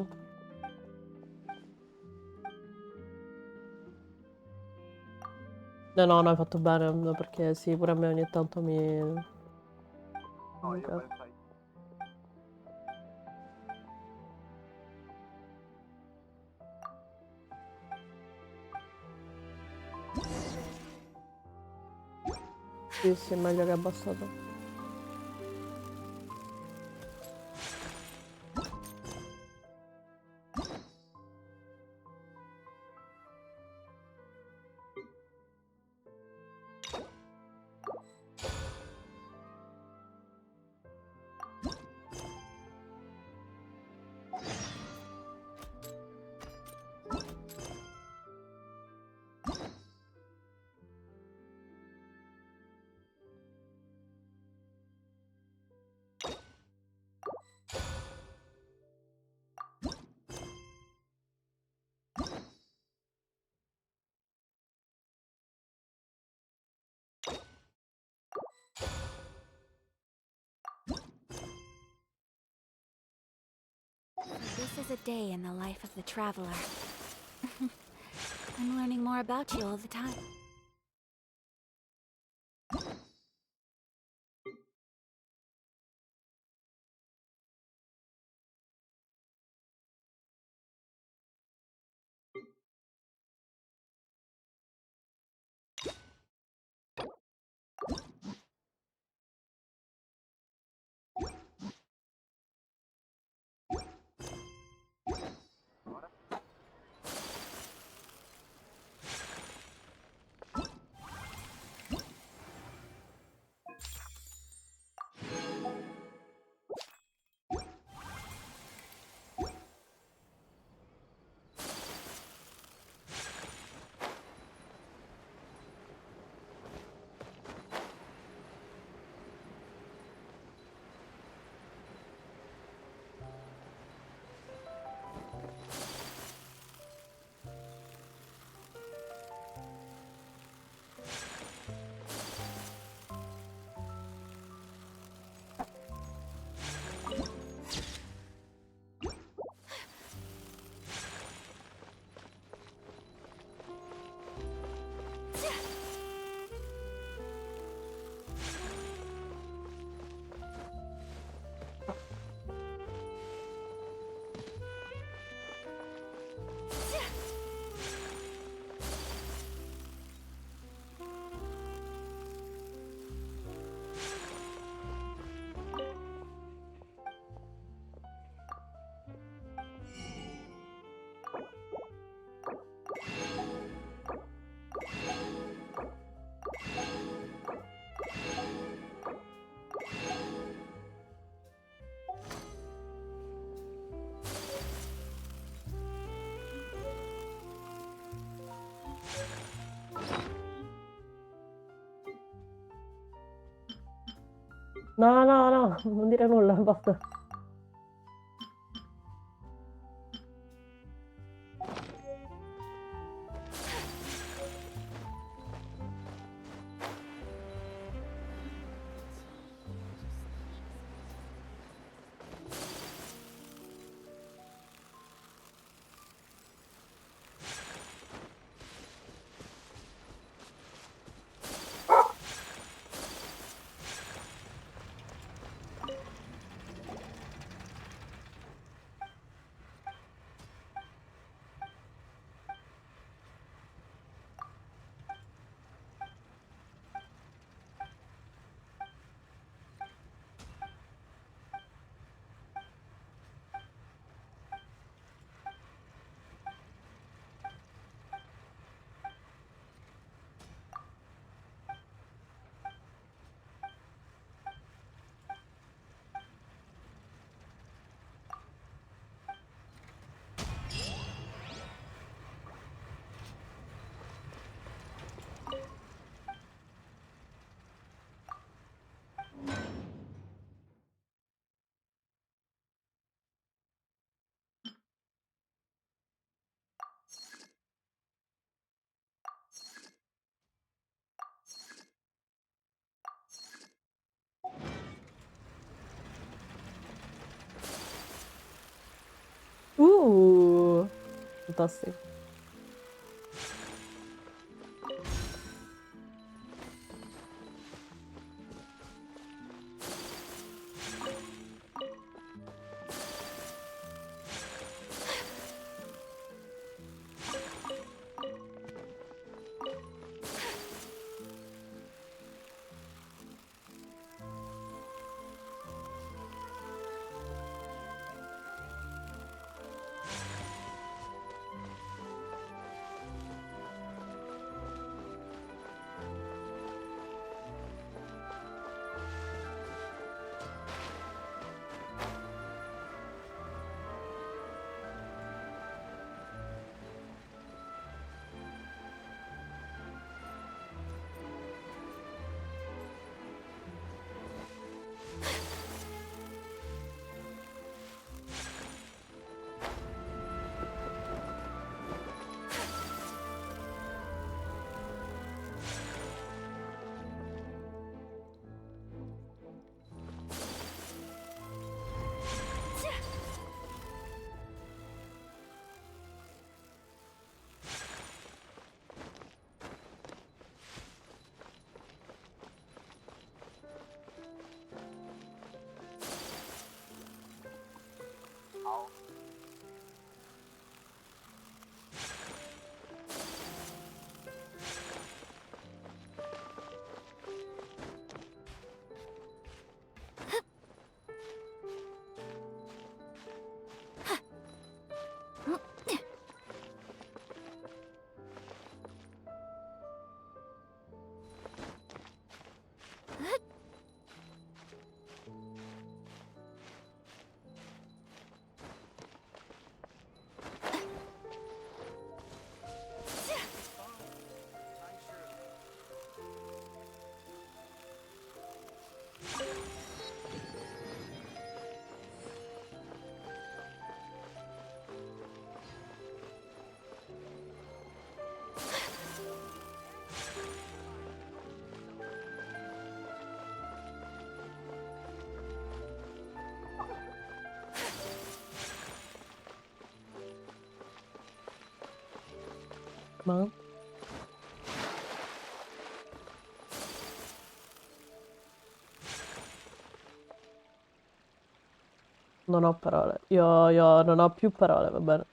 No, hai fatto bene, perché sì, pure a me ogni tanto mi... Sì, è meglio che abbassato. This is a day in the life of the traveler. I'm learning more about you all the time. No, no, no, non dire nulla, basta. Fantastico. Ma... Non ho parole. Io non ho più parole, va bene.